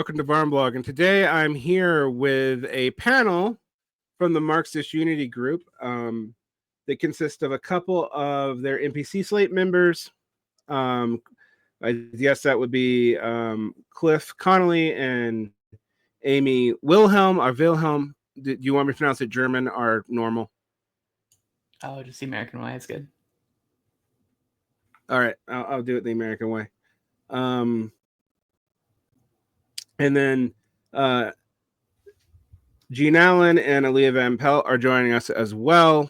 welcome to Varn Blog. And today I'm here with a panel from the Marxist Unity group that consists of a couple of their NPC Slate members. I guess that would be Cliff Connolly and Amy Wilhelm, or Wilhelm. Do you want me to pronounce it German or normal? Oh, just the American way. It's good. All right, I'll do it the American way. And then Gene Allen and Aaliyah Van Pelt are joining us as well.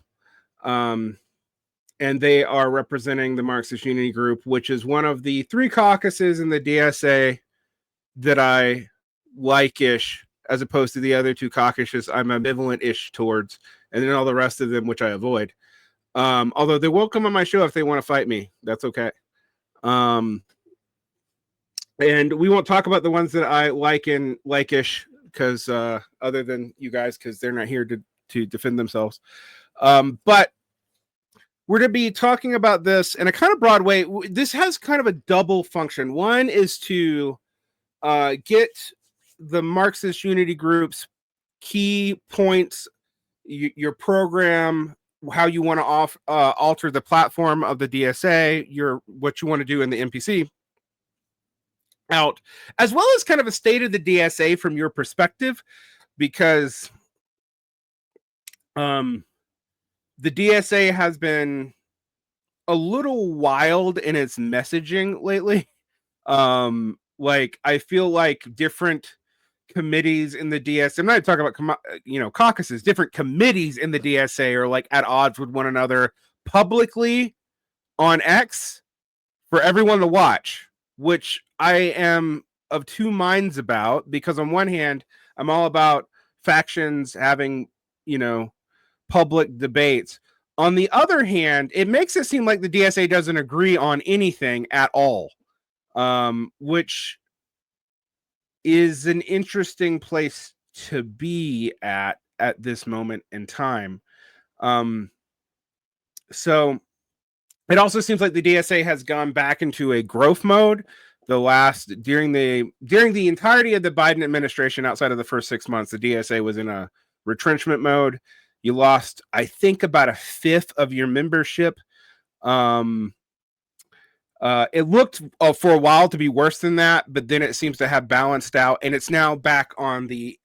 And they are representing the Marxist Unity Group, which is one of the three caucuses in the DSA that I like-ish, as opposed to the other two caucuses I'm ambivalent-ish towards, and then all the rest of them, which I avoid. Although they will come on my show if they want to fight me. That's okay. And we won't talk about the ones that I like and like-ish, because other than you guys, because they're not here to defend themselves. But we're going to be talking about this in a kind of broad way. This has kind of a double function. One is to get the Marxist Unity Group's key points, your program, how you want to alter the platform of the DSA, what you want to do in the NPC out, as well as kind of a state of the DSA from your perspective, because the DSA has been a little wild in its messaging lately. Like, I feel like different committees in the DSA, I'm not talking about caucuses, different committees in the DSA are like at odds with one another publicly on X for everyone to watch, which I am of two minds about, because on one hand, I'm all about factions having, public debates. On the other hand, it makes it seem like the DSA doesn't agree on anything at all, which is an interesting place to be at this moment in time. So it also seems like the DSA has gone back into a growth mode. During the entirety of the Biden administration, outside of the first 6 months, the DSA was in a retrenchment mode. You lost, I think, about a fifth of your membership. It looked for a while to be worse than that, but then it seems to have balanced out, and it's now back on the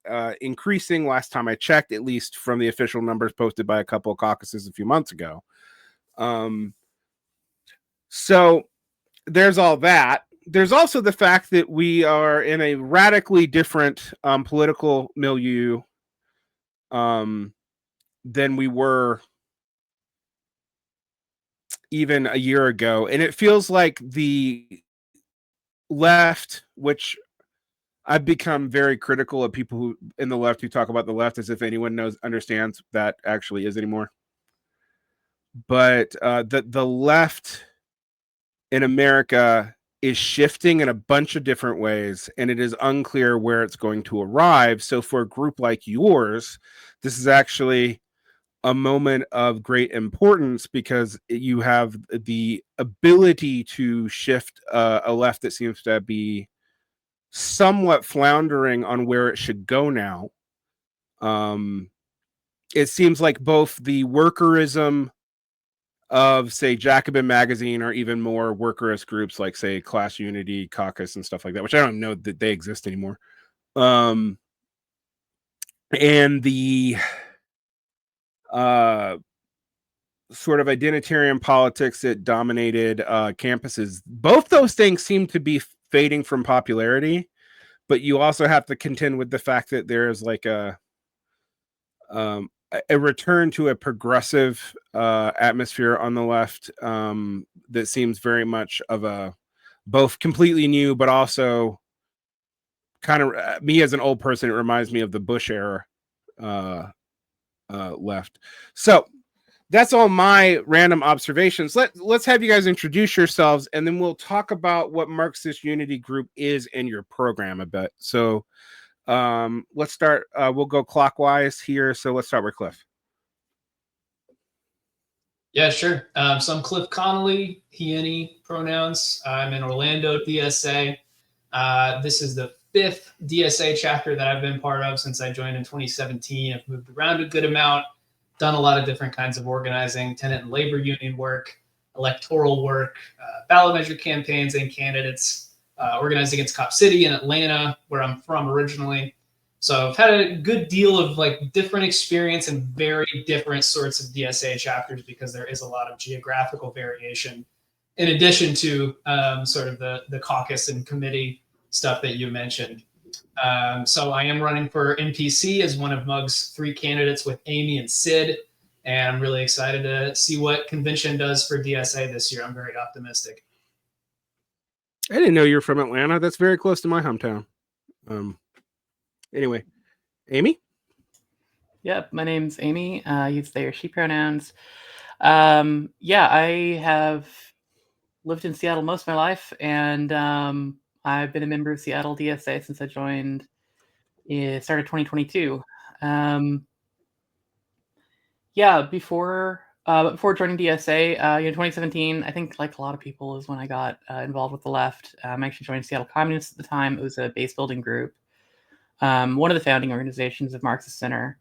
increasing, last time I checked, at least from the official numbers posted by a couple of caucuses a few months ago. So there's all that. There's also the fact that we are in a radically different political milieu than we were even a year ago. And it feels like the left, which I've become very critical of people who in the left who talk about the left as if anyone understands that actually is anymore. But the left in America is shifting in a bunch of different ways, and it is unclear where it's going to arrive. So for a group like yours, this is actually a moment of great importance, because you have the ability to shift a left that seems to be somewhat floundering on where it should go now. It seems like both the workerism of, say, Jacobin Magazine, or even more workerist groups like, say, Class Unity, Caucus, and stuff like that, which I don't know that they exist anymore. And the sort of identitarian politics that dominated campuses, both those things seem to be fading from popularity, but you also have to contend with the fact that there is like a return to a progressive atmosphere on the left that seems very much of a both completely new, but also kind of, me as an old person, it reminds me of the Bush era left. So that's all my random observations. Let's have you guys introduce yourselves, and then we'll talk about what Marxist Unity Group is in your program a bit. So let's start. We'll go clockwise here. So let's start with Cliff. Yeah, sure. So I'm Cliff Connolly, he, any pronouns. I'm in Orlando, DSA. This is the 5th DSA chapter that I've been part of since I joined in 2017. I've moved around a good amount, done a lot of different kinds of organizing, tenant and labor union work, electoral work, ballot measure campaigns and candidates, organized against Cop City in Atlanta, where I'm from originally. So I've had a good deal of like different experience in very different sorts of DSA chapters because there is a lot of geographical variation in addition to sort of the caucus and committee stuff that you mentioned. So I am running for NPC as one of Mug's 3 candidates with Amy and Sid. And I'm really excited to see what convention does for DSA this year. I'm very optimistic. I didn't know you're from Atlanta. That's very close to my hometown. Anyway, Amy? Yep, my name's Amy. Use they or she pronouns. Yeah, I have lived in Seattle most of my life, and I've been a member of Seattle DSA since I joined. It started 2022. Yeah, before joining DSA, 2017, I think like a lot of people is when I got involved with the left. I actually joined Seattle Communists at the time. It was a base building group. One of the founding organizations of Marxist Center,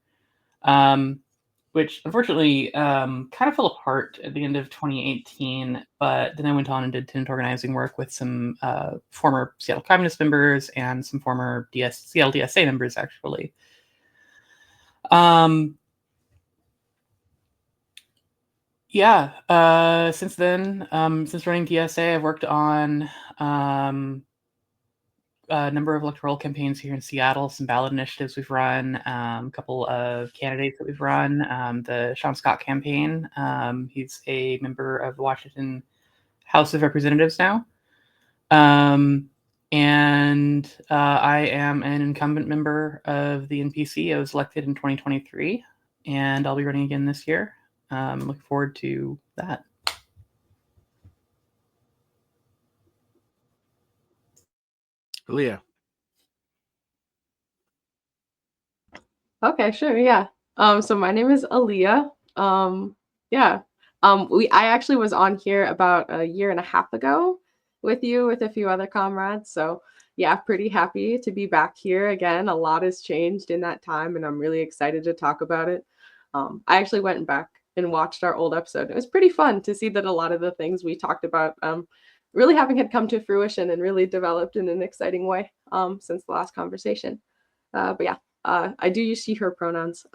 which unfortunately kind of fell apart at the end of 2018. But then I went on and did tenant organizing work with some former Seattle Communist members and some former Seattle DSA members, actually. Yeah, since then, since running DSA, I've worked on a number of electoral campaigns here in Seattle, some ballot initiatives we've run, a couple of candidates that we've run, the Sean Scott campaign. He's a member of the Washington House of Representatives now. And I am an incumbent member of the NPC. I was elected in 2023, and I'll be running again this year. Looking forward to that. Leah. Okay, sure, yeah. So my name is Aaliyah. Yeah. I actually was on here about a year and a half ago with you, with a few other comrades. So yeah, pretty happy to be back here again. A lot has changed in that time, and I'm really excited to talk about it. I actually went back and watched our old episode. It was pretty fun to see that a lot of the things we talked about really had come to fruition and really developed in an exciting way since the last conversation. But yeah, I do use she, her pronouns.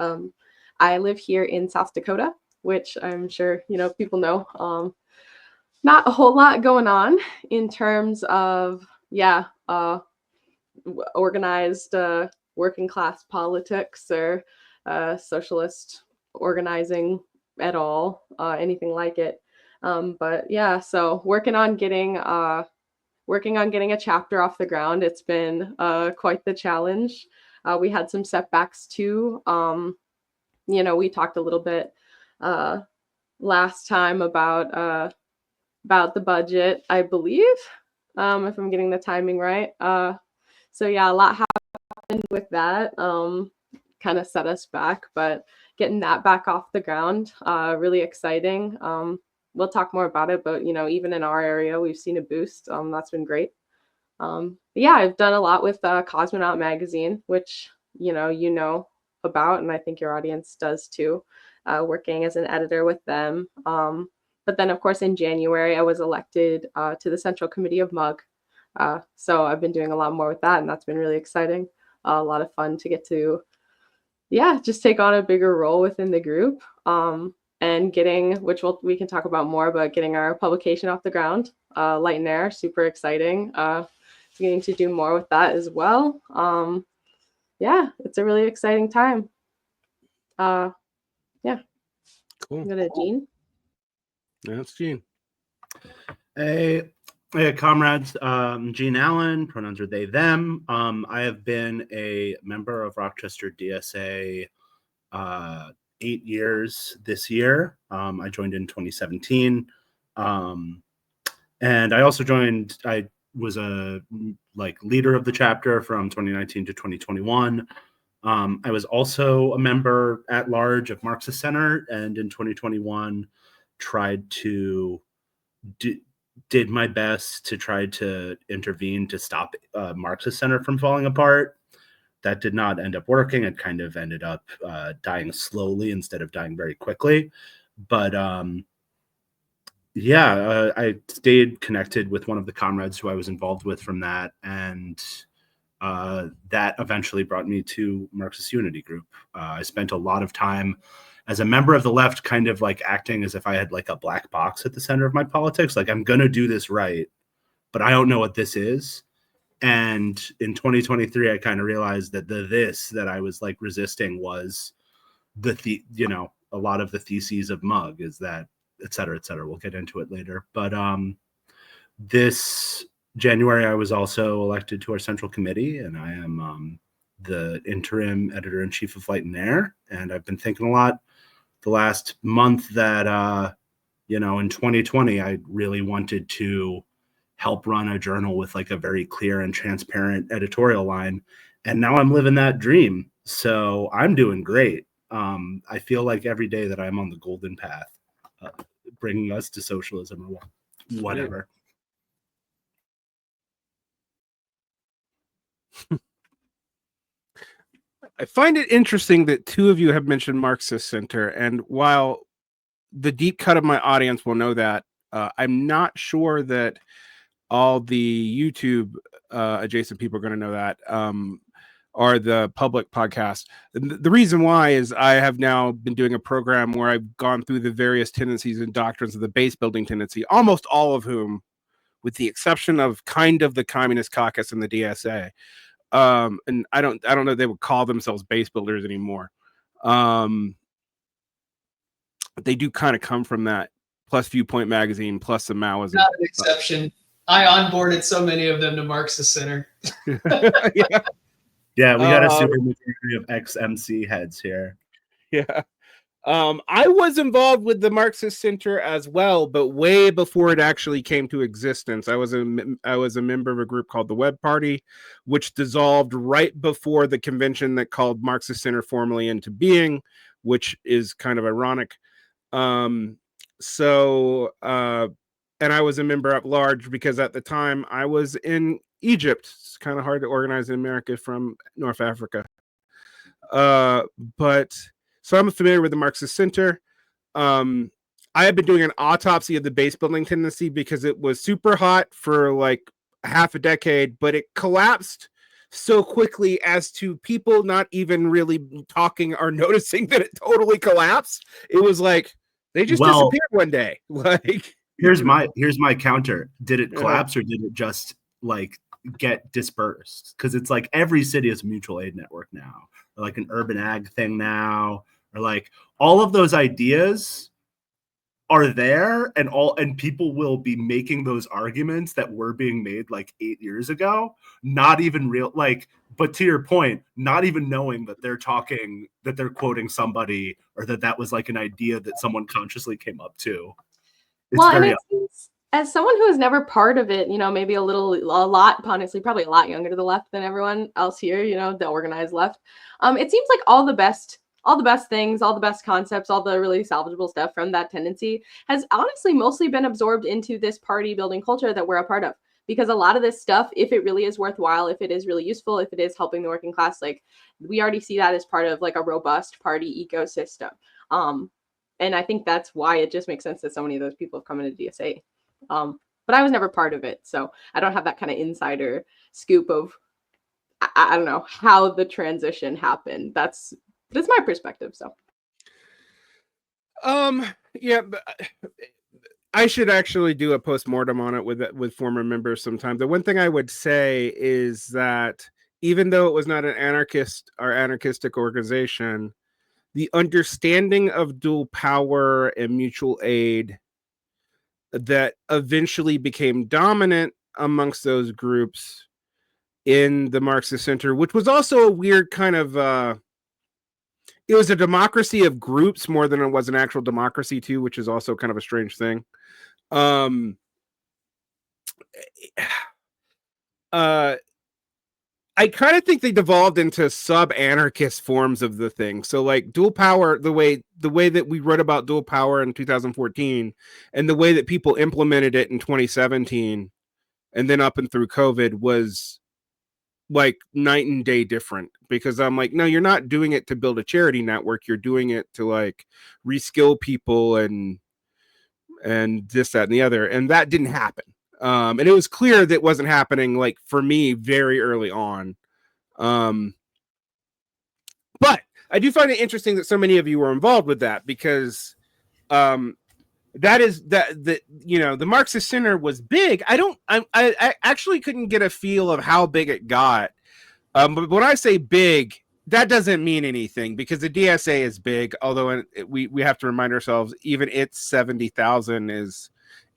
I live here in South Dakota, which I'm sure, people know. Not a whole lot going on in terms of, organized working class politics or socialist organizing at all, anything like it. But yeah, so working on getting a chapter off the ground. It's been quite the challenge. We had some setbacks too. We talked a little bit last time about the budget, I believe, if I'm getting the timing right. So yeah, a lot happened with that. Kind of set us back, but getting that back off the ground, really exciting. We'll talk more about it, but even in our area, we've seen a boost. That's been great. Yeah, I've done a lot with Cosmonaut magazine, which you know about, and I think your audience does too, working as an editor with them. But then of course in January I was elected to the Central Committee of MUG, so I've been doing a lot more with that, and that's been really exciting. A lot of fun to get to just take on a bigger role within the group, and getting, which we can talk about more, but getting our publication off the ground, Light and Air, super exciting. Getting to do more with that as well. Yeah, it's a really exciting time. Yeah. Cool. Go to Gene. That's Gene. Hey, comrades. Gene Allen, pronouns are they, them. I have been a member of Rochester DSA 8 years this year. I joined in 2017. And I also joined, I was a leader of the chapter from 2019 to 2021. I was also a member at large of Marxist Center, and in 2021 tried to did my best to try to intervene to stop Marxist Center from falling apart. That did not end up working. It kind of ended up dying slowly instead of dying very quickly. But I stayed connected with one of the comrades who I was involved with from that. And that eventually brought me to Marxist Unity Group. I spent a lot of time as a member of the left, kind of like acting as if I had like a black box at the center of my politics. Like, I'm going to do this right, but I don't know what this is. And in 2023, I kind of realized that this that I was like resisting was a lot of the theses of Mug, is that, et cetera, et cetera. We'll get into it later. But this January, I was also elected to our central committee, and I am the interim editor-in-chief of Light and Air. And I've been thinking a lot the last month that, in 2020, I really wanted to help run a journal with like a very clear and transparent editorial line. And now I'm living that dream. So I'm doing great. I feel like every day that I'm on the golden path, bringing us to socialism or whatever. I find it interesting that two of you have mentioned Marxist Center, and while the deep cut of my audience will know that, I'm not sure that all the YouTube adjacent people are going to know that, or the public podcast. The reason why is I have now been doing a program where I've gone through the various tendencies and doctrines of the base building tendency, almost all of whom, with the exception of kind of the Communist Caucus and the DSA, and I don't know if they would call themselves base builders anymore. They do kind of come from that, plus Viewpoint Magazine, plus some Maoism. Not an exception. I onboarded so many of them to Marxist Center. Yeah, we got a super majority of ex-MC heads here. Yeah. I was involved with the Marxist Center as well, but way before it actually came to existence. I was a member of a group called the Web Party, which dissolved right before the convention that called Marxist Center formally into being, which is kind of ironic. And I was a member at large because at the time I was in Egypt. It's kind of hard to organize in America from North Africa. So I'm familiar with the Marxist Center. I have been doing an autopsy of the base building tendency because it was super hot for like half a decade, but it collapsed so quickly as to people not even really talking or noticing that it totally collapsed. It was like they just disappeared one day. Like, here's my counter. Did it collapse or did it just like get dispersed? Because it's like every city has a mutual aid network now, or like an urban ag thing now, or like all of those ideas are there, and people will be making those arguments that were being made like 8 years ago, not even real, like, but to your point, not even knowing that they're quoting somebody, or that was like an idea that someone consciously came up to. As someone who was never part of it, maybe a lot, honestly, probably a lot younger to the left than everyone else here, the organized left. It seems like all the best things, all the best concepts, all the really salvageable stuff from that tendency has honestly mostly been absorbed into this party building culture that we're a part of. Because a lot of this stuff, if it really is worthwhile, if it is really useful, if it is helping the working class, like we already see that as part of like a robust party ecosystem. And I think that's why it just makes sense that so many of those people have come into DSA. But I was never part of it, so I don't have that kind of insider scoop of, I don't know, how the transition happened. That's my perspective. So, yeah, but I should actually do a postmortem on it with former members sometime. The one thing I would say is that even though it was not an anarchistic organization, the understanding of dual power and mutual aid that eventually became dominant amongst those groups in the Marxist Center, which was also a weird kind of, it was a democracy of groups more than it was an actual democracy too, which is also kind of a strange thing. I kind of think they devolved into sub-anarchist forms of the thing. So like dual power, the way that we wrote about dual power in 2014 and the way that people implemented it in 2017 and then up and through COVID was like night and day different, because I'm like, no, you're not doing it to build a charity network. You're doing it to like reskill people and this, that, and the other. And that didn't happen. And it was clear that wasn't happening, like for me, very early on. But I do find it interesting that so many of you were involved with that, because that is that you know, the Marxist Center was big. I actually couldn't get a feel of how big it got. But when I say big, that doesn't mean anything, because the DSA is big. Although we have to remind ourselves, even its 70,000 is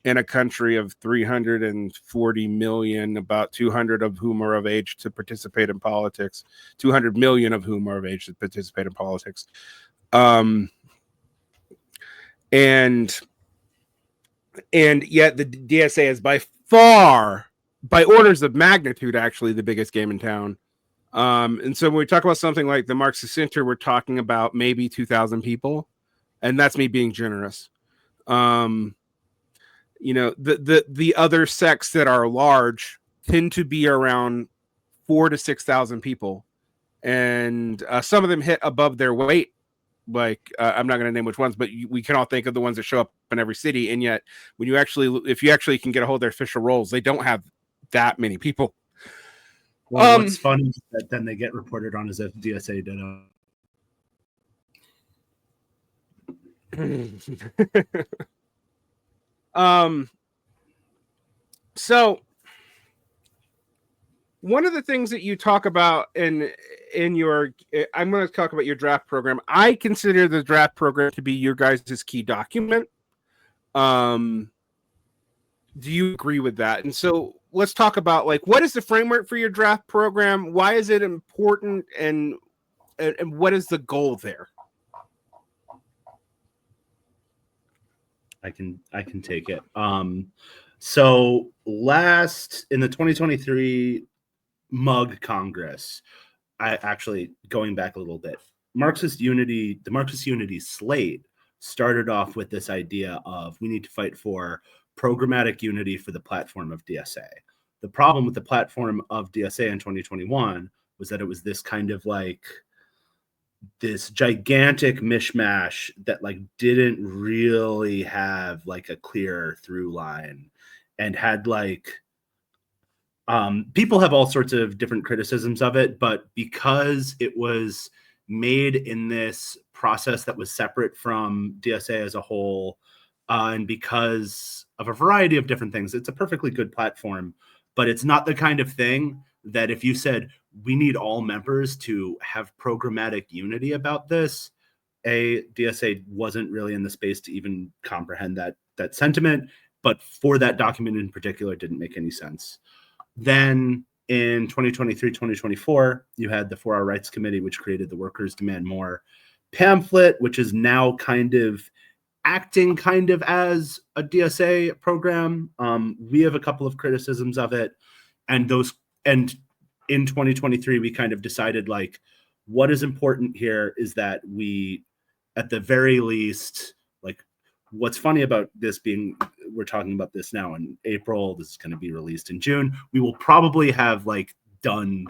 in a country of 340 million, about 200 of whom are of age to participate in politics, 200 million of whom are of age to participate in politics. And yet the DSA is by far, by orders of magnitude, actually the biggest game in town. And so when we talk about something like the Marxist Center, we're talking about maybe 2,000 people, and that's me being generous. You know, the other sects that are large tend to be around 4,000 to 6,000 people, and some of them hit above their weight. Like I'm not going to name which ones, but we can all think of the ones that show up in every city. And yet, when you actually, if you actually can get a hold of their official rolls, they don't have that many people. Well, what's funny is that then they get reported on as if DSA did. So one of the things that you talk about in your, I'm going to talk about your draft program. I consider the draft program to be your guys' key document. Do you agree with that? And so let's talk about, like, what is the framework for your draft program? Why is it important? And what is the goal there? I can take it. So last in the 2023 Mug Congress, I actually, going back a little bit, the Marxist Unity slate started off with this idea of we need to fight for programmatic unity for the platform of DSA. The problem with the platform of DSA in 2021 was that it was this kind of like this gigantic mishmash that like didn't really have like a clear through line, and had like people have all sorts of different criticisms of it, but because it was made in this process that was separate from DSA as a whole, and because of a variety of different things, it's a perfectly good platform, but it's not the kind of thing that if you said, we need all members to have programmatic unity about this, DSA wasn't really in the space to even comprehend that sentiment, but for that document in particular, it didn't make any sense. Then in 2023, 2024, you had the 4 Hour Rights Committee, which created the Workers Demand More pamphlet, which is now kind of acting kind of as a DSA program. We have a couple of criticisms of it, and in 2023, we kind of decided, like, what is important here is that we, at the very least, like, what's funny about this being, we're talking about this now in April, this is going to be released in June. We will probably have like done,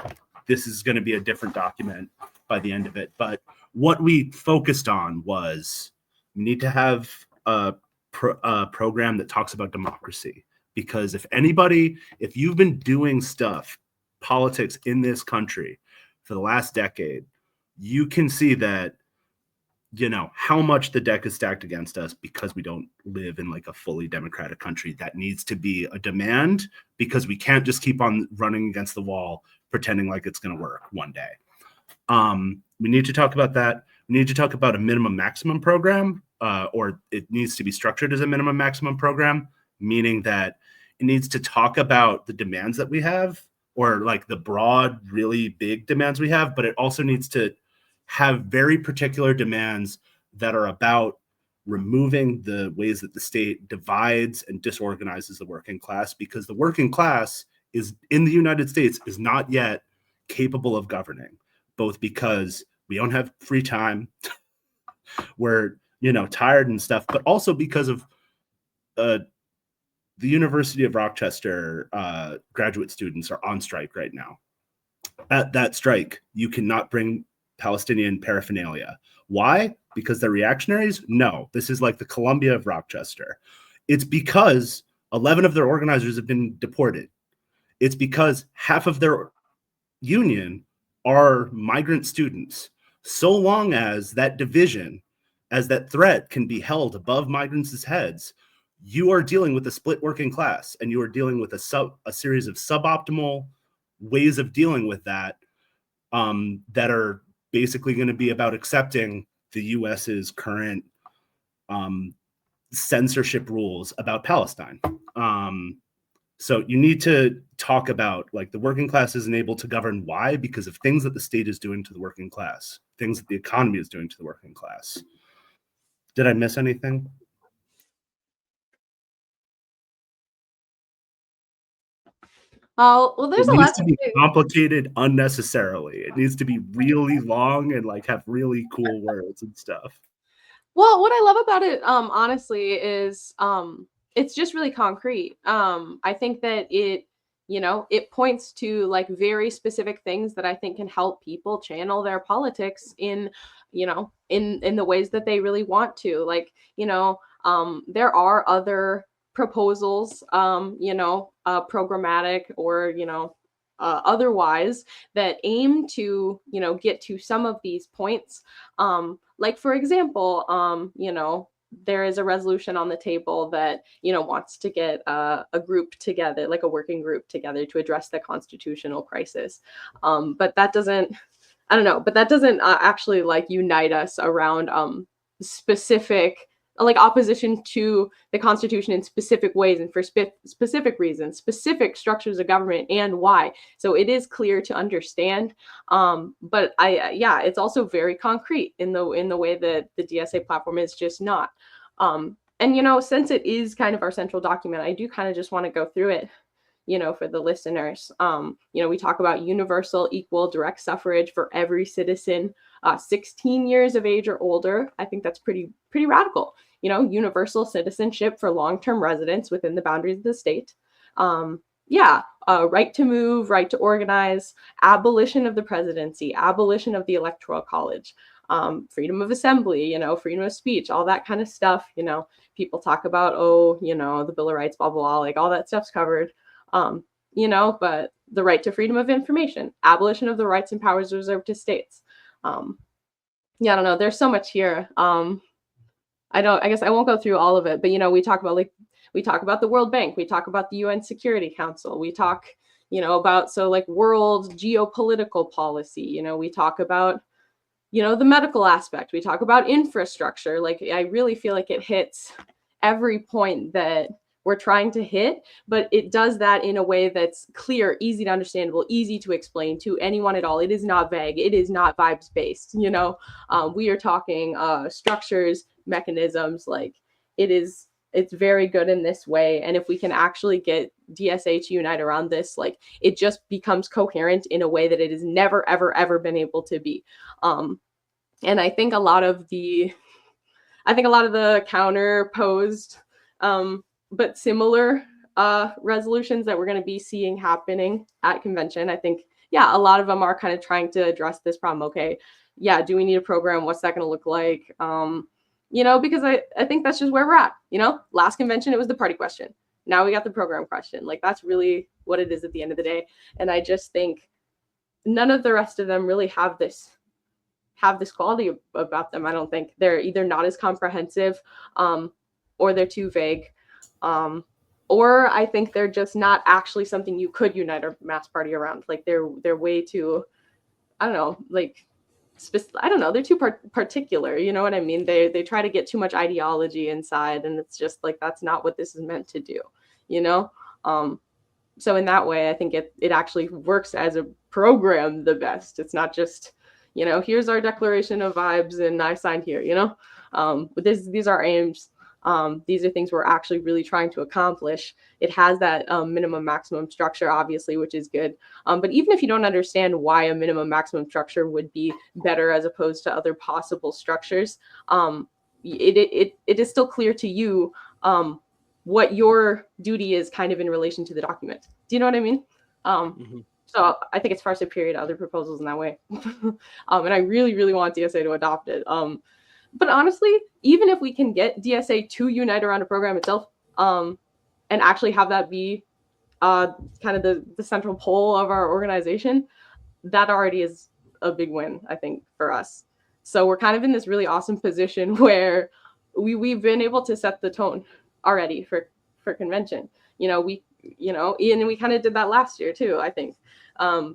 this is going to be a different document by the end of it. But what we focused on was we need to have a program that talks about democracy. Because if you've been doing politics in this country for the last decade, you can see that, you know, how much the deck is stacked against us because we don't live in like a fully democratic country. That needs to be a demand, because we can't just keep on running against the wall pretending like it's going to work one day. We need to talk about that. We need to talk about a minimum maximum program, or it needs to be structured as a minimum maximum program, meaning that it needs to talk about the demands that we have, or like the broad, really big demands we have, but it also needs to have very particular demands that are about removing the ways that the state divides and disorganizes the working class, because the working class is in the United States is not yet capable of governing, both because we don't have free time, we're, you know, tired and stuff, but also because of the University of Rochester graduate students are on strike right now. At that strike, you cannot bring Palestinian paraphernalia. Why? Because they're reactionaries? No, this is like the Columbia of Rochester. It's because 11 of their organizers have been deported. It's because half of their union are migrant students. So long as that division, as that threat can be held above migrants' heads, you are dealing with a split working class, and you are dealing with a series of suboptimal ways of dealing with that that are basically going to be about accepting the US's current censorship rules about Palestine. So you need to talk about, like, the working class isn't able to govern. Why? Because of things that the state is doing to the working class, things that the economy is doing to the working class. Did I miss anything? Oh, well, there's It a needs lot to to be say. complicated unnecessarily. It needs to be really long and like have really cool words and stuff. Well, what I love about it, honestly, is it's just really concrete. I think that it, you know, it points to like very specific things that I think can help people channel their politics in, you know, in the ways that they really want to. Like, you know, there are other proposals, you know, programmatic or, you know, otherwise that aim to, you know, get to some of these points. Like, for example, you know, there is a resolution on the table that, you know, wants to get a group together, like a working group together to address the constitutional crisis. But that doesn't, I don't know, but that doesn't actually like unite us around specific, like opposition to the Constitution in specific ways and for specific reasons, specific structures of government and why. So it is clear to understand. But yeah, it's also very concrete in the way that the DSA platform is just not. And you know, since it is kind of our central document, I do kind of just want to go through it, you know, for the listeners. You know, we talk about universal, equal, direct suffrage for every citizen, 16 years of age or older. I think that's pretty radical. You know, universal citizenship for long-term residents within the boundaries of the state. Yeah, right to move, right to organize, abolition of the presidency, abolition of the electoral college, freedom of assembly, you know, freedom of speech, all that kind of stuff. You know, people talk about, oh, you know, the Bill of Rights, blah, blah, blah, like all that stuff's covered. You know, but the right to freedom of information, abolition of the rights and powers reserved to states. Yeah, I don't know. There's so much here. I guess I won't go through all of it, but you know, we talk about the World Bank, we talk about the UN Security Council, we talk, you know, about like world geopolitical policy, you know, we talk about, you know, the medical aspect, we talk about infrastructure. Like, I really feel like it hits every point that we're trying to hit, but it does that in a way that's clear, easy to understandable, easy to explain to anyone at all. It is not vague. It is not vibes based. You know, we are talking structures, mechanisms. Like, it's very good in this way. And if we can actually get DSA to unite around this, like, it just becomes coherent in a way that it has never, ever, ever been able to be. And I think a lot of the counter-posed, but similar resolutions that we're going to be seeing happening at convention, I think, yeah, a lot of them are kind of trying to address this problem. Okay, yeah, do we need a program? What's that going to look like? You know, because I think that's just where we're at. You know, last convention, it was the party question. Now we got the program question. Like, that's really what it is at the end of the day. And I just think none of the rest of them really have this quality about them. I don't think they're either not as comprehensive, or they're too vague. Or I think they're just not actually something you could unite a mass party around. Like, they're way too, I don't know, like, I don't know, they're too particular. You know what I mean? They try to get too much ideology inside, and it's just like, that's not what this is meant to do, you know? So in that way, I think it actually works as a program the best. It's not just, you know, here's our declaration of vibes and I signed here, you know? These are aims. These are things we're actually really trying to accomplish. It has that minimum maximum structure, obviously, which is good. But even if you don't understand why a minimum maximum structure would be better as opposed to other possible structures, it is still clear to you what your duty is kind of in relation to the document. Do you know what I mean? So I think it's far superior to other proposals in that way. And I really, really want DSA to adopt it. But honestly, even if we can get DSA to unite around a program itself, and actually have that be kind of the central pole of our organization, that already is a big win, I think, for us. So we're kind of in this really awesome position where we've been able to set the tone already for convention. And we kind of did that last year too, I think.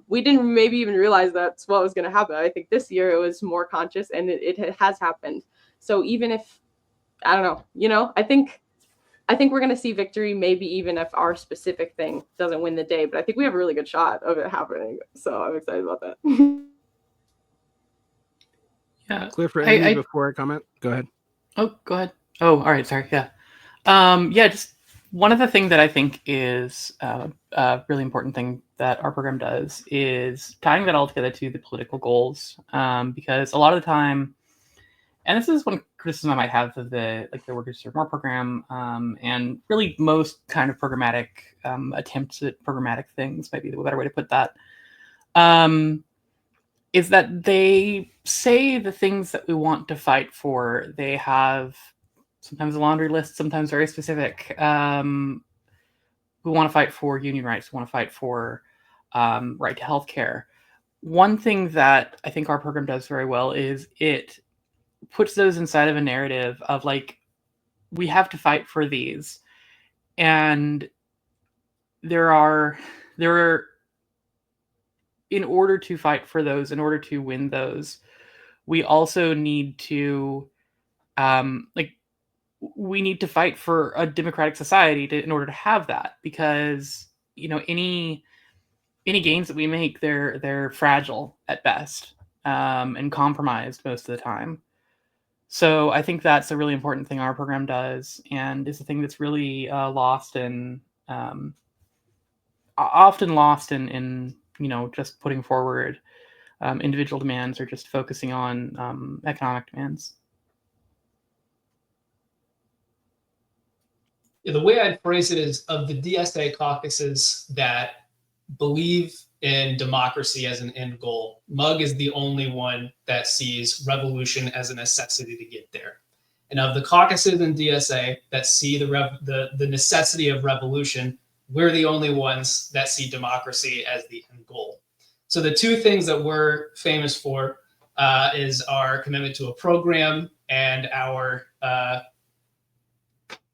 We didn't maybe even realize that's what was going to happen. I think this year it was more conscious, and it has happened. So even if, I don't know, I think we're going to see victory, maybe even if our specific thing doesn't win the day, but I think we have a really good shot of it happening. So I'm excited about that. Yeah. Clear for Amy before I comment? Go ahead. Oh, go ahead. Oh, all right. Sorry. Yeah. Yeah, just one of the things that I think is a really important thing that our program does is tying that all together to the political goals. Because a lot of the time, and this is one criticism I might have of the Workers Serve More program, and really most kind of programmatic attempts at programmatic things, might be the better way to put that, is that they say the things that we want to fight for. They have sometimes a laundry list, sometimes very specific. We want to fight for union rights. We want to fight for right to healthcare. One thing that I think our program does very well is it puts those inside of a narrative of we have to fight for these, and there are in order to fight for those, in order to win those, we also need to we need to fight for a democratic society in order to have that, because any gains that we make, they're fragile at best, and compromised most of the time. So I think that's a really important thing our program does, and is a thing that's really often lost in just putting forward individual demands, or just focusing on economic demands. Yeah, the way I'd phrase it is, of the DSA caucuses that believe in democracy as an end goal, MUG is the only one that sees revolution as a necessity to get there. And of the caucuses in DSA that see the necessity of revolution, we're the only ones that see democracy as the end goal. So the two things that we're famous for is our commitment to a program and our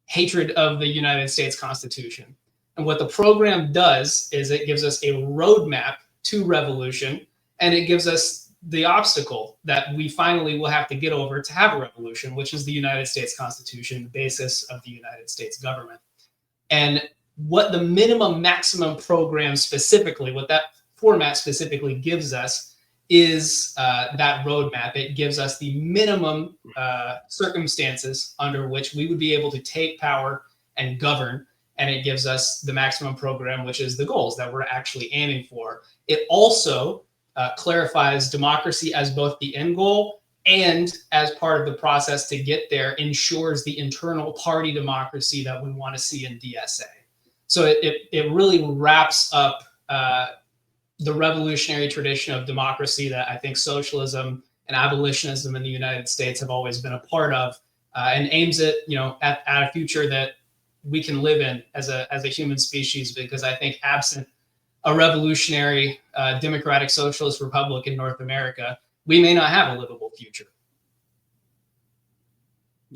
hatred of the United States Constitution. And what the program does is it gives us a roadmap to revolution, and it gives us the obstacle that we finally will have to get over to have a revolution, which is the United States Constitution, the basis of the United States government. And what the minimum maximum program specifically, what that format specifically gives us is that roadmap. It gives us the minimum circumstances under which we would be able to take power and govern. And it gives us the maximum program, which is the goals that we're actually aiming for. It also clarifies democracy as both the end goal, and as part of the process to get there, ensures the internal party democracy that we want to see in DSA. So it really wraps up the revolutionary tradition of democracy that I think socialism and abolitionism in the United States have always been a part of, and aims it, at a future that we can live in as a human species. Because I think absent a revolutionary democratic socialist republic in North America, we may not have a livable future.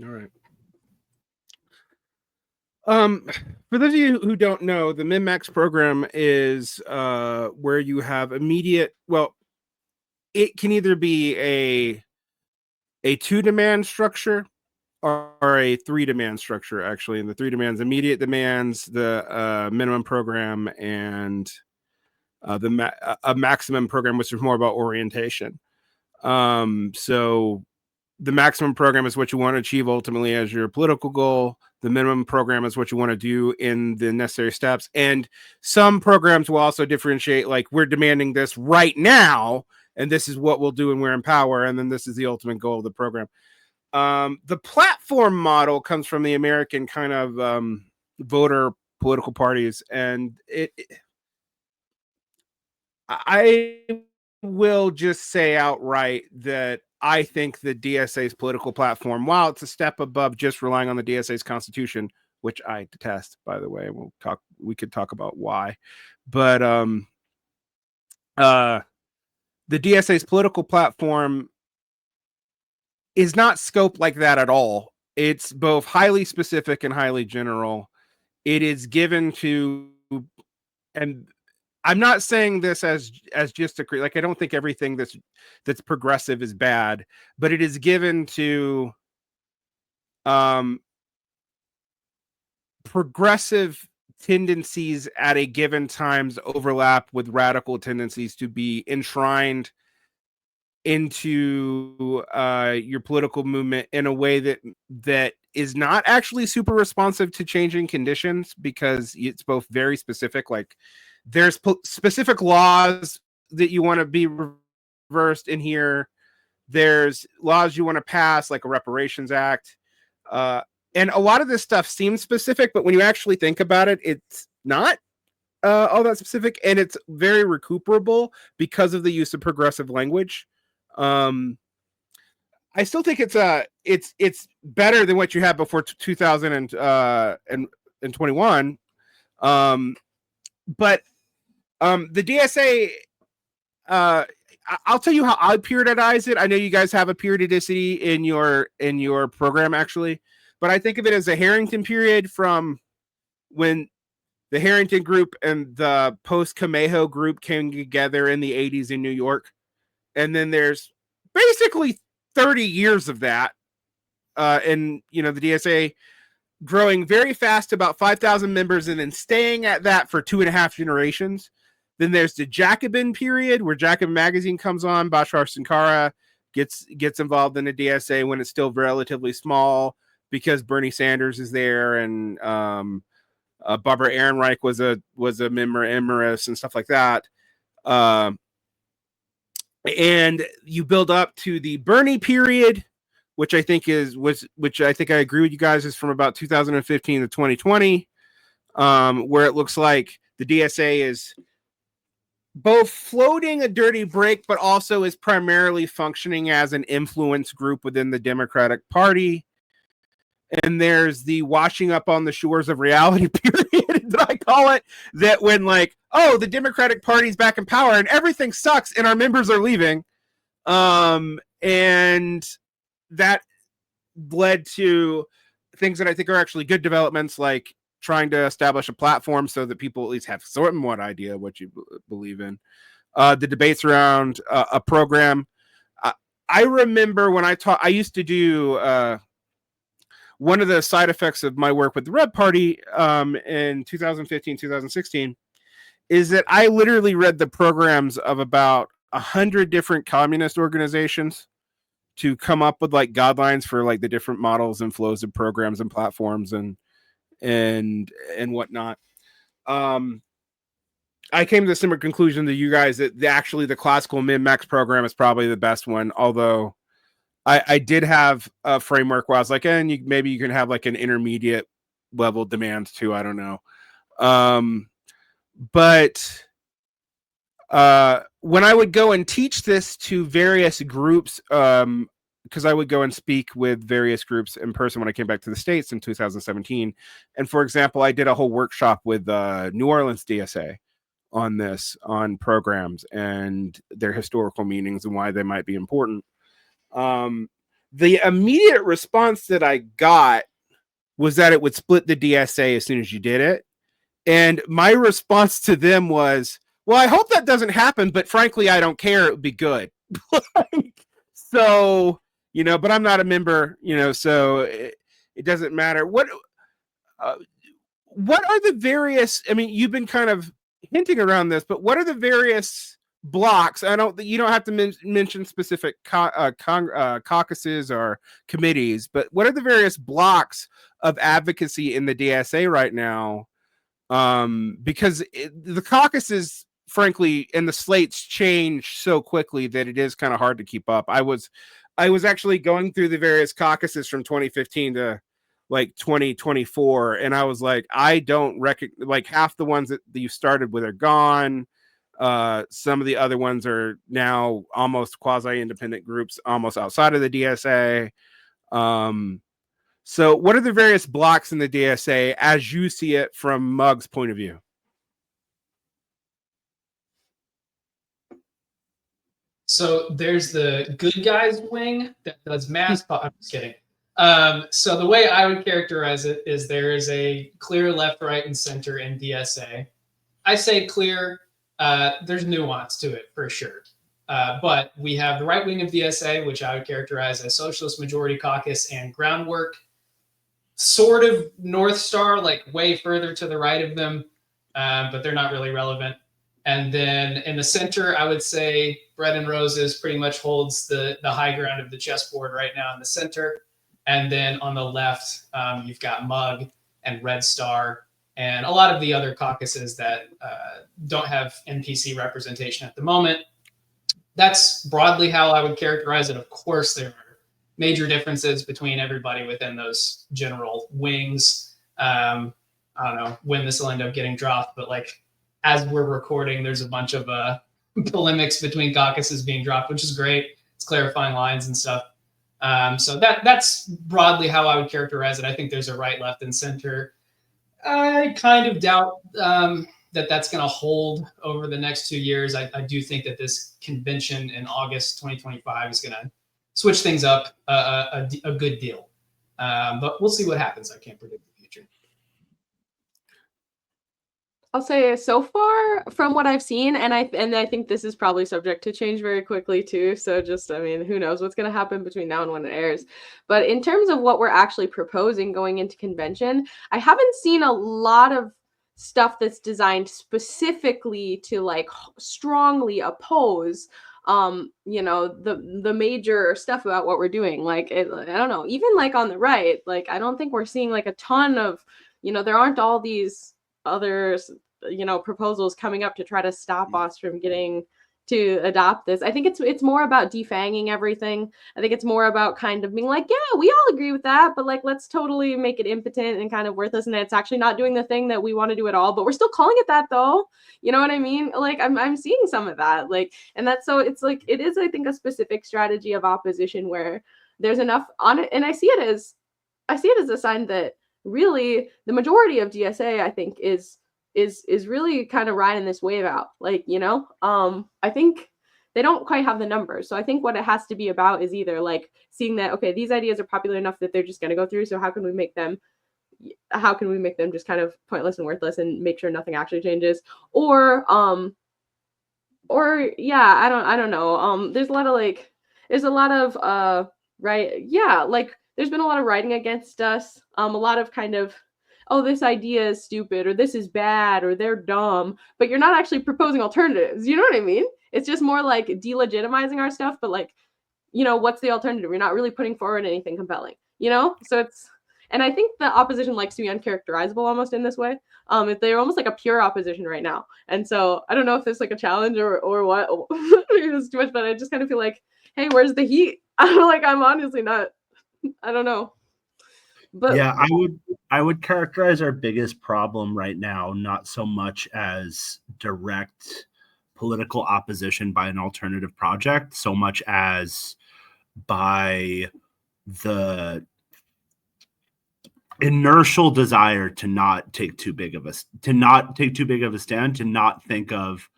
All right. For those of you who don't know, the min-max program is where you have immediate, well, it can either be a 2-demand structure or a 3-demand structure, actually. And the 3 demands: immediate demands, the minimum program, and a maximum program, which is more about orientation. So the maximum program is what you want to achieve ultimately as your political goal. The minimum program is what you want to do in the necessary steps. And some programs will also differentiate, like, we're demanding this right now, and this is what we'll do when we're in power. And then this is the ultimate goal of the program. The platform model comes from the American kind of voter political parties. And I will just say outright that I think the DSA's political platform, while it's a step above just relying on the DSA's constitution, which I detest, by the way, we could talk about why, but the DSA's political platform is not scoped like that at all. It's both highly specific and highly general. It is given to, and I'm not saying this as just a, like, I don't think everything that's progressive is bad, but it is given to progressive tendencies at a given times overlap with radical tendencies to be enshrined into your political movement in a way that is not actually super responsive to changing conditions, because it's both very specific, like there's specific laws that you want to be reversed in here. There's laws you want to pass, like a reparations act. And a lot of this stuff seems specific, but when you actually think about it, it's not all that specific, and it's very recuperable because of the use of progressive language. I still think it's better than what you had before 2021. But the DSA, I'll tell you how I periodize it. I know you guys have a periodicity in your program, actually, but I think of it as a Harrington period from when the Harrington group and the post-Camejo group came together in the 80s in New York. And then there's basically 30 years of that. And, the DSA growing very fast, about 5,000 members, and then staying at that for 2.5 generations. Then there's the Jacobin period, where Jacobin magazine comes on. Bashar Sankara gets involved in the DSA when it's still relatively small, because Bernie Sanders is there, and Barbara Ehrenreich was a member emeritus and stuff like that. And you build up to the Bernie period, which I think I agree with you guys, is from about 2015 to 2020, where it looks like the DSA is both floating a dirty break, but also is primarily functioning as an influence group within the Democratic Party. And there's the washing up on the shores of reality period that I call it, that when, like, oh, the Democratic Party's back in power and everything sucks and our members are leaving. And that led to things that I think are actually good developments, like trying to establish a platform so that people at least have somewhat idea of what you believe in. The debates around a program. I remember when I used to do one of the side effects of my work with the Red Party in 2015, 2016, is that I literally read the programs of about 100 different communist organizations to come up with, like, guidelines for, like, the different models and flows of programs and platforms and whatnot. I came to a similar conclusion to you guys, that actually the classical min-max program is probably the best one, although I did have a framework where I was like, maybe you can have like an intermediate level demand too. I don't know. But when I would go and teach this to various groups, because I would go and speak with various groups in person when I came back to the States in 2017. And for example, I did a whole workshop with New Orleans DSA on programs and their historical meanings and why they might be important. The immediate response that I got was that it would split the DSA as soon as you did it. And my response to them was, well, I hope that doesn't happen, but frankly, I don't care. It would be good. So, but I'm not a member, so it doesn't matter. What are the various, I mean, you've been kind of hinting around this, but what are the various blocks. You don't have to mention specific caucuses or committees, but what are the various blocks of advocacy in the DSA right now? Because the caucuses, frankly, and the slates change so quickly that it is kind of hard to keep up. I was actually going through the various caucuses from 2015 to like 2024, and I was like, I don't recognize, like, half the ones that you started with are gone. Some of the other ones are now almost quasi-independent groups, almost outside of the DSA. So what are the various blocks in the DSA as you see it from Mug's point of view? So there's the good guys wing that does mass. I'm just kidding. So the way I would characterize it is there is a clear left, right, and center in DSA. I say clear. There's nuance to it for sure. But we have the right wing of DSA, which I would characterize as Socialist Majority Caucus and Groundwork. Sort of North Star, like way further to the right of them, but they're not really relevant. And then in the center, I would say Bread and Roses pretty much holds the high ground of the chessboard right now in the center. And then on the left, you've got Mug and Red Star and a lot of the other caucuses that don't have NPC representation at the moment. That's broadly how I would characterize it. Of course, there are major differences between everybody within those general wings. I don't know when this will end up getting dropped, but like as we're recording, there's a bunch of polemics between caucuses being dropped, which is great. It's clarifying lines and stuff. So that's broadly how I would characterize it. I think there's a right, left, and center. I kind of doubt that that's going to hold over the next 2 years. I do think that this convention in August 2025 is going to switch things up a good deal. But we'll see what happens. I can't predict the future. I'll say so far from what I've seen, and I think this is probably subject to change very quickly too. So just, I mean, who knows what's going to happen between now and when it airs. But in terms of what we're actually proposing going into convention, I haven't seen a lot of stuff that's designed specifically to like strongly oppose the major stuff about what we're doing. Like I don't know, even like on the right, like I don't think we're seeing like a ton of, there aren't all these others proposals coming up to try to stop us from getting to adopt this. I think it's more about defanging everything. I think it's more about kind of being like, yeah, we all agree with that, but like let's totally make it impotent and kind of worthless, and it's actually not doing the thing that we want to do at all, but we're still calling it that though. You know what I mean? Like I'm seeing some of that, like, and that's, so it's like it is, I think, a specific strategy of opposition where there's enough on it, and I see it as a sign that really the majority of DSA, I think, is really kind of riding this wave out. Like, I think they don't quite have the numbers. So I think what it has to be about is either like seeing that, okay, these ideas are popular enough that they're just going to go through. So how can we make them just kind of pointless and worthless and make sure nothing actually changes? Or yeah, I don't know. There's a lot of right. Yeah. Like there's been a lot of writing against us. A lot of kind of, oh, this idea is stupid, or this is bad, or they're dumb, but you're not actually proposing alternatives. You know what I mean? It's just more like delegitimizing our stuff, but like, what's the alternative? You're not really putting forward anything compelling, So it's, and I think the opposition likes to be uncharacterizable almost in this way. They're almost like a pure opposition right now. And so I don't know if it's like a challenge or what, it's too much, but I just kind of feel like, hey, where's the heat? I'm honestly not, I don't know. But yeah, I would characterize our biggest problem right now not so much as direct political opposition by an alternative project, so much as by the inertial desire to not take too big of a stand, to not think of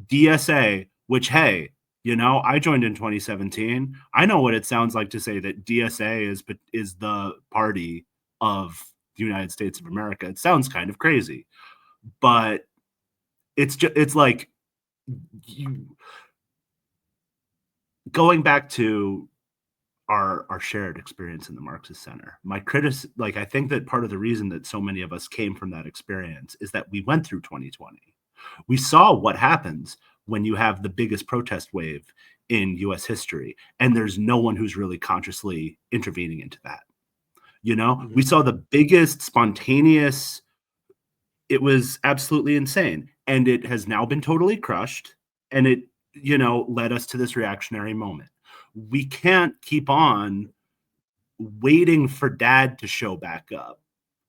DSA, which, hey, I joined in 2017. I know what it sounds like to say that DSA is the party of the United States of America. It sounds kind of crazy, but it's like going back to our shared experience in the Marxist Center. I think that part of the reason that so many of us came from that experience is that we went through 2020. We saw what happens when you have the biggest protest wave in US history, and there's no one who's really consciously intervening into that. You know, we saw the biggest spontaneous, it was absolutely insane. And it has now been totally crushed. And it, you know, led us to this reactionary moment. We can't keep on waiting for dad to show back up.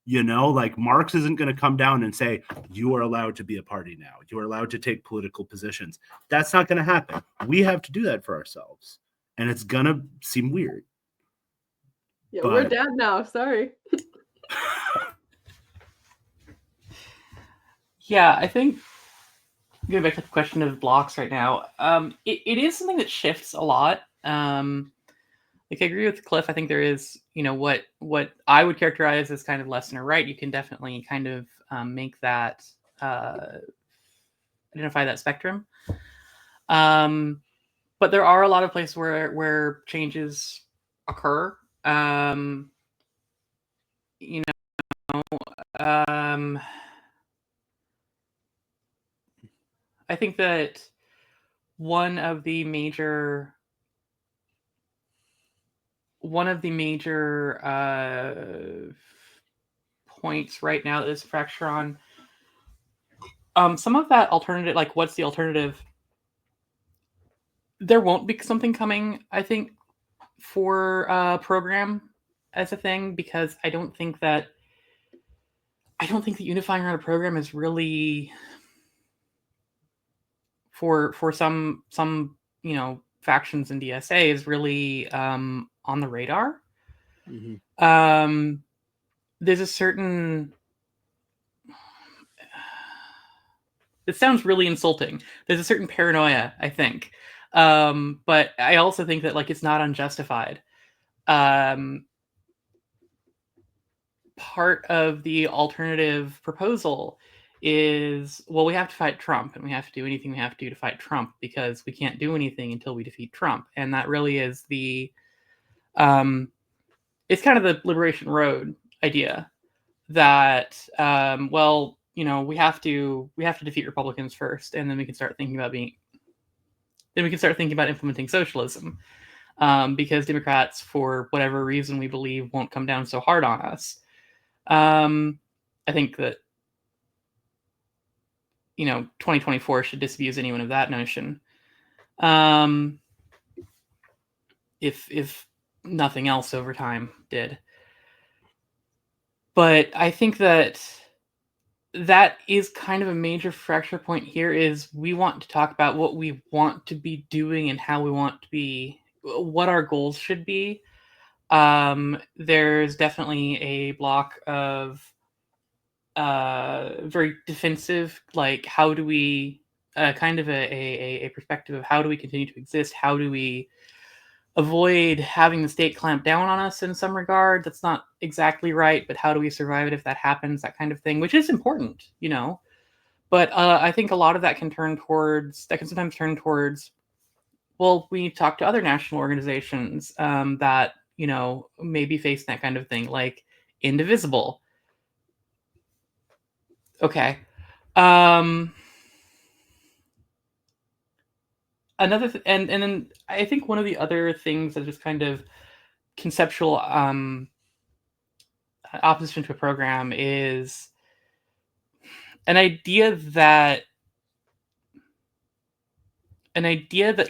You know, like Marx isn't going to come down and say, you are allowed to be a party now. You are allowed to take political positions. That's not going to happen. We have to do that for ourselves. And it's going to seem weird. Yeah, But we're dad now. Sorry. Yeah, I think going back to the question of blocks right now, it is something that shifts a lot. Like I agree with Cliff. I think there is, you know, what I would characterize as kind of left center right. You can definitely kind of make that identify that spectrum. But there are a lot of places where changes occur. You know, I think that one of the major points right now that there's a fracture on, some of that alternative, like what's the alternative? There won't be something coming, I think, for a program as a thing, because I don't think that unifying around a program is really for some you know factions in DSA is really on the radar. There's a certain, it sounds really insulting, there's a certain paranoia, I think, but I also think that like it's not unjustified. Part of the alternative proposal is, well, we have to fight Trump and we have to do anything we have to do to fight Trump because we can't do anything until we defeat Trump. And that really is the it's kind of the Liberation Road idea that well, you know, we have to defeat Republicans first, and then we can start thinking about implementing socialism, because Democrats, for whatever reason we believe, won't come down so hard on us. I think that, you know, 2024 should disabuse anyone of that notion. If nothing else over time did. But I think that is kind of a major fracture point here, is we want to talk about what we want to be doing and how we want to be, what our goals should be. There's definitely a block of very defensive, like how do we kind of a perspective of how do we continue to exist, how do we avoid having the state clamp down on us in some regard. That's not exactly right, but how do we survive it if that happens, that kind of thing, which is important, you know. But I think a lot of that can sometimes turn towards, well, we need to talk to other national organizations that, you know, maybe face that kind of thing, like Indivisible. Okay. And then I think one of the other things that is kind of conceptual opposition to a program is an idea that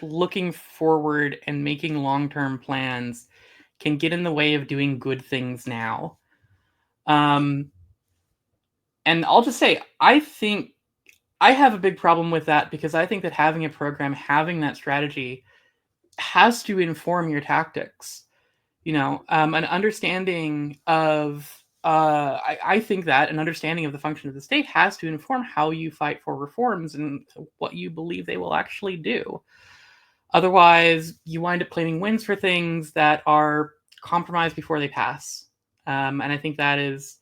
looking forward and making long-term plans can get in the way of doing good things now. And I'll just say, I think I have a big problem with that, because I think that having a program, having that strategy has to inform your tactics. You know, an understanding of, I think that an understanding of the function of the state has to inform how you fight for reforms and what you believe they will actually do. Otherwise, you wind up claiming wins for things that are compromised before they pass. And I think that is,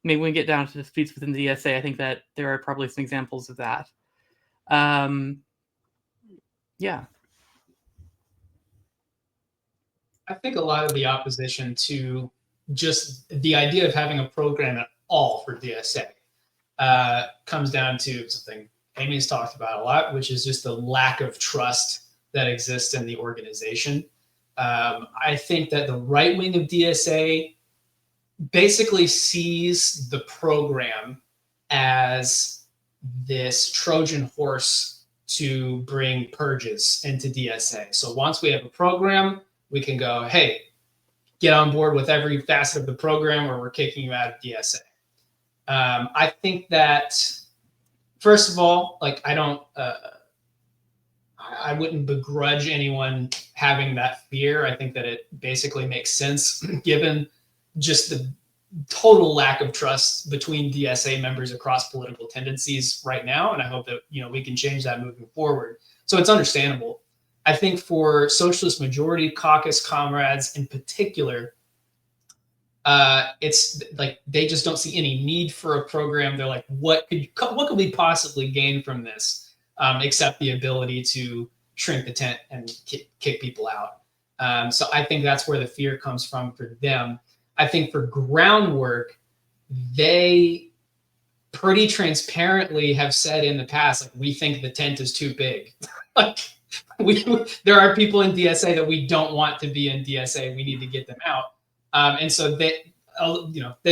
maybe when we get down to disputes within the DSA, I think that there are probably some examples of that. Yeah. I think a lot of the opposition to just the idea of having a program at all for DSA comes down to something Amy's talked about a lot, which is just the lack of trust that exists in the organization. I think that the right wing of DSA basically sees the program as this Trojan horse to bring purges into DSA. So once we have a program, we can go, hey, get on board with every facet of the program or we're kicking you out of DSA. I think that, first of all, like I wouldn't begrudge anyone having that fear. I think that it basically makes sense given just the total lack of trust between DSA members across political tendencies right now. And I hope that, we can change that moving forward. So it's understandable. I think for Socialist Majority Caucus comrades in particular, it's like they just don't see any need for a program. They're like, what could we possibly gain from this, except the ability to shrink the tent and kick people out. So I think that's where the fear comes from for them. I think for groundwork, they pretty transparently have said in the past, like, we think the tent is too big. Like, there are people in DSA that we don't want to be in DSA. We need to get them out. And so they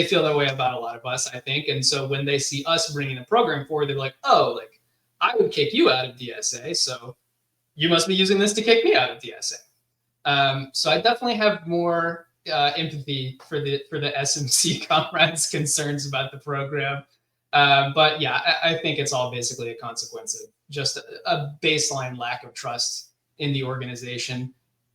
feel that way about a lot of us, I think. And so when they see us bringing a program forward, they're like, oh, like, I would kick you out of DSA, so you must be using this to kick me out of DSA. So I definitely have more empathy for the SMC comrades' concerns about the program. But yeah, I think it's all basically a consequence of just a baseline lack of trust in the organization.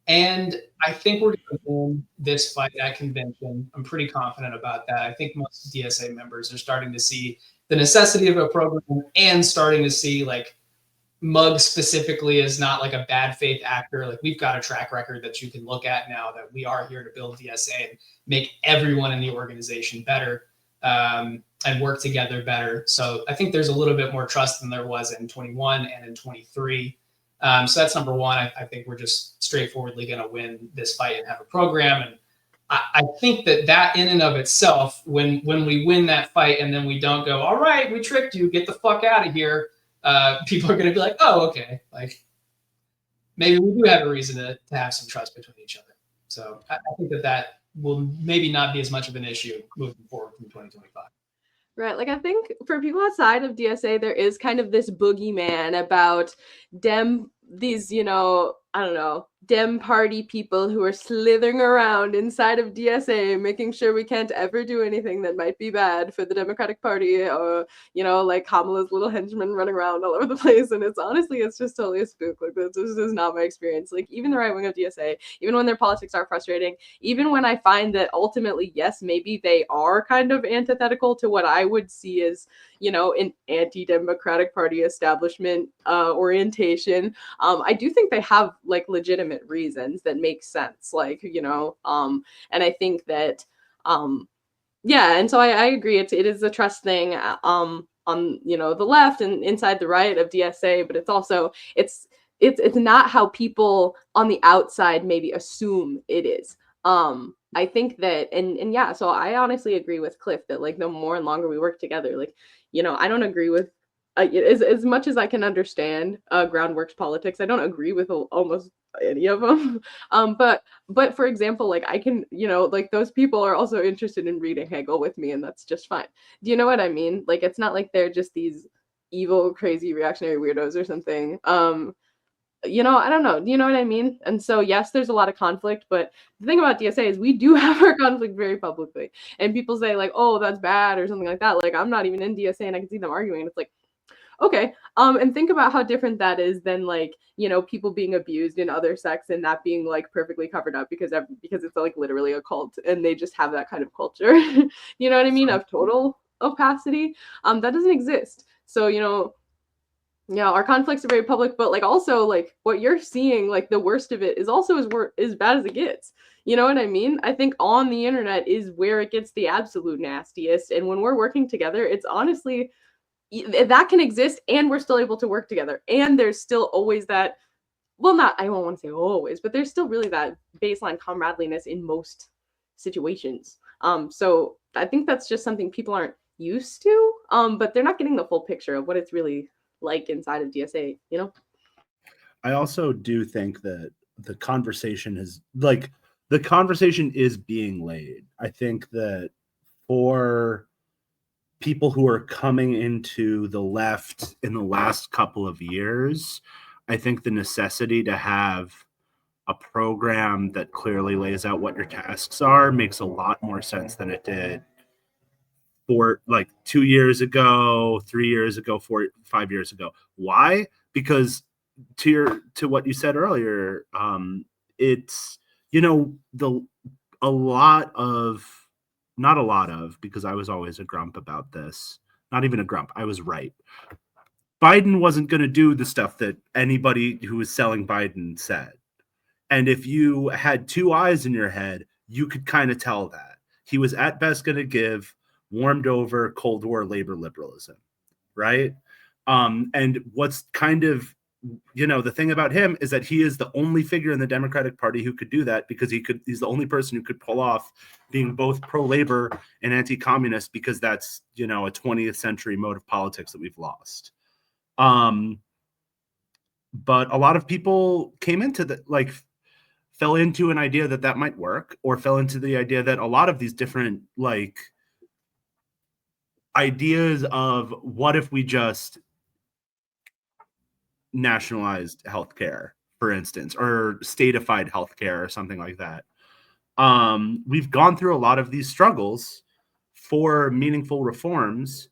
And I think we're going to win this fight at convention. I'm pretty confident about that. I think most DSA members are starting to see the necessity of a program and starting to see, like, Mugg specifically is not like a bad faith actor. Like, we've got a track record that you can look at now that we are here to build DSA and make everyone in the organization better, and work together better. So I think there's a little bit more trust than there was in 21 and in 23. So that's number one. I think we're just straightforwardly going to win this fight and have a program. And I think that in and of itself, when we win that fight and then we don't go, all right, we tricked you, get the fuck out of here, people are going to be like, oh, okay, like, maybe we do have a reason to have some trust between each other. So I think that will maybe not be as much of an issue moving forward from 2025. Right. Like, I think for people outside of DSA, there is kind of this boogeyman about these, I don't know, Dem party people who are slithering around inside of DSA, making sure we can't ever do anything that might be bad for the Democratic Party, or, like Kamala's little henchmen running around all over the place. And it's just totally a spook. Like, this is not my experience. Like, even the right wing of DSA, even when their politics are frustrating, even when I find that ultimately, yes, maybe they are kind of antithetical to what I would see as, an anti-Democratic Party establishment orientation, I do think they have, like, legitimate reasons that make sense, like, and I think that and so I agree, it is a trust thing on the left and inside the right of DSA, but it's also it's not how people on the outside maybe assume it is. I think that and yeah, so I honestly agree with Cliff that, like, the more and longer we work together, like, I don't agree with as much as I can understand Groundwork's politics, I don't agree with almost any of them. But for example, like, I can, like, those people are also interested in reading Hegel with me, and that's just fine. Do you know what I mean? Like, it's not like they're just these evil, crazy, reactionary weirdos or something. I don't know. Do you know what I mean? And so, yes, there's a lot of conflict, but the thing about DSA is we do have our conflict very publicly. And people say, like, oh, that's bad or something like that. Like, I'm not even in DSA and I can see them arguing. It's like, okay. And think about how different that is than, like, people being abused in other sects and that being, like, perfectly covered up because it's, like, literally a cult and they just have that kind of culture. You know what I mean? Of total opacity. That doesn't exist. So, our conflicts are very public, but, like, also, like, what you're seeing, like, the worst of it is also as bad as it gets. You know what I mean? I think on the internet is where it gets the absolute nastiest. And when we're working together, it's honestly, that can exist and we're still able to work together. And there's still always that, well, I won't want to say always, but there's still really that baseline comradeliness in most situations. So I think that's just something people aren't used to, but they're not getting the full picture of what it's really like inside of DSA, you know? I also do think that the conversation is being laid. I think that for people who are coming into the left in the last couple of years, I think the necessity to have a program that clearly lays out what your tasks are makes a lot more sense than it did for like 2 years ago, 3 years ago, 5 years ago. Why? Because to what you said earlier, it's, you know, not a lot of, because I was always a grump about this, not even a grump, I was right. Biden wasn't going to do the stuff that anybody who was selling Biden said. And if you had two eyes in your head, you could kind of tell that. He was at best going to give warmed over Cold War labor liberalism, right? And what's kind of, you know, the thing about him is that he is the only figure in the Democratic Party who could do that, because he's the only person who could pull off being both pro-labor and anti-communist, because that's, you know, a 20th century mode of politics that we've lost. But a lot of people came into fell into an idea that might work, or fell into the idea that a lot of these different ideas of what if we just nationalized healthcare, for instance, or statified healthcare or something like that. We've gone through a lot of these struggles for meaningful reforms,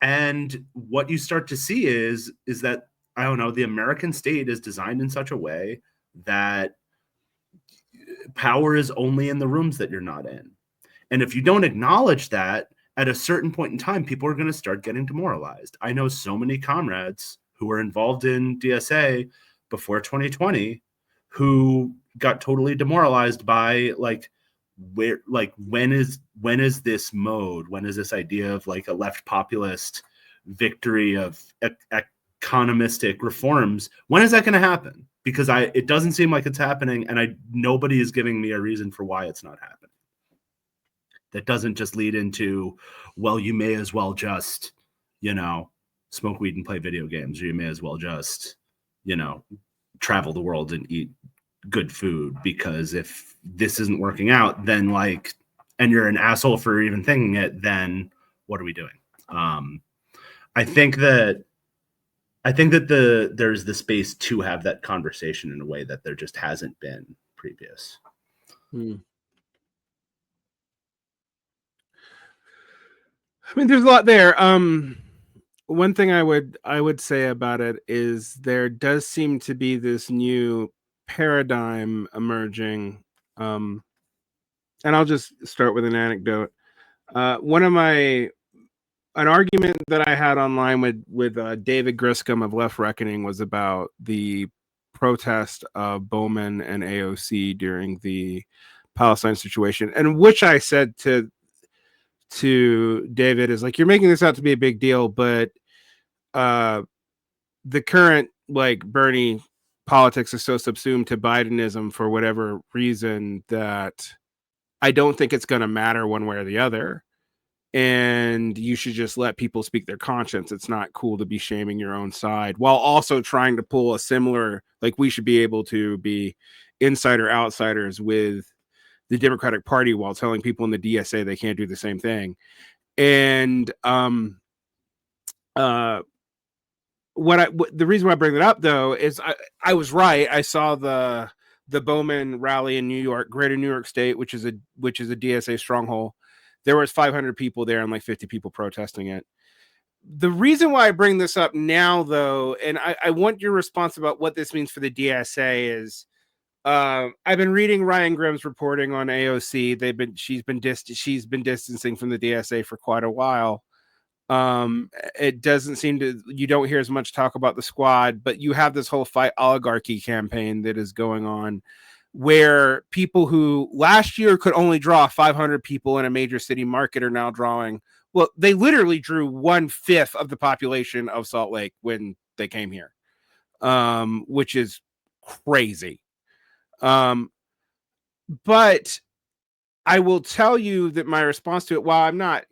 and what you start to see is that, I don't know, the American state is designed in such a way that power is only in the rooms that you're not in. And if you don't acknowledge that, at a certain point in time, people are going to start getting demoralized. I know so many comrades who were involved in DSA before 2020 who got totally demoralized by when is this mode? When is this idea of like a left populist victory of economistic reforms? When is that going to happen? Because it doesn't seem like it's happening, and nobody is giving me a reason for why it's not happening. That doesn't just lead into, well, you may as well just, you know, smoke weed and play video games, or you may as well just, you know, travel the world and eat good food, because if this isn't working out, then and you're an asshole for even thinking it, then what are we doing? I think that there's the space to have that conversation in a way that there just hasn't been previous. I mean, there's a lot there. One thing I would say about it is there does seem to be this new paradigm emerging. And I'll just start with an anecdote. An argument that I had online with David Griscom of Left Reckoning was about the protest of Bowman and AOC during the Palestine situation, and which I said to David is like, you're making this out to be a big deal, but the current Bernie politics is so subsumed to Bidenism for whatever reason that I don't think it's going to matter one way or the other. And you should just let people speak their conscience. It's not cool to be shaming your own side while also trying to pull a similar, we should be able to be insider outsiders with the Democratic Party while telling people in the DSA they can't do the same thing. And the reason why I bring that up though is I was right. I saw the Bowman rally in New York, Greater New York State, which is a DSA stronghold. There was 500 people there and 50 people protesting it. The reason why I bring this up now, though, and I want your response about what this means for the DSA is, I've been reading Ryan Grimm's reporting on AOC. She's been distancing from the DSA for quite a while. It doesn't seem to, you don't hear as much talk about the squad, but you have this whole fight oligarchy campaign that is going on, where people who last year could only draw 500 people in a major city market are now drawing, well, they literally drew 1/5 of the population of Salt Lake when they came here, which is crazy. But I will tell you that my response to it, while I'm not,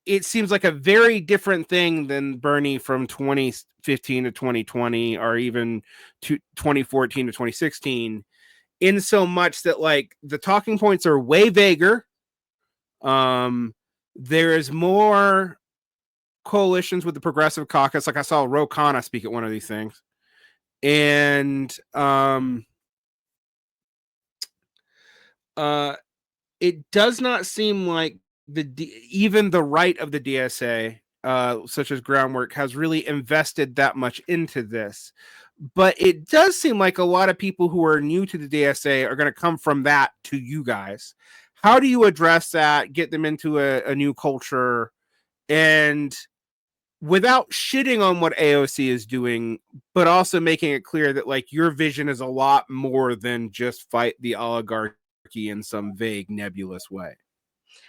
it seems like a very different thing than Bernie from 2015 to 2020, or even to 2014 to 2016, in so much that like the talking points are way vaguer. There is more coalitions with the Progressive Caucus. Like I saw Ro Khanna speak at one of these things, and it does not seem like even the right of the DSA, such as Groundwork, has really invested that much into this. But it does seem like a lot of people who are new to the DSA are going to come from that to you guys. How do you address that, get them into a new culture, and without shitting on what AOC is doing, but also making it clear that like your vision is a lot more than just fight the oligarchy in some vague, nebulous way?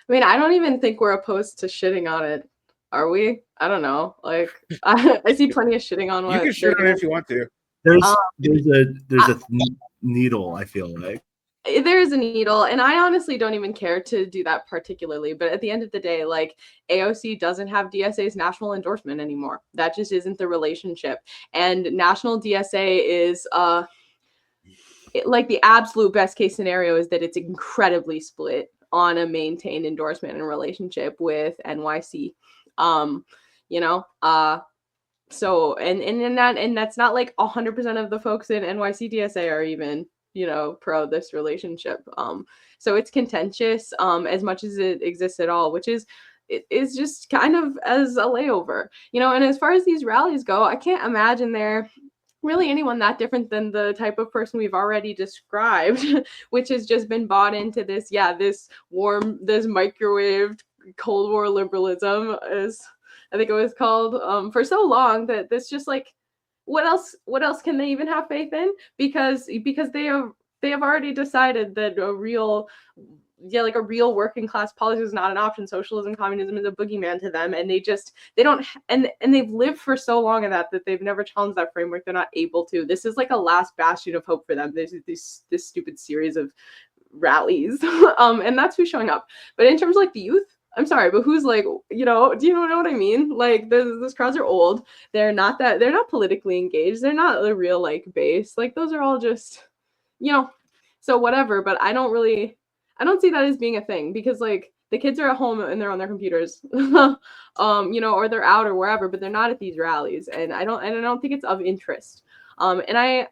I mean, I don't even think we're opposed to shitting on it. Are we? I don't know. Like, I see plenty of shitting on what you can shit on it if you want to. There's a needle, I feel like. There is a needle, and I honestly don't even care to do that particularly. But at the end of the day, like, AOC doesn't have DSA's national endorsement anymore. That just isn't the relationship. And national DSA is like the absolute best case scenario is that it's incredibly split on a maintained endorsement and relationship with NYC. So and that's not like 100% of the folks in NYC DSA are even, pro this relationship. So it's contentious as much as it exists at all, which is just kind of as a layover, and as far as these rallies go, I can't imagine they're really anyone that different than the type of person we've already described, which has just been bought into this microwaved Cold War liberalism, as I think it was called, for so long, that this just like, what else can they even have faith in? Because they have already decided that a real working class policy is not an option. Socialism, communism is a boogeyman to them, and they've lived for so long in that they've never challenged that framework. They're not able to. This is like a last bastion of hope for them. There's this stupid series of rallies, and that's who's showing up. But in terms of like the youth, I'm sorry, but who's like, do you know what I mean? Like, those crowds are old. They're not politically engaged. They're not the real like base. Like, those are all just, so whatever. But I don't see that as being a thing, because like the kids are at home and they're on their computers, or they're out or wherever, but they're not at these rallies. And I don't think it's of interest. And I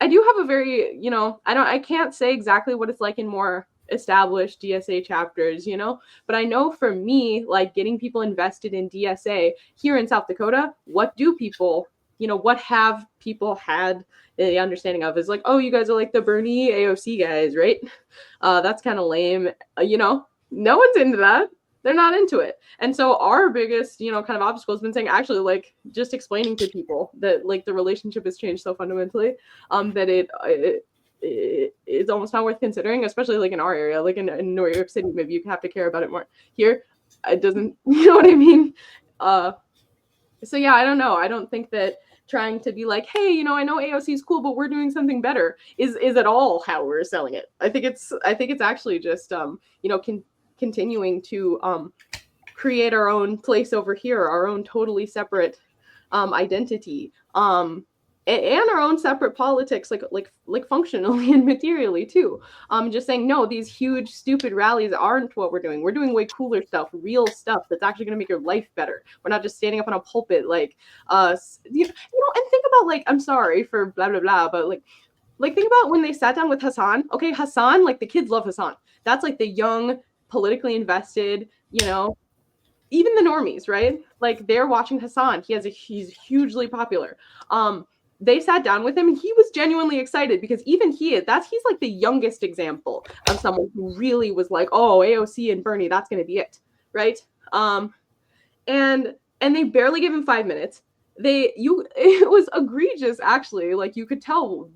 do have a very, I can't say exactly what it's like in more established DSA chapters, but I know for me, like getting people invested in DSA here in South Dakota, what have people had the understanding of is like, oh, you guys are like the Bernie AOC guys, right? That's kind of lame. No one's into that. They're not into it. And so our biggest, kind of obstacle has been saying, actually, like, just explaining to people that like the relationship has changed so fundamentally, that it's almost not worth considering, especially like in our area, like in New York City, maybe you have to care about it more. Here, it doesn't, you know what I mean? So yeah, I don't know. I don't think that trying to be like, hey, I know AOC is cool, but we're doing something better is at all how we're selling it. I think it's actually just, continuing to create our own place over here, our own totally separate identity, and our own separate politics, like functionally and materially too. Just saying, no, these huge stupid rallies aren't what we're doing. We're doing way cooler stuff, real stuff that's actually going to make your life better. We're not just standing up on a pulpit like and think about, like, I'm sorry for blah blah blah, but like think about when they sat down with Hassan. Okay, Hassan, like the kids love Hassan. That's like the young, politically invested, even the normies, right? Like they're watching Hassan. He's hugely popular. They sat down with him and he was genuinely excited, because even he's like the youngest example of someone who really was like, oh, AOC and Bernie, that's going to be it. Right. And they barely gave him 5 minutes. It was egregious, actually. Like you could tell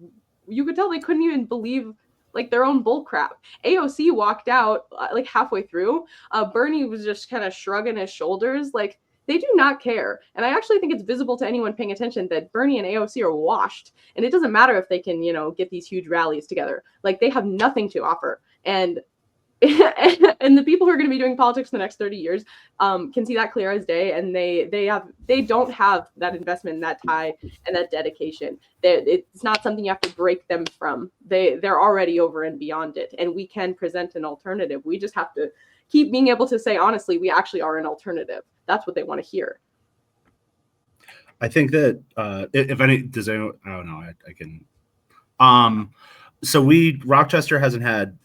they couldn't even believe like their own bull crap. AOC walked out like halfway through. Bernie was just kind of shrugging his shoulders. Like, they do not care. And I actually think it's visible to anyone paying attention that Bernie and AOC are washed. And it doesn't matter if they can, get these huge rallies together. Like, they have nothing to offer. And and the people who are going to be doing politics in the next 30 years can see that clear as day, and they don't have that investment, that tie, and that dedication. It's not something you have to break them from. They're already over and beyond it, and we can present an alternative. We just have to keep being able to say honestly, we actually are an alternative. That's what they want to hear. I think that if any, does anyone, I don't know, I can. So Rochester hasn't had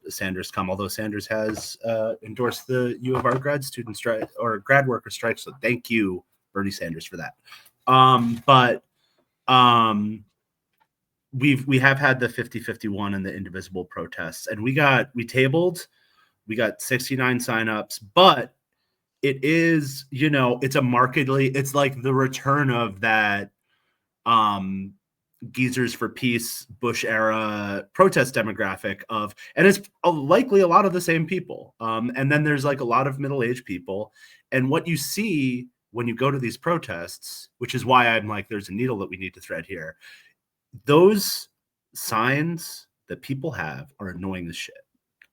Sanders come, although Sanders has endorsed the U of R grad student strike or grad worker strike. So thank you, Bernie Sanders, for that. But we have had the 50-51 and the indivisible protests, and we got 69 signups, but it is, it's it's like the return of that Geezers for Peace Bush era protest demographic and it's likely a lot of the same people. And then there's like a lot of middle-aged people. And what you see when you go to these protests, which is why I'm like, there's a needle that we need to thread here. Those signs that people have are annoying as shit.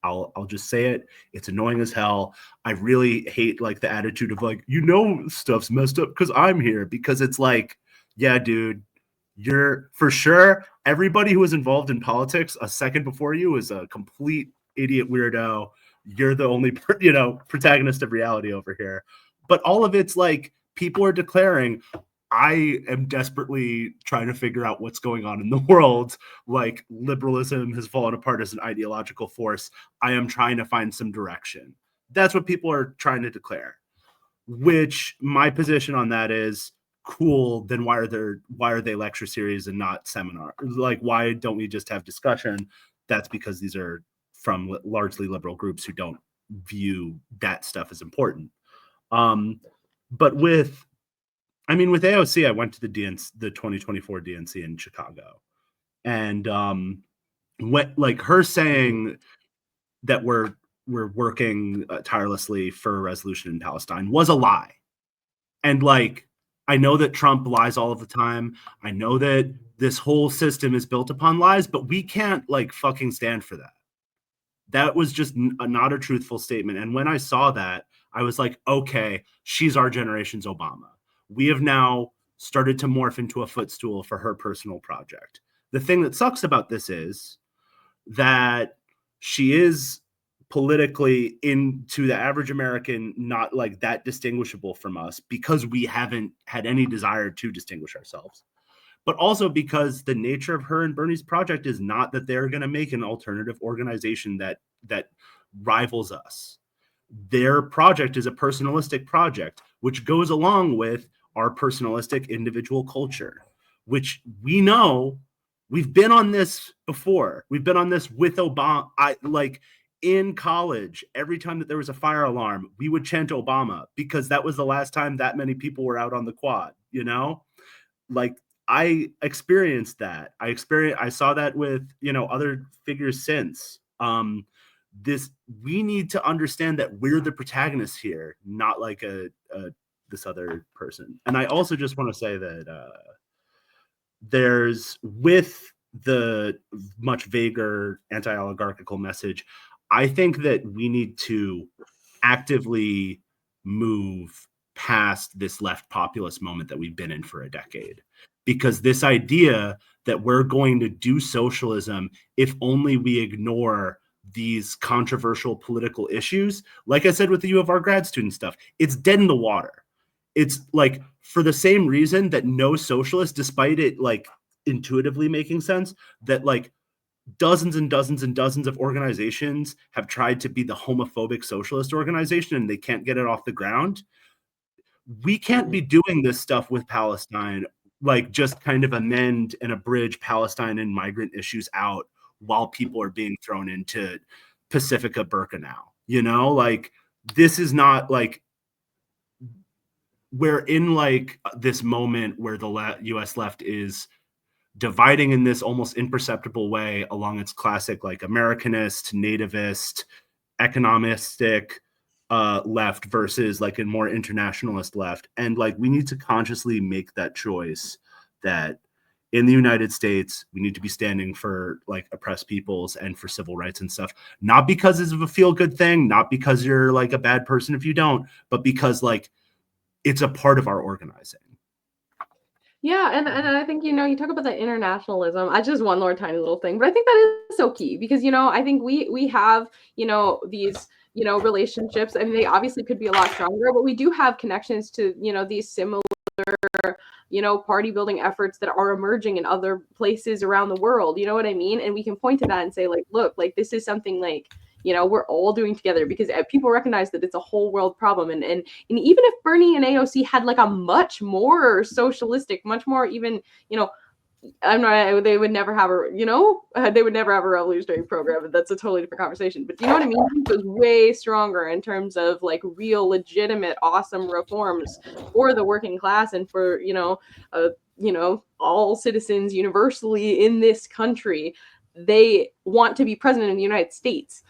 I'll just say it. It's annoying as hell. I really hate like the attitude of like, stuff's messed up because I'm here, because it's like, yeah, dude, you're for sure. Everybody who was involved in politics a second before you is a complete idiot weirdo. You're the only, protagonist of reality over here. But all of it's like people are declaring, I am desperately trying to figure out what's going on in the world. Like liberalism has fallen apart as an ideological force. I am trying to find some direction. That's what people are trying to declare, which my position on that is cool. Then why are they lecture series and not seminar? Like, why don't we just have discussion? That's because these are from largely liberal groups who don't view that stuff as important. But with AOC, I went to the 2024 DNC in Chicago, and like her saying that we're working tirelessly for a resolution in Palestine was a lie. And like, I know that Trump lies all of the time. I know that this whole system is built upon lies, but we can't like fucking stand for that. That was just not a truthful statement. And when I saw that, I was like, okay, she's our generation's Obama. We have now started to morph into a footstool for her personal project. The thing that sucks about this is that she is politically, into the average American, not like that distinguishable from us, because we haven't had any desire to distinguish ourselves. But also because the nature of her and Bernie's project is not that they're going to make an alternative organization that rivals us. Their project is a personalistic project, which goes along with our personalistic individual culture, which we know we've been on this before. We've been on this with Obama. In college, every time that there was a fire alarm, we would chant Obama because that was the last time that many people were out on the quad, Like, I experienced that. I saw that with, other figures since. We need to understand that we're the protagonists here, not like this other person. And I also just want to say that there's, with the much vaguer anti-oligarchical message, I think that we need to actively move past this left populist moment that we've been in for a decade. Because this idea that we're going to do socialism if only we ignore these controversial political issues, like I said with the U of R grad student stuff, it's dead in the water. It's like, for the same reason that no socialist, despite it like intuitively making sense, that like dozens and dozens and dozens of organizations have tried to be the homophobic socialist organization and they can't get it off the ground. We can't be doing this stuff with Palestine, like just kind of amend and abridge Palestine and migrant issues out while people are being thrown into Pacifica Birkenau. Like, this is not like, we're in like this moment where the US left is dividing in this almost imperceptible way along its classic like Americanist, nativist, economistic left versus like a more internationalist left. And like, we need to consciously make that choice that in the United States, we need to be standing for like oppressed peoples and for civil rights and stuff. Not because it's a feel good thing, not because you're like a bad person if you don't, but because like it's a part of our organizing. Yeah, and I think, you know, you talk about the internationalism. I just one more tiny little thing, but I think that is so key because, you know, I think we have, you know, these, you know, relationships, and they obviously could be a lot stronger, but we do have connections to, you know, these similar, you know, party building efforts that are emerging in other places around the world. You know what I mean? And we can point to that and say, like, look, like this is something like, you know, we're all doing together because people recognize that it's a whole world problem. And even if Bernie and AOC had like a much more socialistic, much more even, you know, they would never have a, you know, they would never have a revolutionary program. That's a totally different conversation. But you know what I mean? It was way stronger in terms of like real, legitimate, awesome reforms for the working class and for, you know, all citizens universally in this country. They want to be president of the United States.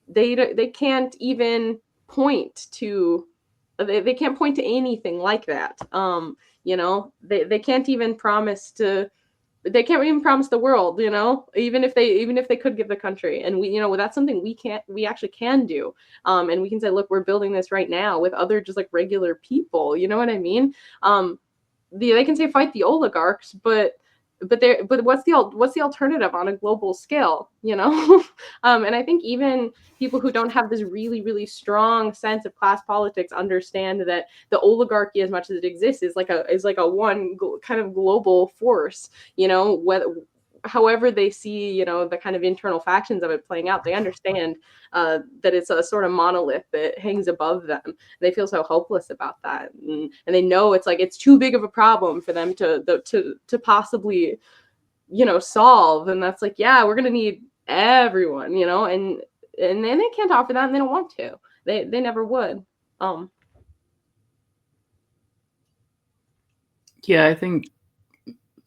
They can't even point to they can't point to anything like that. You know, they can't even promise the world, you know, even if they could give the country. And we, you know, that's something we actually can do. And we can say, look, we're building this right now with other just like regular people. You know what I mean? They can say fight the oligarchs, but what's the alternative on a global scale, you know? And I think even people who don't have this really, really strong sense of class politics understand that the oligarchy, as much as it exists, is like a one kind of global force, you know, however they see, you know, the kind of internal factions of it playing out. They understand that it's a sort of monolith that hangs above them. They feel so hopeless about that, and they know it's like it's too big of a problem for them to possibly, you know, solve. And that's like, yeah, we're gonna need everyone, you know, and then they can't offer that, and they don't want to. They never would. Yeah, I think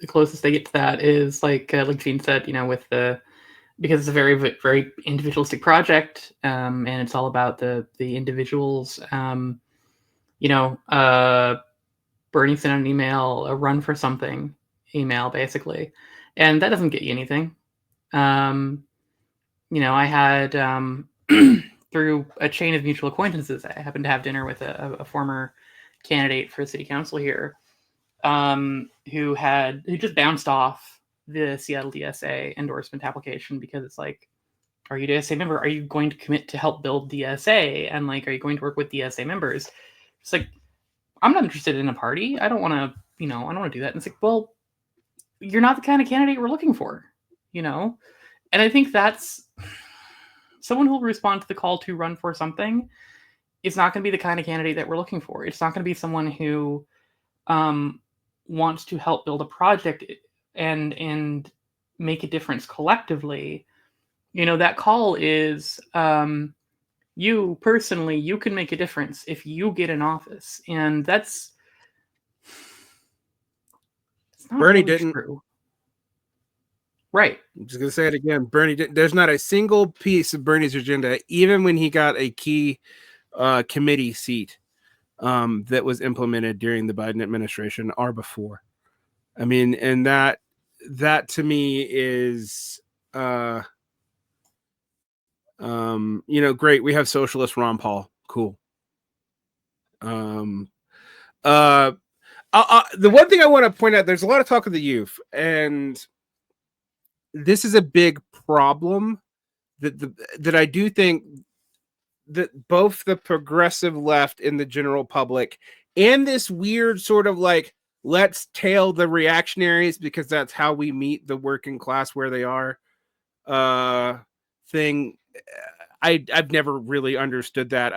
the closest they get to that is like Gene said, you know, with because it's a very, very individualistic project, and it's all about the individuals. You know, Bernie sent out an email, a run for something email, basically, and that doesn't get you anything. You know, I had through a chain of mutual acquaintances, I happened to have dinner with a former candidate for city council here, who just bounced off the Seattle DSA endorsement application because it's like, are you DSA member? Are you going to commit to help build DSA? And like, are you going to work with DSA members? It's like, I'm not interested in a party. I don't want to, you know, I don't want to do that. And it's like, well, you're not the kind of candidate we're looking for, you know? And I think that's someone who will respond to the call to run for something. It's not going to be the kind of candidate that we're looking for. It's not going to be someone who wants to help build a project and make a difference collectively. You know, that call is you personally, you can make a difference if you get in office. And that's not Bernie really didn't. true. Right. I'm just gonna say it again. Bernie didn't. There's not a single piece of Bernie's agenda, even when he got a key committee seat, that was implemented during the Biden administration or before. I mean, and that to me is, you know, great. We have socialist Ron Paul. Cool. The one thing I want to point out, there's a lot of talk of the youth, and this is a big problem that I do think that both the progressive left and the general public and this weird sort of like, let's tail the reactionaries because that's how we meet the working class where they are thing. I've never really understood that.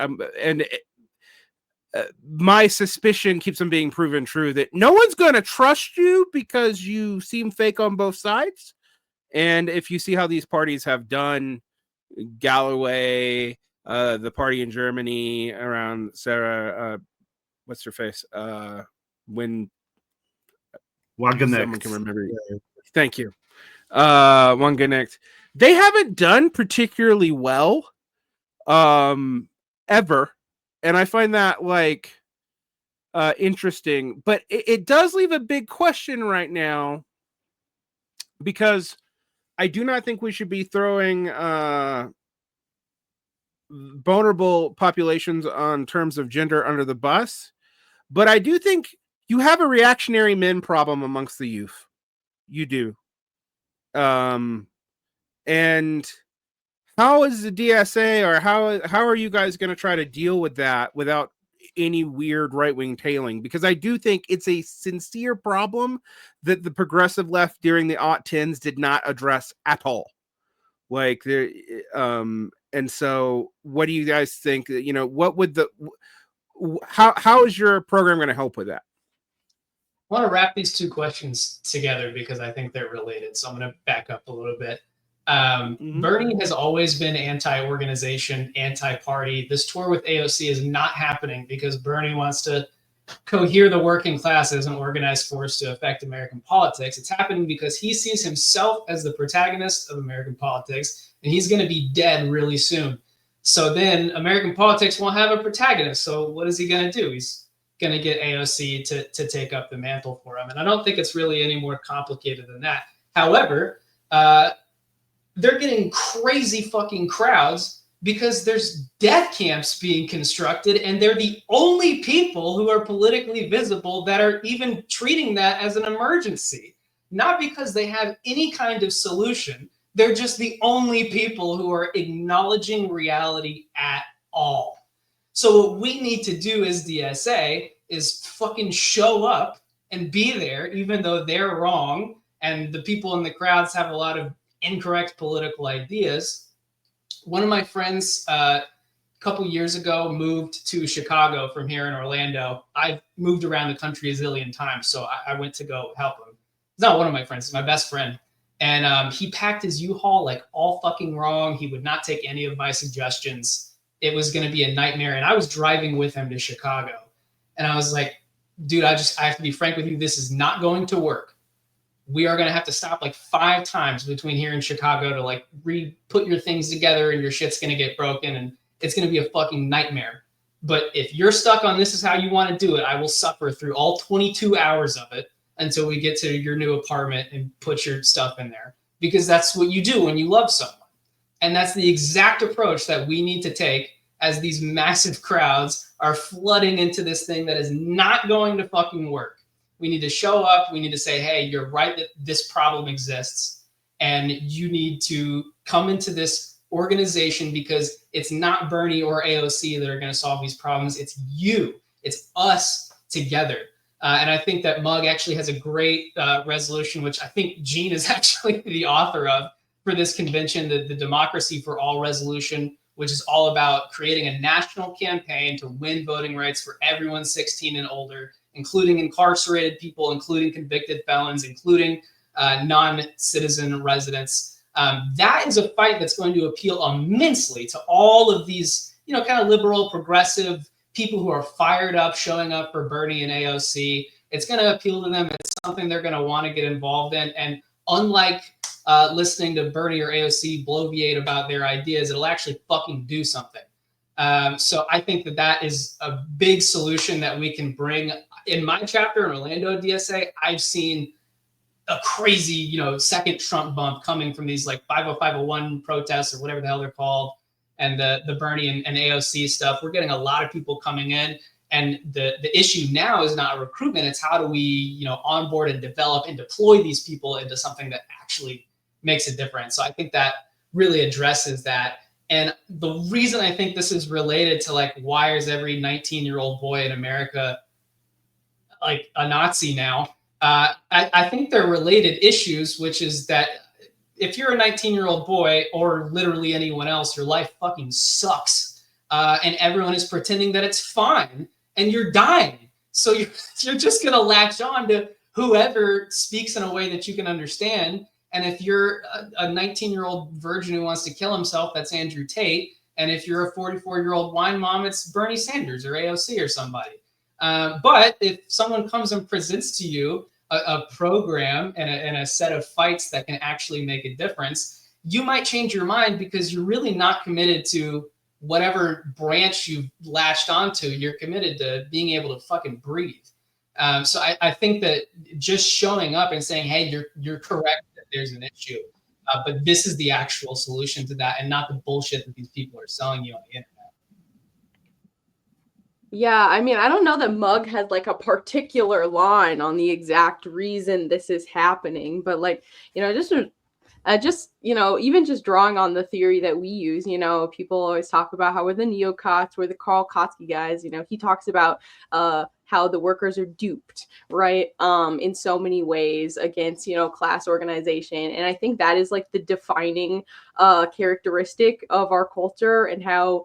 My suspicion keeps on being proven true that no one's going to trust you because you seem fake on both sides. And if you see how these parties have done, Galloway, the party in Germany around Sarah, what's her face? When someone can remember. Thank you. Wangenecht. They haven't done particularly well, ever. And I find that like interesting, but it does leave a big question right now because I do not think we should be throwing vulnerable populations on terms of gender under the bus. But I do think you have a reactionary men problem amongst the youth. You do. And how is the DSA, or how are you guys going to try to deal with that without any weird right-wing tailing? Because I do think it's a sincere problem that the progressive left during the aught-10s did not address at all. Like there, and so what do you guys think? You know, what would how is your program going to help with that? I want to wrap these two questions together because I think they're related. So I'm going to back up a little bit. Bernie has always been anti-organization, anti-party. This tour with AOC is not happening because Bernie wants to cohere the working class as an organized force to affect American politics. It's happening because he sees himself as the protagonist of American politics, and he's going to be dead really soon. So then American politics won't have a protagonist. So what is he going to do? He's going to get AOC to take up the mantle for him. And I don't think it's really any more complicated than that. However, they're getting crazy fucking crowds because there's death camps being constructed, and they're the only people who are politically visible that are even treating that as an emergency. Not because they have any kind of solution. They're just the only people who are acknowledging reality at all. So what we need to do as DSA is fucking show up and be there, even though they're wrong and the people in the crowds have a lot of incorrect political ideas. One of my friends a couple years ago moved to Chicago from here in Orlando. I've moved around the country a zillion times, so I went to go help him. It's not one of my friends, it's my best friend. And he packed his U-Haul like all fucking wrong. He would not take any of my suggestions. It was going to be a nightmare. And I was driving with him to Chicago. And I was like, dude, I have to be frank with you. This is not going to work. We are going to have to stop like 5 times between here and Chicago to like put your things together, and your shit's going to get broken, and it's going to be a fucking nightmare. But if you're stuck on this is how you want to do it, I will suffer through all 22 hours of it until we get to your new apartment and put your stuff in there, because that's what you do when you love someone. And that's the exact approach that we need to take as these massive crowds are flooding into this thing that is not going to fucking work. We need to show up. We need to say, hey, you're right that this problem exists, and you need to come into this organization because it's not Bernie or AOC that are going to solve these problems. It's you. It's us together. And I think that Mug actually has a great resolution, which I think Gene is actually the author of for this convention, the Democracy for All resolution, which is all about creating a national campaign to win voting rights for everyone 16 and older, including incarcerated people, including convicted felons, including non-citizen residents. That is a fight that's going to appeal immensely to all of these, kind of liberal, progressive people who are fired up, showing up for Bernie and AOC. It's going to appeal to them. It's something they're going to want to get involved in. And unlike listening to Bernie or AOC bloviate about their ideas, it'll actually fucking do something. So I think that is a big solution that we can bring. In my chapter in Orlando DSA, I've seen a crazy, second Trump bump coming from these like 50501 protests or whatever the hell they're called, and the Bernie and AOC stuff. We're getting a lot of people coming in, and the issue now is not recruitment. It's how do we, onboard and develop and deploy these people into something that actually makes a difference. So I think that really addresses that. And the reason I think this is related to like, why is every 19-year-old boy in America like a Nazi now? I think they're related issues, which is that if you're a 19-year-old boy or literally anyone else, your life fucking sucks. And everyone is pretending that it's fine, and you're dying. So you're just going to latch on to whoever speaks in a way that you can understand. And if you're a 19-year-old virgin who wants to kill himself, that's Andrew Tate. And if you're a 44-year-old wine mom, it's Bernie Sanders or AOC or somebody. But if someone comes and presents to you a program and a set of fights that can actually make a difference, you might change your mind because you're really not committed to whatever branch you've latched onto. You're committed to being able to fucking breathe. So I think that just showing up and saying, hey, you're correct that there's an issue. But this is the actual solution to that, and not the bullshit that these people are selling you on the internet. Yeah, I mean, I don't know that Mug has like a particular line on the exact reason this is happening, but like, even just drawing on the theory that we use, people always talk about how we're the neocots, we're the Karl Kautsky guys. He talks about how the workers are duped, right? In so many ways against, class organization. And I think that is like the defining characteristic of our culture, and how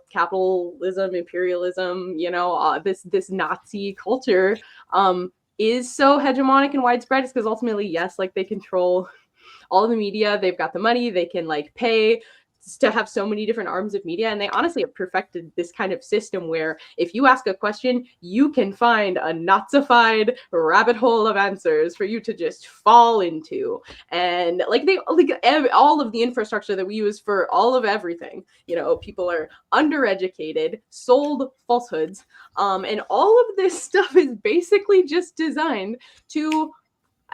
capitalism, imperialism, this Nazi culture is so hegemonic and widespread. Is because ultimately, yes, like they control all of the media, they've got the money, they can like pay to have so many different arms of media, and they honestly have perfected this kind of system where if you ask a question, you can find a Nazified rabbit hole of answers for you to just fall into. And like all of the infrastructure that we use for all of everything, people are undereducated, sold falsehoods, and all of this stuff is basically just designed to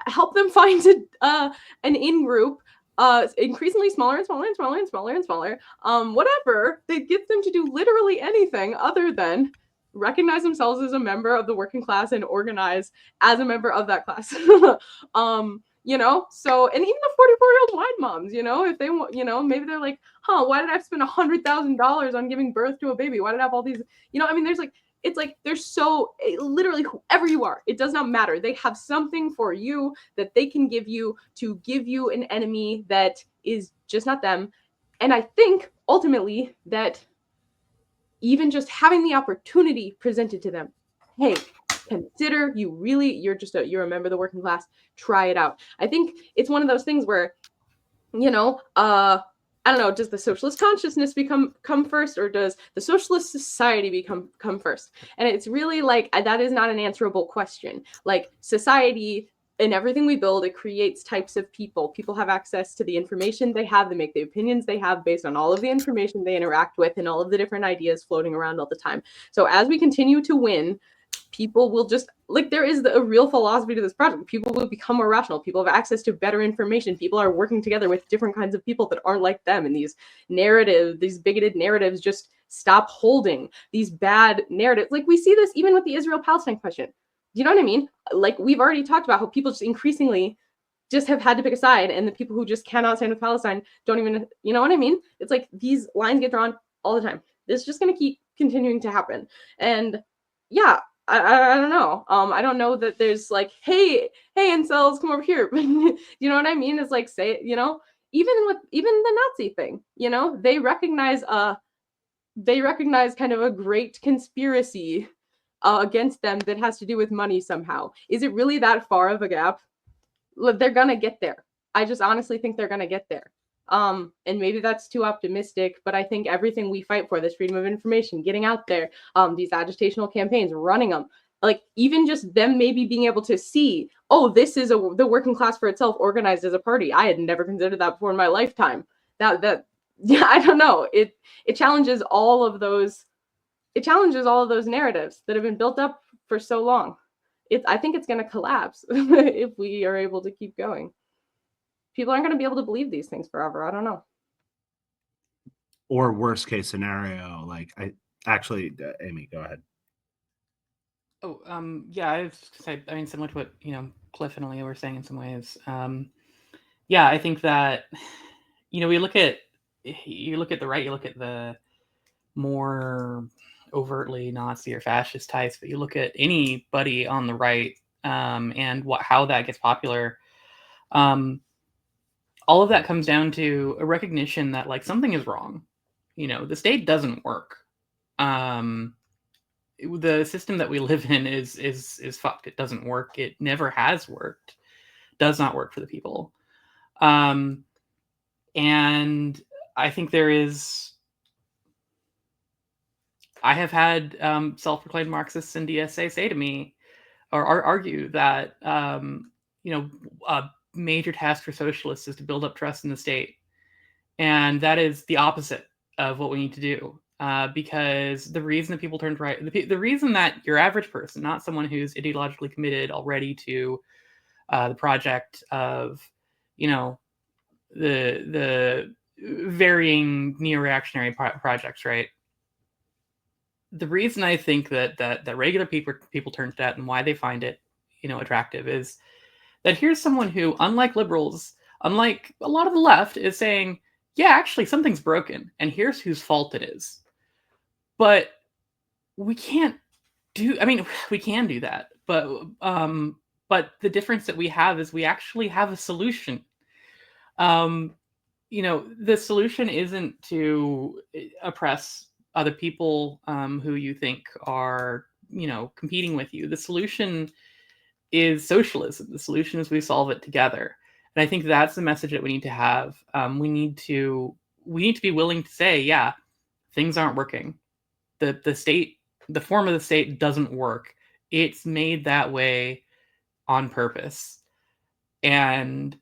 help them find an in-group, increasingly smaller and smaller and smaller and smaller and smaller, whatever, that gets them to do literally anything other than recognize themselves as a member of the working class and organize as a member of that class. So, and even the 44-year-old wine moms, if they want, maybe they're like, why did I have to spend $100,000 on giving birth to a baby? Why did I have all these, there's like, it's like there's so literally whoever you are, it does not matter. They have something for you that they can give you to give you an enemy that is just not them. And I think ultimately that even just having the opportunity presented to them, hey, consider you're a member of the working class, try it out. I think it's one of those things where, I don't know, does the socialist consciousness come first, or does the socialist society come first? And it's really like, that is not an answerable question. Like society and everything we build, it creates types of people. People have access to the information they have, they make the opinions they have based on all of the information they interact with and all of the different ideas floating around all the time. So as we continue to win, people will just, like, there is a real philosophy to this project. People will become more rational. People have access to better information. People are working together with different kinds of people that aren't like them. And these bigoted narratives just stop holding. These bad narratives. Like, we see this even with the Israel-Palestine question. Do you know what I mean? Like, we've already talked about how people just increasingly just have had to pick a side, and the people who just cannot stand with Palestine don't even, you know what I mean? It's like these lines get drawn all the time. This is just going to keep continuing to happen. And yeah, I don't know. I don't know that there's like, hey, incels, come over here. You know what I mean? It's like, say, even the Nazi thing, they recognize kind of a great conspiracy against them that has to do with money somehow. Is it really that far of a gap? They're gonna get there. I just honestly think they're gonna get there. And maybe that's too optimistic, but I think everything we fight for, this freedom of information, getting out there, these agitational campaigns, running them, like even just them maybe being able to see, oh, this is the working class for itself organized as a party. I had never considered that before in my lifetime. Yeah, I don't know. It challenges all of those. It challenges all of those narratives that have been built up for so long. I think it's going to collapse if we are able to keep going. People aren't going to be able to believe these things forever. I don't know. Or worst case scenario, like Amy, go ahead. Oh, yeah, I mean, similar to what, Cliff and Aaliyah were saying in some ways. Yeah, I think that, you look at the right, you look at the more overtly Nazi or fascist types, but you look at anybody on the right, and how that gets popular. All of that comes down to a recognition that like something is wrong. The state doesn't work. The system that we live in is fucked. It doesn't work. It never has worked. Does not work for the people. And I think I have had self-proclaimed Marxists in DSA say to me, or argue that a major task for socialists is to build up trust in the state, and that is the opposite of what we need to do. Because the reason that people turn to right, the reason that your average person, not someone who's ideologically committed already to the project of you know, the varying neo-reactionary projects, right? The reason I think that regular people turn to that and why they find it, you know, attractive is that here's someone who, unlike liberals, unlike a lot of the left, is saying, yeah, actually something's broken, and here's whose fault it is. But we can't do. I mean, we can do that, but the difference that we have is we actually have a solution. You know, the solution isn't to oppress other people who you think are, you know, competing with you. The solution is socialism. The solution is we solve it together. And I think that's the message that we need to have. We need to be willing to say, yeah, things aren't working. The state, the form of the state doesn't work. It's made that way on purpose. And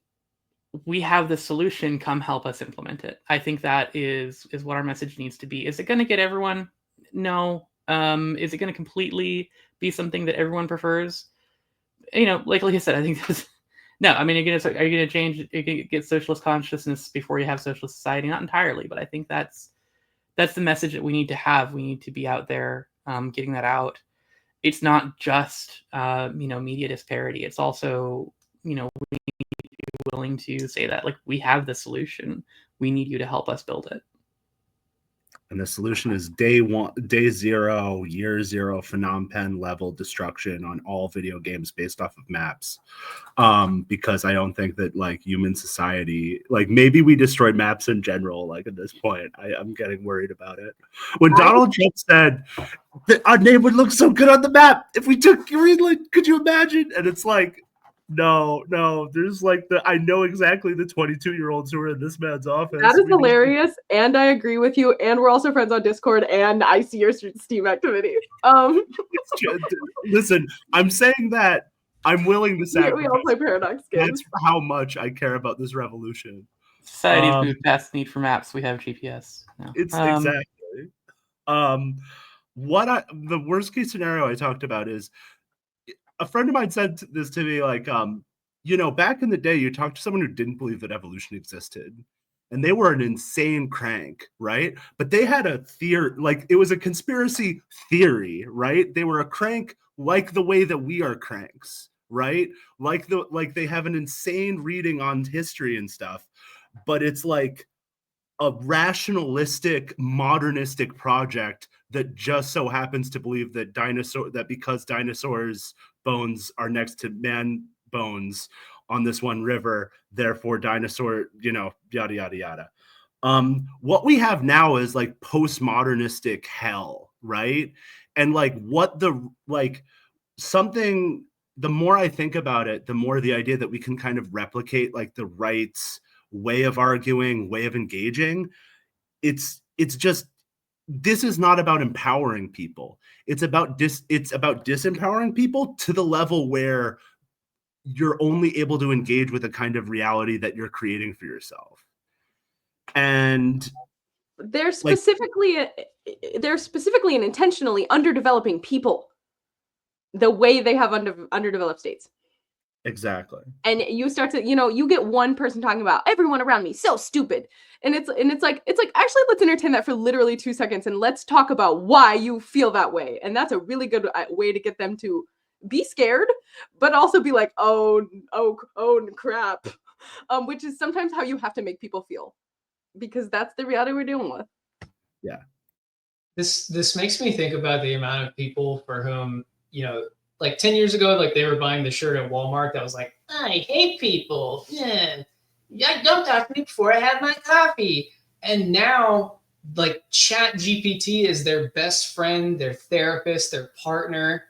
we have the solution, come help us implement it. I think that is what our message needs to be. Is it going to get everyone? No. Is it going to completely be something that everyone prefers? You know, like I said, I think there's no. I mean, are you going to change? You can get socialist consciousness before you have socialist society? Not entirely, but I think that's the message that we need to have. We need to be out there getting that out. It's not just you know, media disparity. It's also, you know, we need to be willing to say that, like, we have the solution. We need you to help us build it. And the solution is day 1, day 0, year 0, Phnom Penh level destruction on all video games based off of maps. Because I don't think that, like, human society, like, maybe we destroyed maps in general. Like, at this point, I'm getting worried about it. When Donald Trump said that our name would look so good on the map if we took Greenland, could you imagine? And it's like, no, there's like I know exactly the 22-year-olds who are in this man's office. That is hilarious, and I agree with you, and we're also friends on Discord, and I see your Steam activity. Listen, I'm saying that I'm willing to sacrifice. We all play Paradox games. That's how much I care about this revolution. Society's moved past the need for maps. We have GPS. No. It's exactly. The worst case scenario I talked about is, a friend of mine said this to me, like, you know, back in the day, you talked to someone who didn't believe that evolution existed, and they were an insane crank, right? But they had a theory, like, it was a conspiracy theory, right? They were a crank like the way that we are cranks, right? Like they have an insane reading on history and stuff, but it's like a rationalistic, modernistic project that just so happens to believe that because dinosaurs' bones are next to man bones on this one river, therefore dinosaur, you know, yada yada yada. What we have now is like postmodernistic hell, right? And like the more I think about it, the more the idea that we can kind of replicate like the right's way of arguing, way of engaging, it's just, this is not about empowering people. It's about disempowering people to the level where you're only able to engage with a kind of reality that you're creating for yourself. And they're specifically and intentionally underdeveloping people the way they have underdeveloped states. Exactly. And you start to, you know, you get one person talking about everyone around me so stupid, and it's like actually, let's entertain that for literally 2 seconds and let's talk about why you feel that way. And that's a really good way to get them to be scared, but also be like, oh crap, which is sometimes how you have to make people feel, because that's the reality we're dealing with. Yeah. This makes me think about the amount of people for whom, you know, like 10 years ago, like they were buying the shirt at Walmart that was like, I hate people. Yeah, don't talk to me before I have my coffee. And now, like, Chat GPT is their best friend, their therapist, their partner.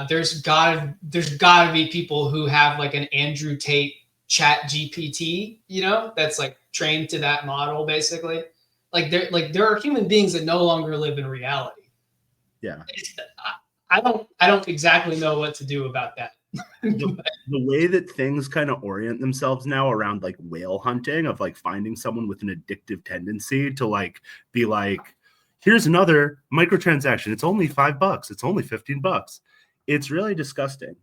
There's gotta be people who have like an Andrew Tate Chat GPT, you know, that's like trained to that model, basically. There are human beings that no longer live in reality. Yeah. I don't exactly know what to do about that. The way that things kind of orient themselves now around like whale hunting, of like finding someone with an addictive tendency to like be like, here's another microtransaction. It's only $5. It's only $15. It's really disgusting.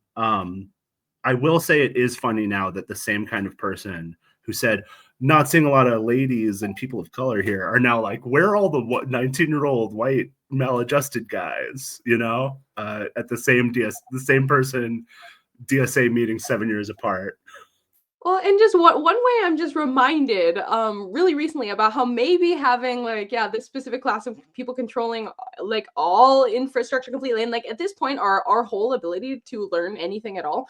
I will say it is funny now that the same kind of person who said not seeing a lot of ladies and people of color here are now like, where are all the 19-year-old white maladjusted guys, you know, at the same person DSA meeting 7 years apart. Well, and just one way I'm just reminded really recently about how maybe having like, yeah, this specific class of people controlling like all infrastructure completely, and like at this point our whole ability to learn anything at all,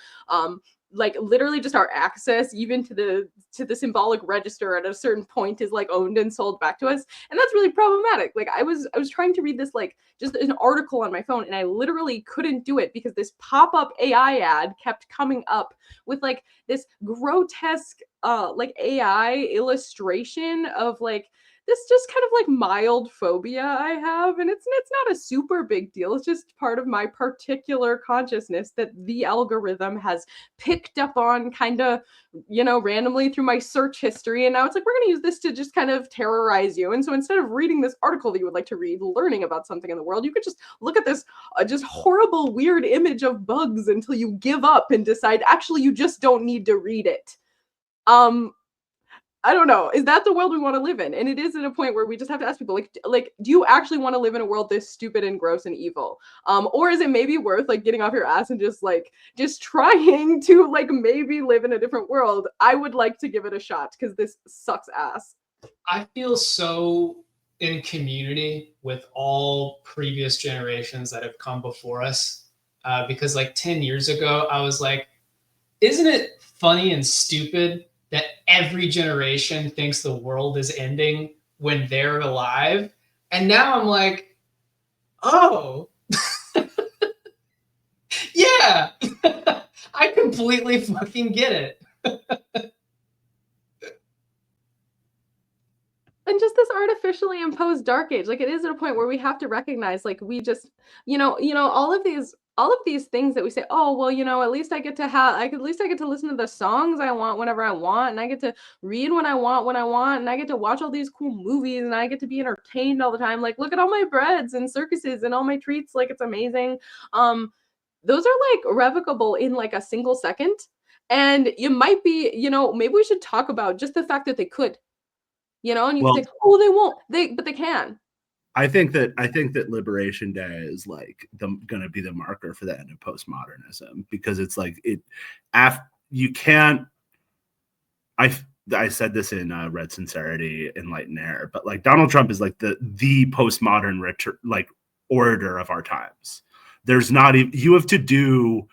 like literally just our access even to the symbolic register at a certain point is like owned and sold back to us, and that's really problematic. Like I was trying to read this like just an article on my phone, and I literally couldn't do it because this pop-up AI ad kept coming up with like this grotesque like AI illustration of like this just kind of like mild phobia I have, and it's not a super big deal. It's just part of my particular consciousness that the algorithm has picked up on kind of, you know, randomly through my search history, and now it's like we're going to use this to just kind of terrorize you. And so instead of reading this article that you would like to read, learning about something in the world, you could just look at this just horrible weird image of bugs until you give up and decide actually you just don't need to read it. I don't know. Is that the world we want to live in? And it is at a point where we just have to ask people, like, do you actually want to live in a world this stupid and gross and evil? Or is it maybe worth like getting off your ass and just trying to like maybe live in a different world? I would like to give it a shot because this sucks ass. I feel so in community with all previous generations that have come before us. Because like 10 years ago, I was like, isn't it funny and stupid that every generation thinks the world is ending when they're alive? And now I'm like, oh, yeah, I completely fucking get it. And just this artificially imposed dark age, like it is at a point where we have to recognize, like we just, you know, all of these things that we say, oh, well, you know, at least I get to listen to the songs I want whenever I want, and I get to read when I want, and I get to watch all these cool movies, and I get to be entertained all the time. Like, look at all my breads and circuses and all my treats, like it's amazing. Those are like revocable in like a single second. And you might be, you know, maybe we should talk about just the fact that they could. You know, and you think, oh, they won't. But they can. I think that Liberation Day is like going to be the marker for the end of postmodernism, because it's like you can't. I said this in Red Sincerity, Enlightened Air, but like Donald Trump is like the postmodern like orator of our times. There's not even, you have to do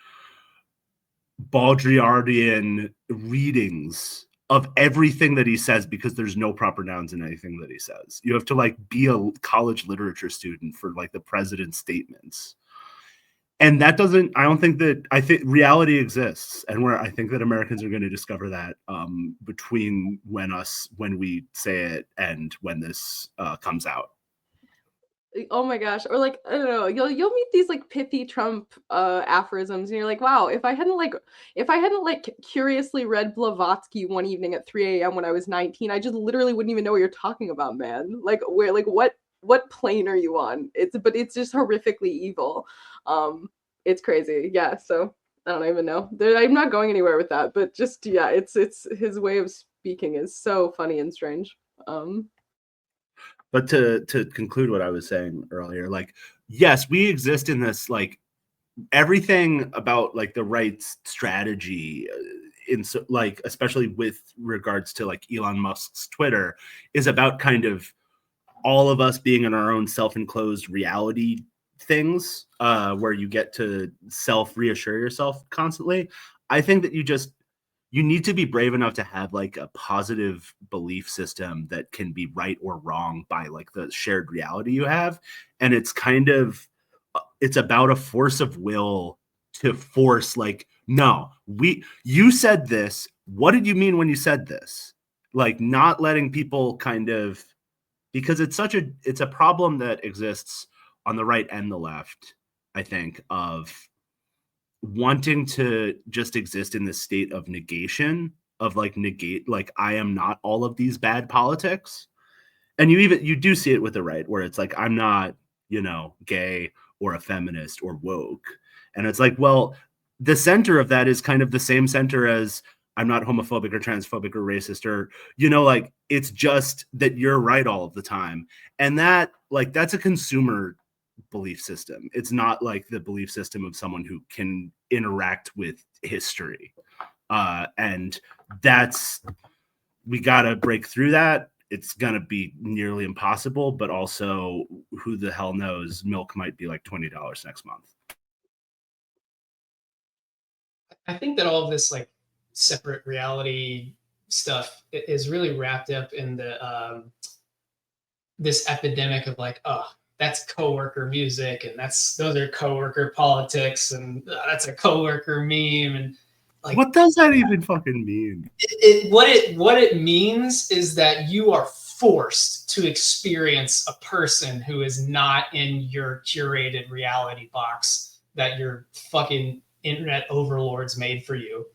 Baudrillardian readings of everything that he says because there's no proper nouns in anything that he says. You have to like be a college literature student for like the president's statements. And that doesn't, I think reality exists. And I think that Americans are going to discover that between when we say it and when this comes out. Oh my gosh. Or like, I don't know, you'll meet these like pithy Trump aphorisms, and you're like, wow, if I hadn't curiously read Blavatsky one evening at 3 a.m. when I was 19, I just literally wouldn't even know what you're talking about, man. Like where, like what plane are you on? But it's just horrifically evil. It's crazy. Yeah, so I don't even know. I'm not going anywhere with that, but just yeah, it's his way of speaking is so funny and strange. But to conclude what I was saying earlier, like, yes, we exist in this, like, everything about like the right strategy like, especially with regards to like Elon Musk's Twitter, is about kind of all of us being in our own self-enclosed reality things, where you get to self-reassure yourself constantly. I think that you need to be brave enough to have like a positive belief system that can be right or wrong by like the shared reality you have. And it's it's about a force of will to force like, no, you said this. What did you mean when you said this? Like, not letting people kind of, because it's a problem that exists on the right and the left, I think, of wanting to just exist in this state of negation, of like I am not all of these bad politics. And you do see it with the right, where it's like, I'm not, you know, gay or a feminist or woke. And it's like, well, the center of that is kind of the same center as I'm not homophobic or transphobic or racist, or, you know, like, it's just that you're right all of the time. And that, like, that's a consumer belief system. It's not like the belief system of someone who can interact with history. And that's, we got to break through that. It's going to be nearly impossible, but also, who the hell knows, milk might be like $20 next month. I think that all of this like separate reality stuff is really wrapped up in the this epidemic of like, oh, that's coworker music, and those are coworker politics, and that's a coworker meme, and like, what does that even fucking mean? What it means is that you are forced to experience a person who is not in your curated reality box that your fucking internet overlords made for you.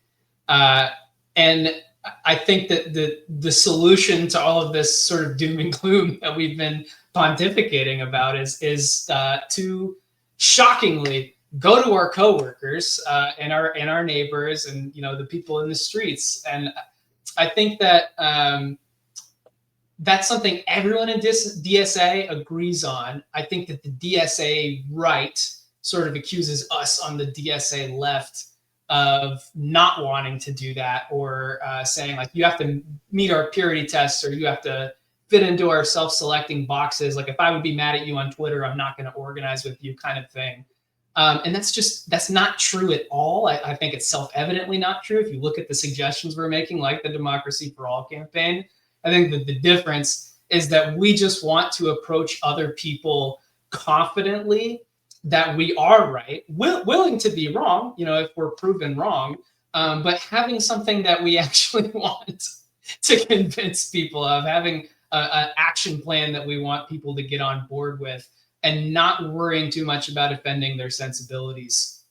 And I think that the solution to all of this sort of doom and gloom that we've been pontificating about is to shockingly go to our coworkers and our neighbors and, you know, the people in the streets. And I think that that's something everyone in DSA agrees on. I think that the DSA right sort of accuses us on the DSA left of not wanting to do that, or saying like, you have to meet our purity tests, or you have to fit into our self-selecting boxes. Like, if I would be mad at you on Twitter, I'm not going to organize with you, kind of thing. And that's not true at all. I think it's self-evidently not true. If you look at the suggestions we're making, like the Democracy for All campaign, I think that the difference is that we just want to approach other people confidently that we are right, willing to be wrong, you know, if we're proven wrong, but having something that we actually want to convince people of, having an action plan that we want people to get on board with, and not worrying too much about offending their sensibilities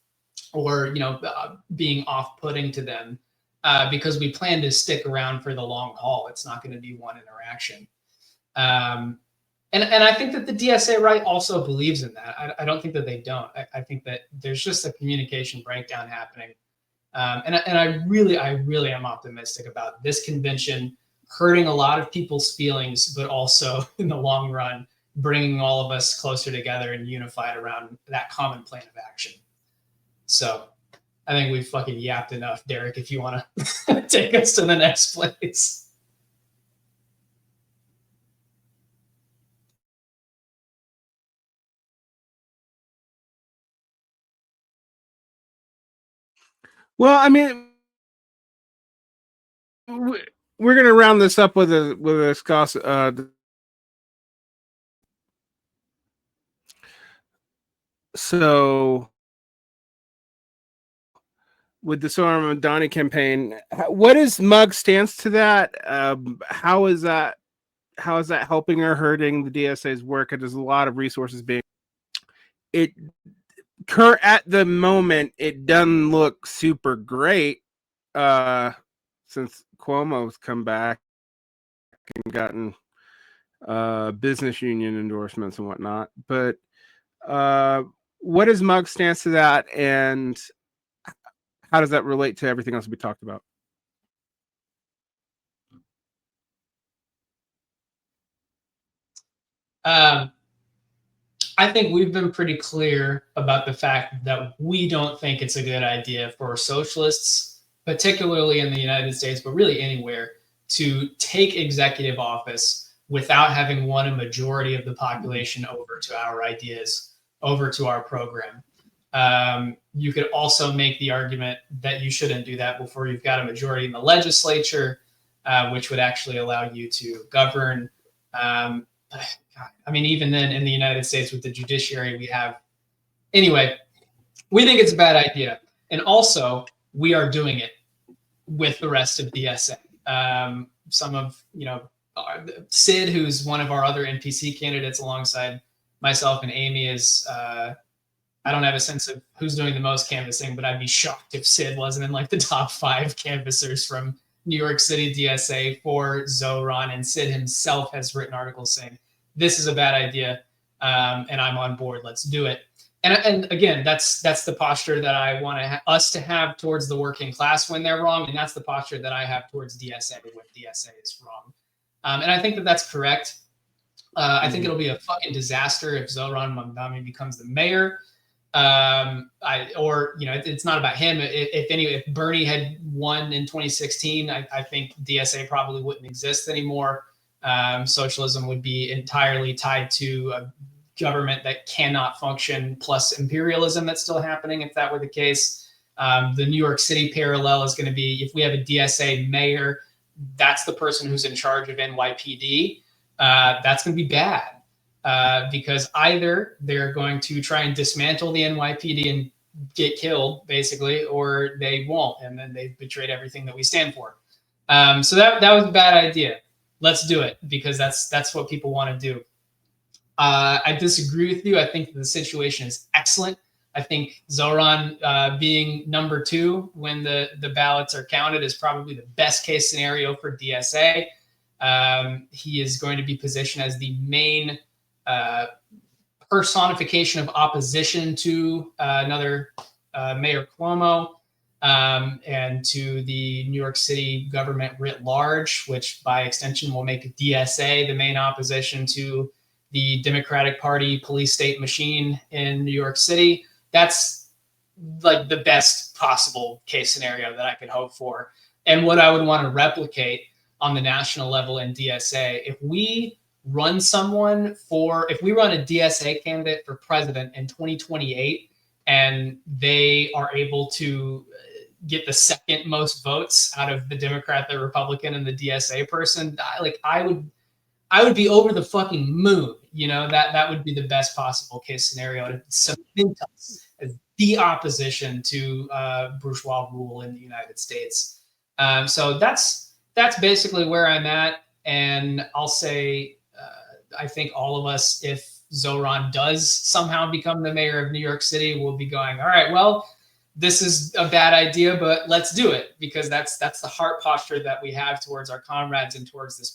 or, you know, being off-putting to them, because we plan to stick around for the long haul. It's not going to be one interaction. And I think that the DSA right also believes in that. I don't think that they don't. I think that there's just a communication breakdown happening. And I really am optimistic about this convention hurting a lot of people's feelings, but also in the long run, bringing all of us closer together and unified around that common plan of action. So I think we've fucking yapped enough. Derick, if you want to take us to the next place. Well, I mean, we're gonna round this up with a discuss. So, with the Sorum Adani campaign, what is Mug's stance to that? How is that helping or hurting the DSA's work? And there's a lot of resources being at the moment. It doesn't look super great since Cuomo's come back and gotten business union endorsements and whatnot. But what is Mug's stance to that, and how does that relate to everything else we talked about? I think we've been pretty clear about the fact that we don't think it's a good idea for socialists, particularly in the United States, but really anywhere, to take executive office without having won a majority of the population over to our ideas, over to our program. You could also make the argument that you shouldn't do that before you've got a majority in the legislature, which would actually allow you to govern. I mean, even then in the United States with the judiciary, we have, anyway, we think it's a bad idea. And also we are doing it with the rest of DSA. Some of, you know, Sid, who's one of our other NPC candidates alongside myself and Amy, is, I don't have a sense of who's doing the most canvassing, but I'd be shocked if Sid wasn't in like the top 5 canvassers from New York City DSA for Zoran. And Sid himself has written articles saying, this is a bad idea. and I'm on board. Let's do it. And again, that's the posture that I want us to have towards the working class when they're wrong, and that's the posture that I have towards DSA when DSA is wrong. And I think that that's correct. I think it'll be a fucking disaster if Zoran Mamdani becomes the mayor. It's not about him. If Bernie had won in 2016, I think DSA probably wouldn't exist anymore. Socialism would be entirely tied to a government that cannot function, plus imperialism that's still happening if that were the case. The New York City parallel is going to be, if we have a DSA mayor, that's the person who's in charge of NYPD. That's going to be bad. Because either they're going to try and dismantle the NYPD and get killed, basically, or they won't, and then they've betrayed everything that we stand for. So that was a bad idea. Let's do it, because that's what people want to do. I disagree with you. I think the situation is excellent. I think Zoran being number 2 when the ballots are counted is probably the best case scenario for DSA. He is going to be positioned as the main personification of opposition to another Mayor Cuomo and to the New York City government writ large, which by extension will make DSA the main opposition to the Democratic Party police state machine in New York City. That's like the best possible case scenario that I could hope for. And what I would want to replicate on the national level in DSA, if we run a DSA candidate for president in 2028 and they are able to get the second most votes out of the Democrat, the Republican, and the DSA person, I would be over the fucking moon. That would be the best possible case scenario to cement us as the opposition to bourgeois rule in the United States. So that's basically where I'm at. And I'll say, I think all of us, if Zoran does somehow become the mayor of New York City, will be going, all right, well, this is a bad idea, but let's do it, because that's the heart posture that we have towards our comrades and towards this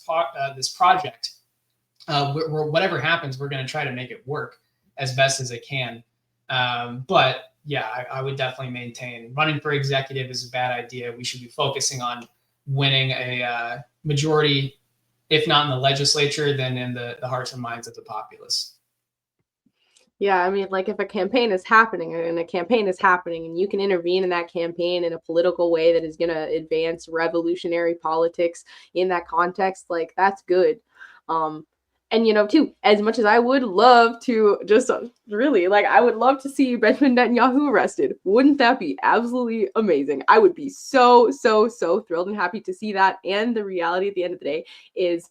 project. Whatever happens, we're going to try to make it work as best as it can. But yeah, I would definitely maintain running for executive is a bad idea. We should be focusing on winning a majority, if not in the legislature, then in the hearts and minds of the populace. Yeah, I mean, like, if a campaign is happening and you can intervene in that campaign in a political way that is going to advance revolutionary politics in that context, like, that's good. And, too, as much as I would love to just really, I would love to see Benjamin Netanyahu arrested. Wouldn't that be absolutely amazing? I would be so, so, so thrilled and happy to see that. And the reality at the end of the day is,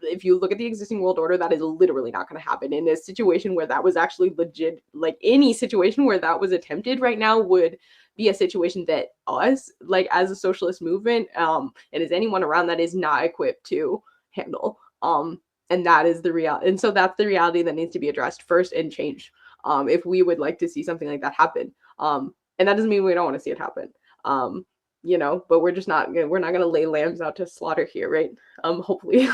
if you look at the existing world order, that is literally not going to happen. In a situation where that was actually legit, any situation where that was attempted right now would be a situation that us, as a socialist movement, and as anyone around that, is not equipped to handle. And that is the reality. And so that's the reality that needs to be addressed first and changed. If we would like to see something like that happen. And that doesn't mean we don't want to see it happen. But we're not going to lay lambs out to slaughter here, right? Hopefully.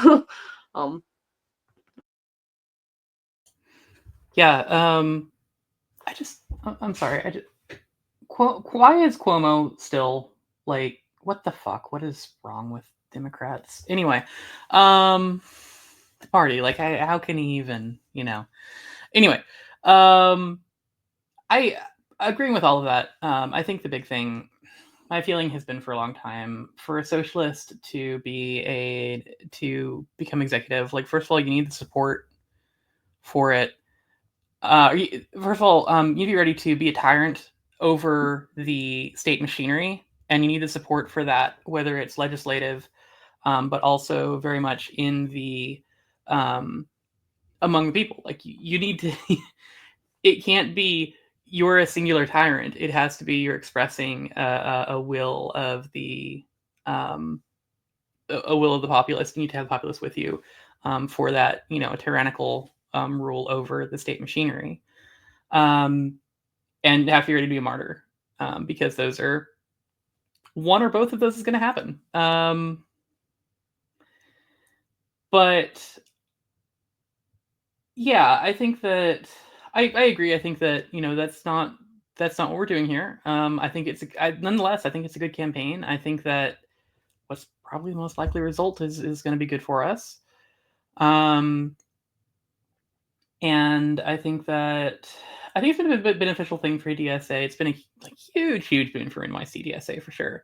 Yeah. I'm sorry. Why is Cuomo still what the fuck? What is wrong with Democrats? Anyway, the party, how can he even, Anyway, I agreeing with all of that. I think the big thing, my feeling has been for a long time, for a socialist to become executive, first of all, you need the support for it. First of all, you need to be ready to be a tyrant over the state machinery, and you need the support for that, whether it's legislative, but also very much in the among the people. You need to. It can't be you're a singular tyrant. It has to be you're expressing a will of the populace. You need to have the populace with you for that, a tyrannical rule over the state machinery, and have to be ready to be a martyr, because those are one or both of those is going to happen. But Yeah, I think that I agree. I think that that's not what we're doing here. I think nonetheless I think it's a good campaign. I think that what's probably the most likely result is going to be good for us. And I think it's been a bit beneficial thing for DSA. It's been a huge boon for NYC DSA for sure.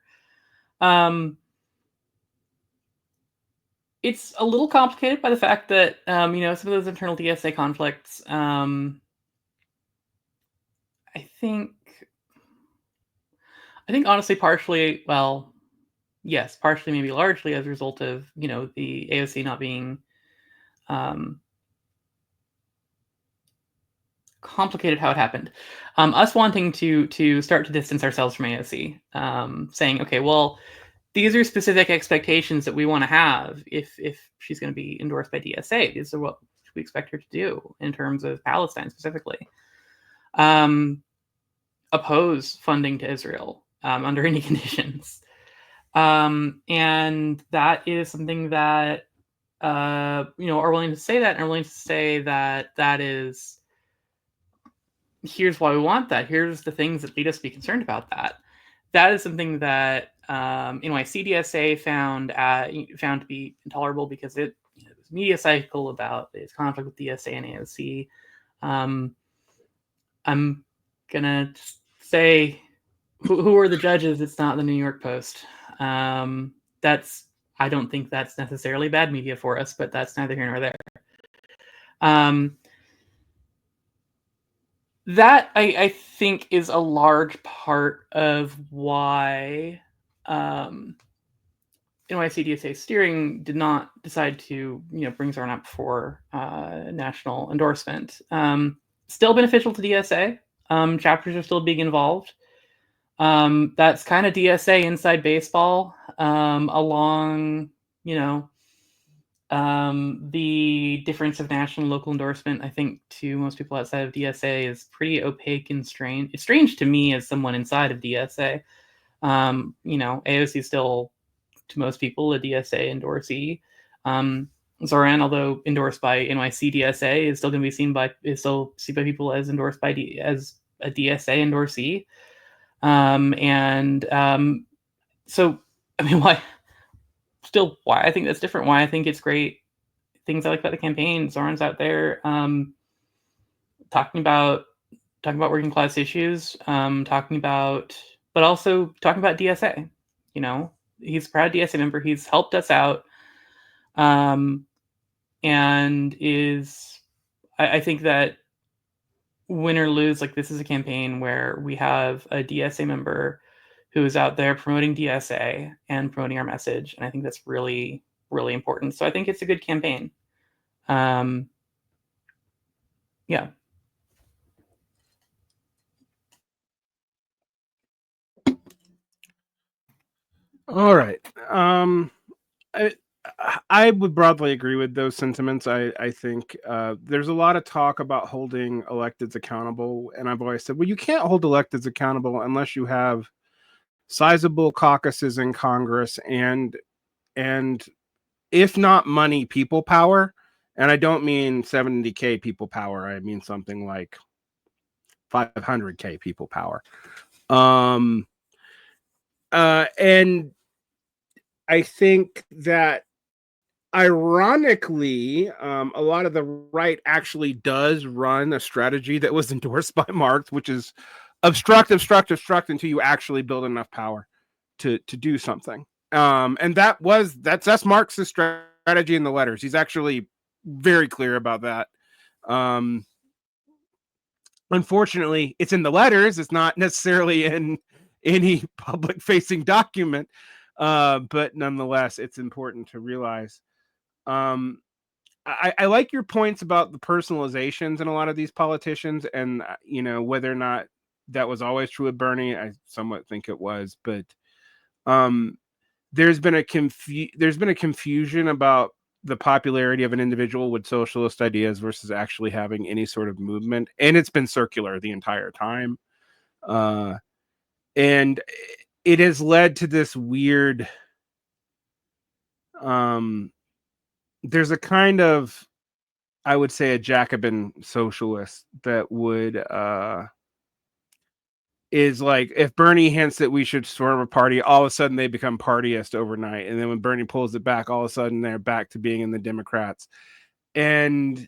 It's a little complicated by the fact that some of those internal DSA conflicts. I think honestly, partially, well, yes, partially, maybe largely as a result of the AOC not being complicated how it happened. Us wanting to start to distance ourselves from AOC, saying, okay, well, these are specific expectations that we want to have if she's going to be endorsed by DSA. These are what we expect her to do in terms of Palestine specifically. Oppose funding to Israel under any conditions. And that is something that are willing to say that, and are willing to say that is, here's why we want that. Here's the things that lead us to be concerned about that. That is something that NYC DSA found to be intolerable because it was media cycle about its conflict with DSA and AOC. I'm gonna say who are the judges? It's not the New York Post. I don't think that's necessarily bad media for us, but that's neither here nor there. That I think is a large part of why NYC DSA steering did not decide to bring Varn up for national endorsement. Still beneficial to DSA. Chapters are still being involved. That's kind of DSA inside baseball, along the difference of national and local endorsement. I think to most people outside of DSA is pretty opaque and strange. It's strange to me as someone inside of DSA. AOC is still, to most people, a DSA endorsee. Zoran, although endorsed by NYC DSA, is still seen by people as endorsed by as a DSA endorsee. So I mean, why I think that's different. Why I think it's great. Things I like about the campaign. Zoran's out there talking about working class issues, but also talking about DSA. He's a proud DSA member. He's helped us out, and I think that win or lose, this is a campaign where we have a DSA member who is out there promoting DSA and promoting our message, and I think that's really, really important. So I think it's a good campaign. Yeah. All right. I would broadly agree with those sentiments. I think there's a lot of talk about holding electeds accountable, and I've always said, well, you can't hold electeds accountable unless you have sizable caucuses in Congress and if not money, people power. And I don't mean 70K people power. I mean something like 500K people power. And I think that ironically, a lot of the right actually does run a strategy that was endorsed by Marx, which is obstruct until you actually build enough power to do something. And that's Marx's strategy in the letters. He's actually very clear about that. Unfortunately, it's in the letters. It's not necessarily in any public facing document. But nonetheless, it's important to realize. I like your points about the personalizations in a lot of these politicians, and whether or not that was always true with Bernie. I somewhat think it was, but there's been a confusion about the popularity of an individual with socialist ideas versus actually having any sort of movement, and it's been circular the entire time, and it has led to this weird. There's a kind of I would say, a Jacobin socialist that would is like, if Bernie hints that we should form a party, all of a sudden they become partyist overnight, and then when Bernie pulls it back, all of a sudden they're back to being in the Democrats. And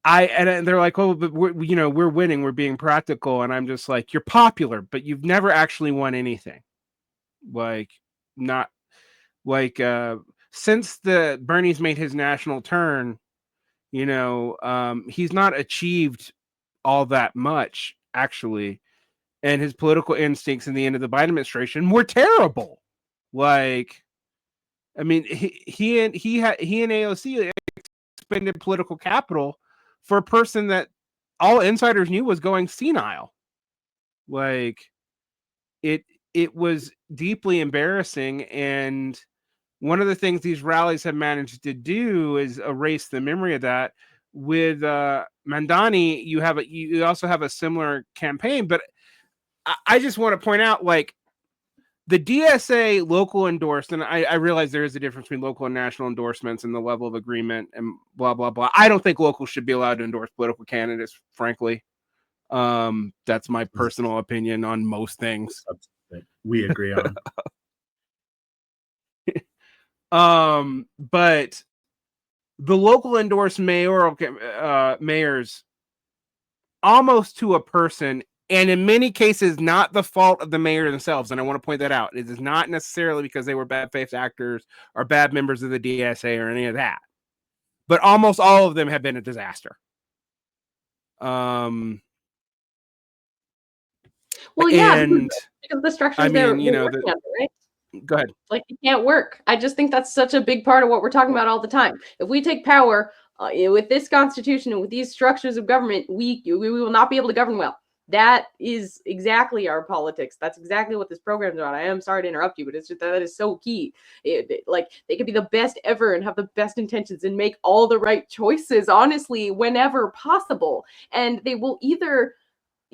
they're like, oh, but we're winning, we're being practical, and I'm just like, you're popular, but you've never actually won anything. Like, not like since the Bernie's made his national turn, he's not achieved all that much actually, and his political instincts in the end of the Biden administration were terrible. Like, I mean, he and AOC expended political capital for a person that all insiders knew was going senile. Like, it was deeply embarrassing, and one of the things these rallies have managed to do is erase the memory of that. With Mandani, you also have a similar campaign, but I just want to point out, like, the DSA local endorsed, and I realize there is a difference between local and national endorsements and the level of agreement and blah, blah, blah. I don't think locals should be allowed to endorse political candidates, frankly. That's my personal opinion on most things. We agree on. But the local endorsed mayoral mayors, almost to a person, and in many cases, not the fault of the mayor themselves. And I want to point that out. It is not necessarily because they were bad faith actors or bad members of the DSA or any of that. But almost all of them have been a disaster. Well, yeah, and because the structures they're working under, right? Go ahead. Like, it can't work. I just think that's such a big part of what we're talking about all the time. If we take power with this constitution and with these structures of government, we will not be able to govern well. That is exactly our politics. That's exactly what this program is about. I am sorry to interrupt you, but it's just that is so key. Like, they could be the best ever and have the best intentions and make all the right choices, honestly, whenever possible. And they will either,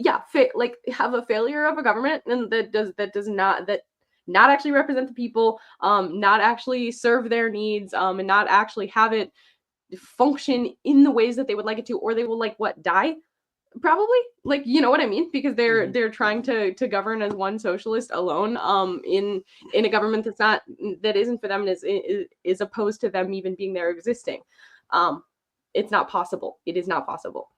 have a failure of a government and that not actually represent the people, not actually serve their needs, and not actually have it function in the ways that they would like it to, or they will die. Probably, you know what I mean, because they're trying to govern as one socialist alone, in a government that isn't for them and is opposed to them even being there existing. It's not possible. It is not possible.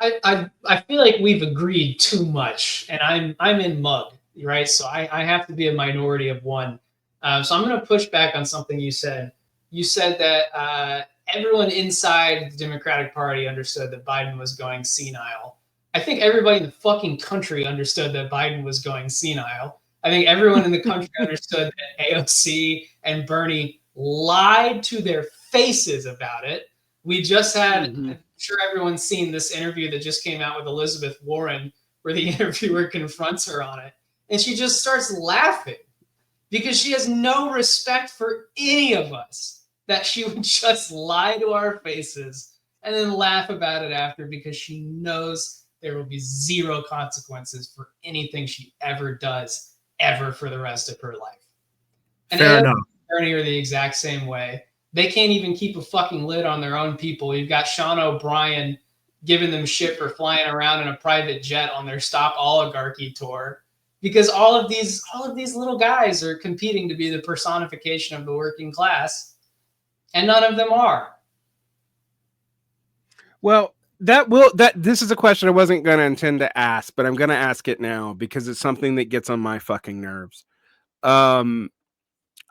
I feel like we've agreed too much, and I'm in mug, right? So I have to be a minority of one. So I'm going to push back on something you said. You said that everyone inside the Democratic Party understood that Biden was going senile. I think everybody in the fucking country understood that Biden was going senile. I think everyone in the country understood that AOC and Bernie lied to their faces about it. We just had, I'm sure everyone's seen this interview that just came out with Elizabeth Warren, where the interviewer confronts her on it. And she just starts laughing because she has no respect for any of us, that she would just lie to our faces and then laugh about it after, because she knows there will be zero consequences for anything she ever does, ever, for the rest of her life. And Fair enough. Bernie are the exact same way. They can't even keep a fucking lid on their own people. You've got Sean O'Brien giving them shit for flying around in a private jet on their Stop Oligarchy tour, because all of these little guys are competing to be the personification of the working class, and none of them are. Well, this is a question I wasn't going to intend to ask, but I'm going to ask it now because it's something that gets on my fucking nerves. I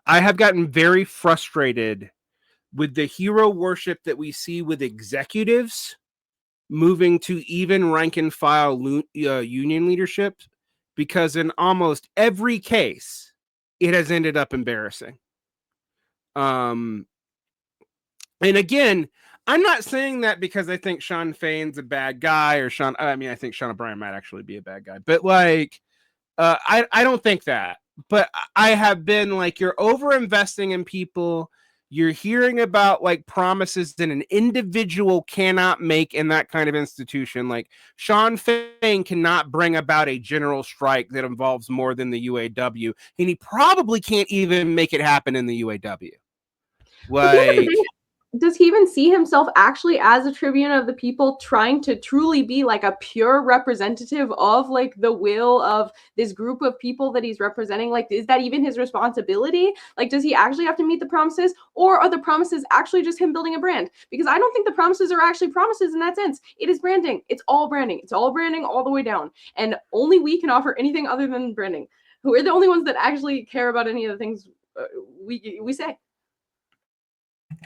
have gotten very frustrated with the hero worship that we see with executives moving to even rank and file union leadership, because in almost every case, it has ended up embarrassing. And again, I'm not saying that because I think Sean Fain's a bad guy, or I think Sean O'Brien might actually be a bad guy, but I don't think that. But I have been you're over investing in people. You're hearing about promises that an individual cannot make in that kind of institution. Like, Sean Fain cannot bring about a general strike that involves more than the UAW, and he probably can't even make it happen in the UAW. At the end of the Like, day, does he even see himself actually as a tribune of the people, trying to truly be like a pure representative of like the will of this group of people that he's representing? Like, is that even his responsibility? Like, does he actually have to meet the promises, or are the promises actually just him building a brand? Because I don't think the promises are actually promises in that sense. It is branding. It's all branding. It's all branding all the way down. And only we can offer anything other than branding. We're the only ones that actually care about any of the things we say.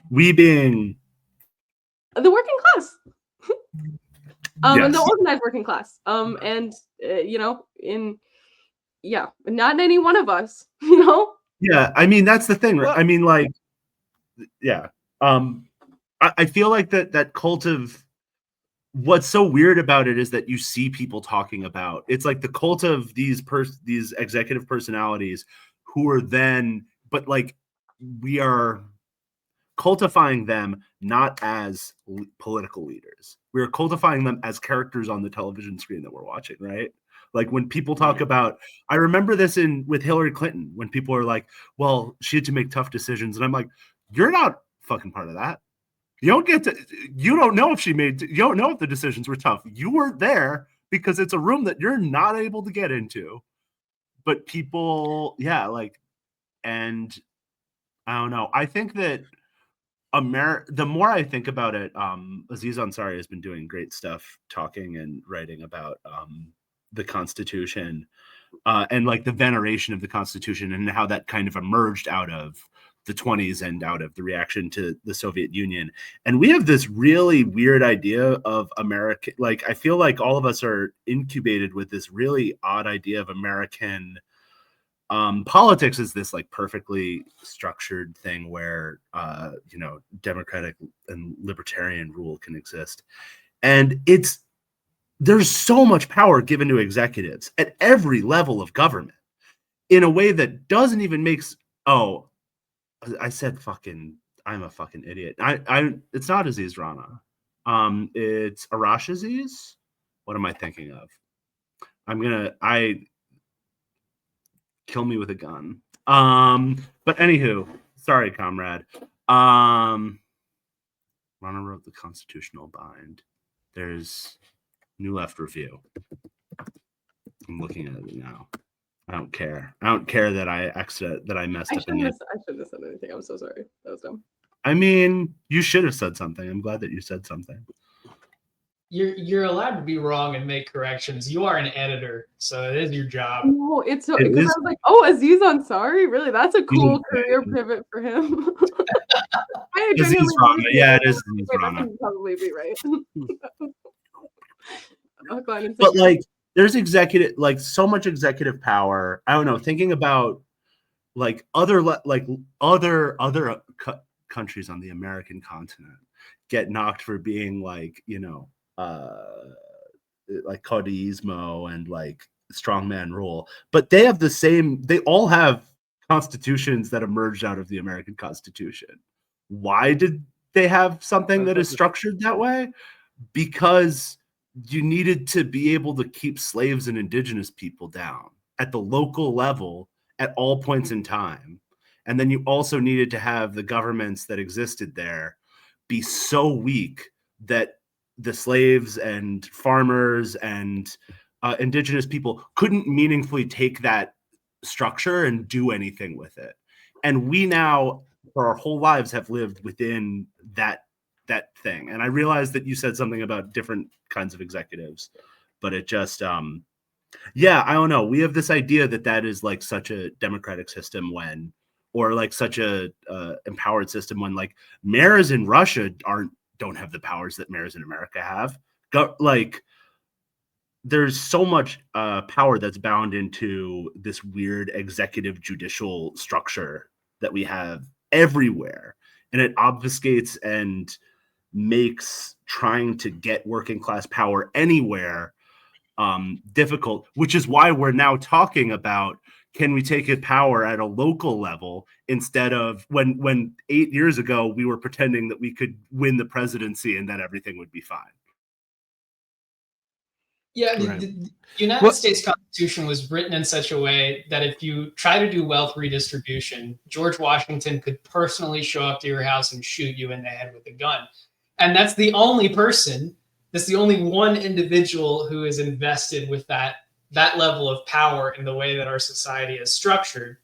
We being The working class. And the yes. organized working class. And you know, not any one of us, you know. Yeah, I mean that's the thing. Right? I mean, like, yeah. I feel like that cult of, what's so weird about it is that you see people talking about, it's like the cult of these executive personalities who are then, but like we are cultifying them not as political leaders. We're cultifying them as characters on the television screen that we're watching, right? Like when people talk about, I remember this with Hillary Clinton, when people are like, well, she had to make tough decisions. And I'm like, you're not fucking part of that. You don't know if you don't know if the decisions were tough. You weren't there because it's a room that you're not able to get into. But people, yeah, like, and I don't know. I think that the more I think about it, Aziz Ansari has been doing great stuff talking and writing about the Constitution and like the veneration of the Constitution and how that kind of emerged out of the 1920s and out of the reaction to the Soviet Union. And we have this really weird idea of America. Like, I feel like all of us are incubated with this really odd idea of American politics is this like perfectly structured thing where, you know, democratic and libertarian rule can exist. And there's so much power given to executives at every level of government in a way that doesn't even make, I said fucking, I'm a fucking idiot. It's not Aziz Rana. It's Arash Aziz. What am I thinking of? Kill me with a gun. But anywho, sorry, comrade. Rana wrote the Constitutional Bind. There's New Left Review. I'm looking at it now. I don't care. I don't care that I messed up. I shouldn't have said anything. I'm so sorry. That was dumb. I mean, you should have said something. I'm glad that you said something. You're allowed to be wrong and make corrections. You are an editor, so it is your job. No, it's so because I was like, oh, Aziz Ansari, really? That's a cool career pivot for him. Aziz Rana. Yeah, it is Aziz Rana. That can probably be right. But like, there's so much executive power. I don't know. Thinking about like other countries on the American continent get knocked for being like, you know, like caudillismo and like strongman rule, but they all have constitutions that emerged out of the American Constitution. Why did they have something that is structured that way? Because you needed to be able to keep slaves and indigenous people down at the local level at all points in time. And then you also needed to have the governments that existed there be so weak that the slaves and farmers and indigenous people couldn't meaningfully take that structure and do anything with it. And we now, for our whole lives, have lived within that thing. And I realized that you said something about different kinds of executives, but it just, I don't know. We have this idea that is like such a democratic system or like such a empowered system when like mayors in Russia don't have the powers that mayors in America have. Like, there's so much power that's bound into this weird executive judicial structure that we have everywhere. And it obfuscates and makes trying to get working class power anywhere difficult, which is why we're now talking about, can we take it power at a local level instead of when 8 years ago we were pretending that we could win the presidency and that everything would be fine. Yeah, Right. the United States Constitution was written in such a way that if you try to do wealth redistribution, George Washington could personally show up to your house and shoot you in the head with a gun. And that's the only person, that's the only one individual who is invested with that level of power in the way that our society is structured.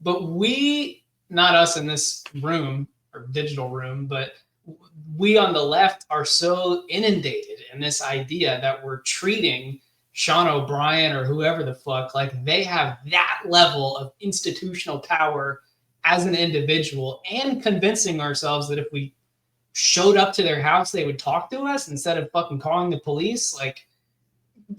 But we, not us in this room or digital room, but we on the left are so inundated in this idea that we're treating Sean O'Brien or whoever the fuck like they have that level of institutional power as an individual, and convincing ourselves that if we showed up to their house they would talk to us instead of fucking calling the police. Like,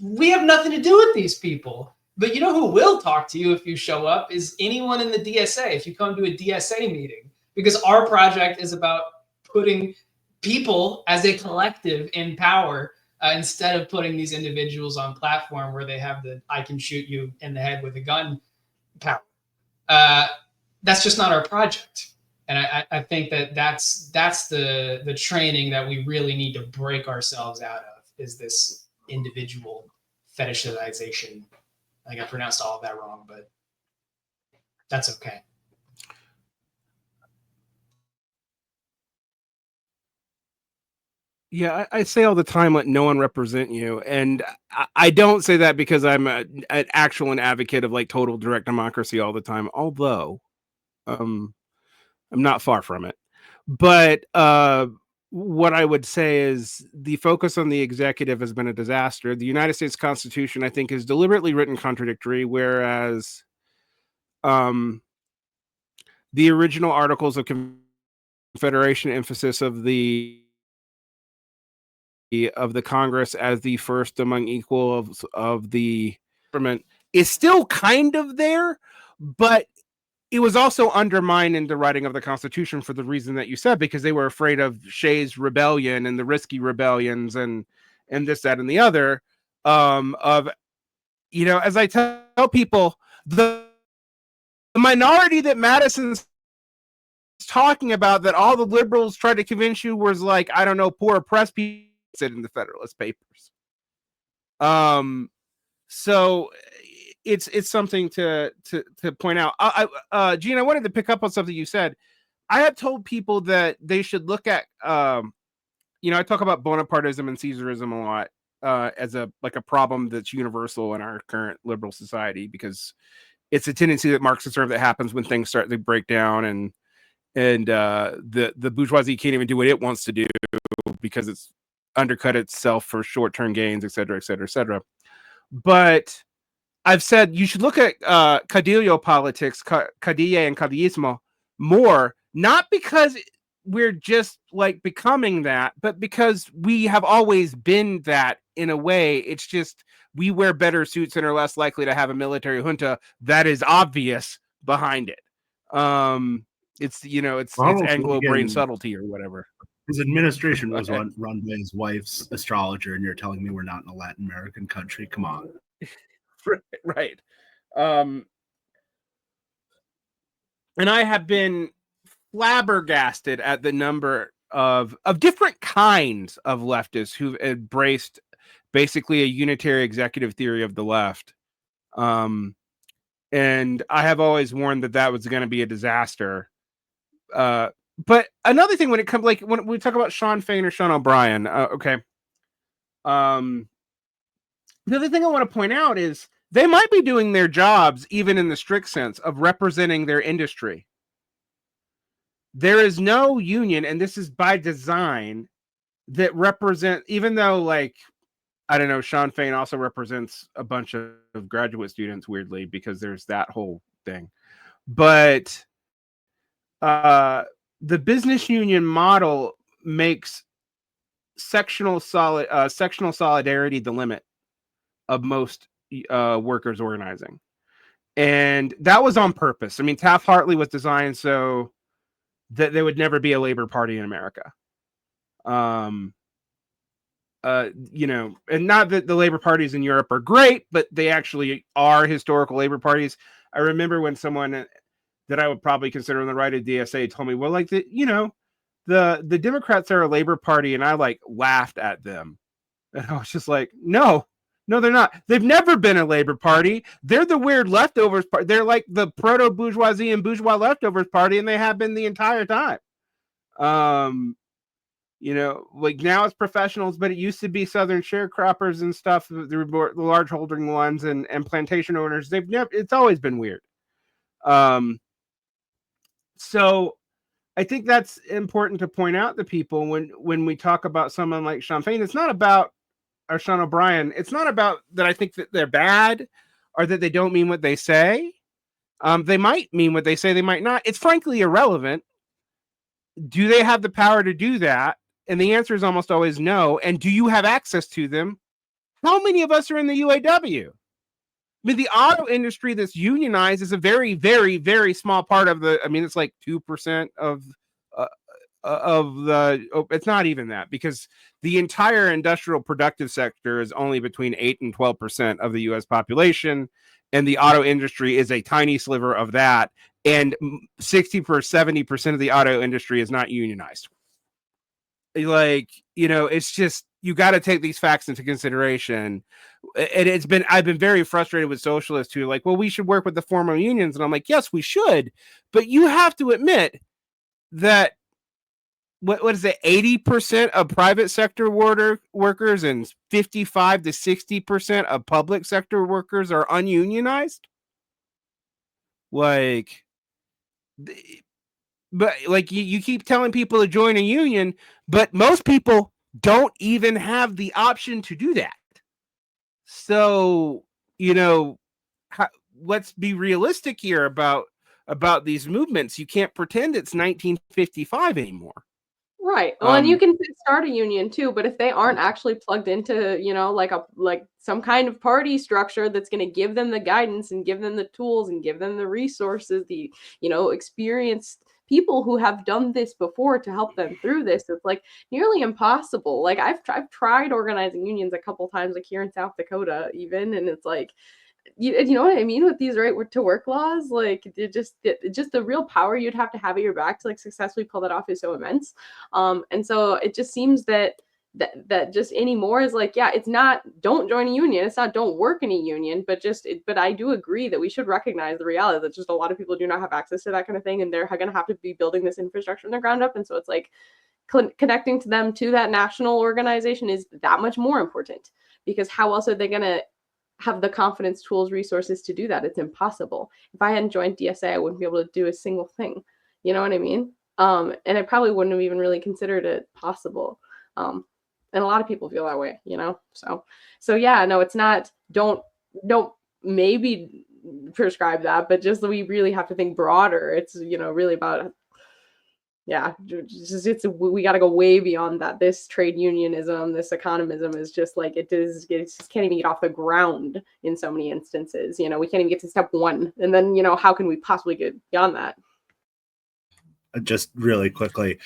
we have nothing to do with these people. But you know who will talk to you if you show up is anyone in the DSA, if you come to a DSA meeting, because our project is about putting people as a collective in power instead of putting these individuals on platform where they have the I can shoot you in the head with a gun power. That's just not our project. And I think that's the training that we really need to break ourselves out of, is this individual fetishization. I think I pronounced all of that wrong, but that's okay. Yeah, I say all the time, let no one represent you. And I don't say that because I'm an actual advocate of like total direct democracy all the time, although I'm not far from it. But what I would say is the focus on the executive has been a disaster. The United States Constitution, I think, is deliberately written contradictory, whereas the original Articles of Confederation emphasis of the Congress as the first among equals of the government is still kind of there, but it was also undermined in the writing of the Constitution for the reason that you said, because they were afraid of Shays' rebellion and the risky rebellions and this, that, and the other. Of, you know, as I tell people, the minority that Madison's talking about, that all the liberals tried to convince you was like, I don't know, poor oppressed people, said in the Federalist Papers. So it's something to point out. Gene, I wanted to pick up on something you said. I have told people that they should look at, you know, I talk about Bonapartism and Caesarism a lot as a problem that's universal in our current liberal society, because it's a tendency that Marxists observe that happens when things start to break down, and the bourgeoisie can't even do what it wants to do because it's undercut itself for short-term gains, et cetera, et cetera, et cetera. But I've said you should look at caudillo politics, caudille and caudillismo more, not because we're just like becoming that, but because we have always been that in a way. It's just we wear better suits and are less likely to have a military junta that is obvious behind it. It's, you know, it's Anglo brain subtlety or whatever. His administration was run by his wife's astrologer, and you're telling me we're not in a Latin American country? Come on. Right. And I have been flabbergasted at the number of different kinds of leftists who've embraced basically a unitary executive theory of the left. And I have always warned that was going to be a disaster. But another thing, when it comes, like when we talk about Sean Fain or Sean O'Brien, okay. The other thing I want to point out is they might be doing their jobs, even in the strict sense of representing their industry. There is no union, and this is by design, that represent, even though, like, I don't know, Sean Fain also represents a bunch of graduate students, weirdly, because there's that whole thing. But the business union model makes sectional solidarity the limit of most workers organizing, and that was on purpose. I mean, Taft-Hartley was designed so that there would never be a labor party in America. You know, and not that the labor parties in Europe are great, but they actually are historical labor parties. I remember when someone that I would probably consider on the right of DSA told me, well, like, the Democrats are a labor party, and I like laughed at them. And I was just like, no, they're not. They've never been a labor party. They're the weird leftovers party. They're like the proto-bourgeoisie and bourgeois leftovers party, and they have been the entire time. Like now it's professionals, but it used to be Southern sharecroppers and stuff, the large holding ones and plantation owners. It's always been weird. So I think that's important to point out to people when we talk about someone like Sean Fain. It's not about, or Sean O'Brien. It's not about that I think that they're bad or that they don't mean what they say. They might mean what they say, they might not. It's frankly irrelevant. Do they have the power to do that? And the answer is almost always no. And do you have access to them? How many of us are in the UAW? I mean, the auto industry that's unionized is a very, very, very small part of it's like 2% of the, it's not even that, because the entire industrial productive sector is only between 8 and 12% of the US population. And the auto industry is a tiny sliver of that. And 60 or 70% of the auto industry is not unionized. It's just, you got to take these facts into consideration. And I've been very frustrated with socialists who are like, well, we should work with the formal unions. And I'm like, yes, we should. But you have to admit that what is it, 80% of private sector workers and 55 to 60% of public sector workers are ununionized. But you keep telling people to join a union, but most people don't even have the option to do that. So, let's be realistic here about these movements. You can't pretend it's 1955 anymore. Right. Well, and you can start a union too, but if they aren't actually plugged into, like some kind of party structure that's going to give them the guidance and give them the tools and give them the resources, the, experienced people who have done this before to help them through this, it's like nearly impossible. Like I've tried organizing unions a couple times, like here in South Dakota even, and it's like, you know what I mean with these right to work laws, like just the real power you'd have to have at your back to like successfully pull that off is so immense. And so it just seems that just anymore is like, yeah, it's not don't join a union, it's not don't work in a union, but I do agree that we should recognize the reality that just a lot of people do not have access to that kind of thing, and they're going to have to be building this infrastructure from the ground up. And so it's like connecting to them to that national organization is that much more important, because how else are they going to have the confidence, tools, resources to do that? It's impossible. If I hadn't joined DSA, I wouldn't be able to do a single thing. You know what I mean? And I probably wouldn't have even really considered it possible. And a lot of people feel that way, So yeah, no, it's not, don't maybe prescribe that, but just we really have to think broader. It's, really about, yeah, we got to go way beyond that. This trade unionism, this economism is just like, it just can't even get off the ground in so many instances. We can't even get to step one. And then, how can we possibly get beyond that? Just really quickly,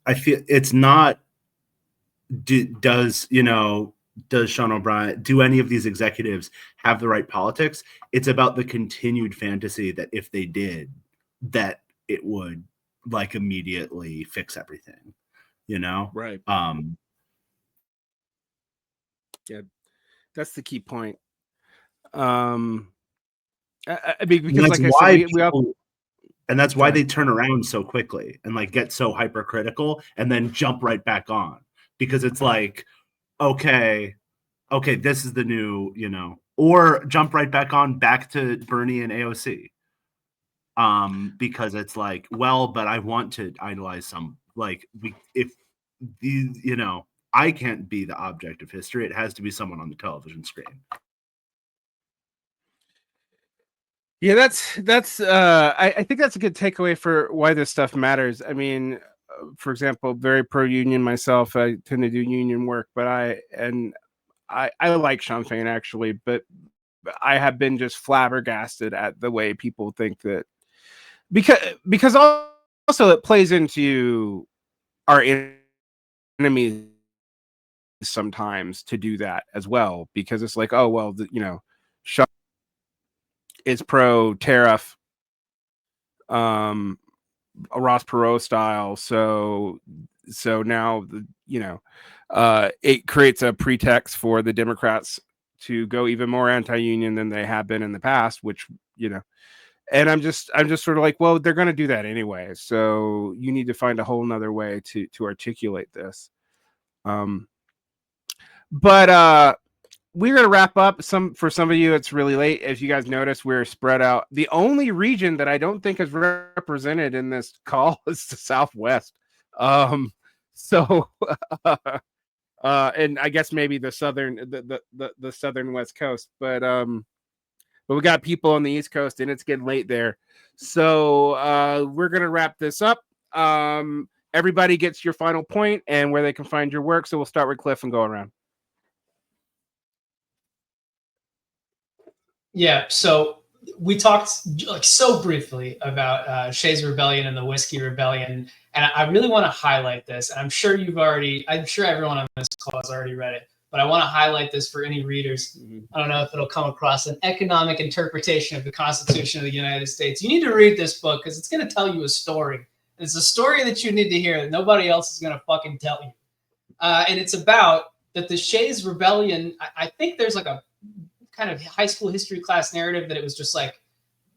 I feel it's not, does Sean O'Brien, do any of these executives have the right politics? It's about the continued fantasy that if they did, that it would like immediately fix everything, Right. Yeah, that's the key point. I mean, because like I said, we all, and that's why they turn around so quickly and like get so hypercritical and then jump right back on, because it's like, okay, this is the new, or jump right back to Bernie and AOC. Because it's like, well, but I want to idolize some, if these, I can't be the object of history. It has to be someone on the television screen. Yeah, that's I think that's a good takeaway for why this stuff matters. I mean, for example, very pro-union myself. I tend to do union work, but I like Sean Fain actually, but I have been just flabbergasted at the way people think that, because also it plays into our enemies sometimes to do that as well, because it's like, oh well, Sean is pro tariff, Ross Perot style, so so now it creates a pretext for the Democrats to go even more anti-union than they have been in the past, which and I'm just sort of like, well, they're going to do that anyway, so you need to find a whole nother way to articulate this. But we're going to wrap up. For some of you, it's really late. As you guys notice, we're spread out. The only region that I don't think is represented in this call is the Southwest. So, and I guess maybe the southern West Coast, but we got people on the East Coast, and it's getting late there. So we're going to wrap this up. Everybody gets your final point and where they can find your work. So we'll start with Cliff and go around. Yeah, so we talked like so briefly about Shays Rebellion and the Whiskey Rebellion, and I really want to highlight this. And I'm sure everyone on this call has already read it, but I want to highlight this for any readers. I don't know if it'll come across an economic interpretation of the Constitution of the United States. You need to read this book because it's going to tell you a story. It's a story that you need to hear that nobody else is going to fucking tell you. And it's about that the Shays Rebellion. I think there's like a kind of high school history class narrative that it was just like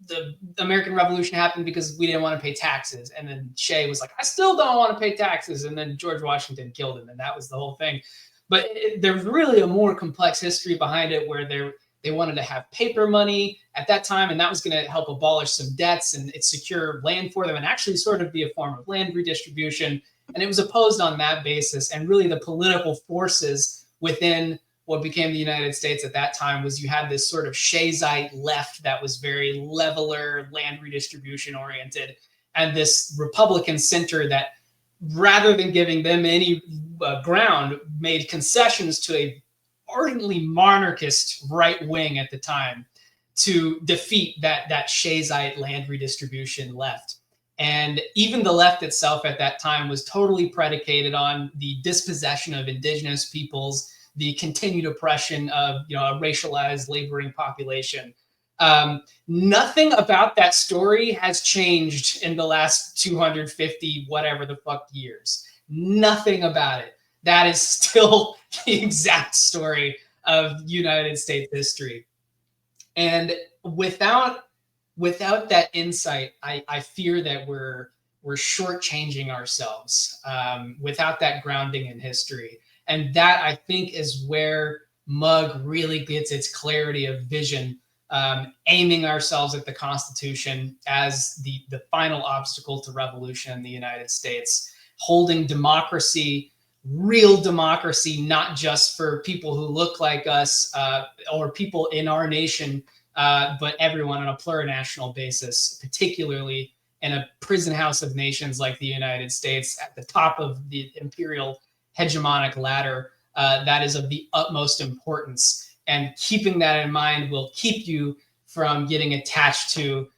the American Revolution happened because we didn't want to pay taxes. And then Shay was like, I still don't want to pay taxes. And then George Washington killed him. And that was the whole thing. But there's really a more complex history behind it where they wanted to have paper money at that time. And that was going to help abolish some debts and it secure land for them and actually sort of be a form of land redistribution. And it was opposed on that basis. And really the political forces within what became the United States at that time was you had this sort of Shayite left that was very leveler, land redistribution oriented, and this Republican center that, rather than giving them any ground, made concessions to a ardently monarchist right wing at the time to defeat that Shayite land redistribution left. And even the left itself at that time was totally predicated on the dispossession of indigenous peoples, the continued oppression of a racialized laboring population. Nothing about that story has changed in the last 250 whatever the fuck years. Nothing about it. That is still the exact story of United States history. And without that insight, I fear that we're shortchanging ourselves without that grounding in history. And that, I think, is where Mug really gets its clarity of vision, aiming ourselves at the Constitution as the final obstacle to revolution in the United States, holding democracy, real democracy, not just for people who look like us or people in our nation, but everyone on a plurinational basis, particularly in a prison house of nations like the United States at the top of the imperial hegemonic ladder. That is of the utmost importance, and keeping that in mind will keep you from getting attached to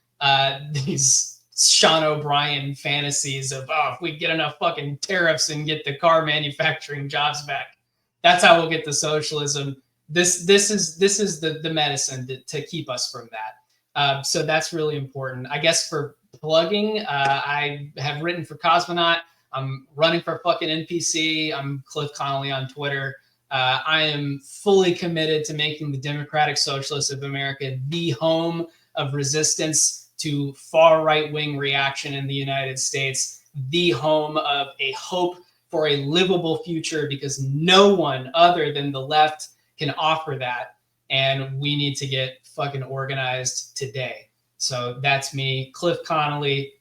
these Sean O'Brien fantasies of, if we get enough fucking tariffs and get the car manufacturing jobs back, that's how we'll get to socialism. This is the medicine to keep us from that. So that's really important. I guess for plugging, I have written for Cosmonaut. I'm running for fucking NPC. I'm Cliff Connolly on Twitter. I am fully committed to making the Democratic Socialists of America the home of resistance to far right-wing reaction in the United States, the home of a hope for a livable future, because no one other than the left can offer that. And we need to get fucking organized today. So that's me, Cliff Connolly.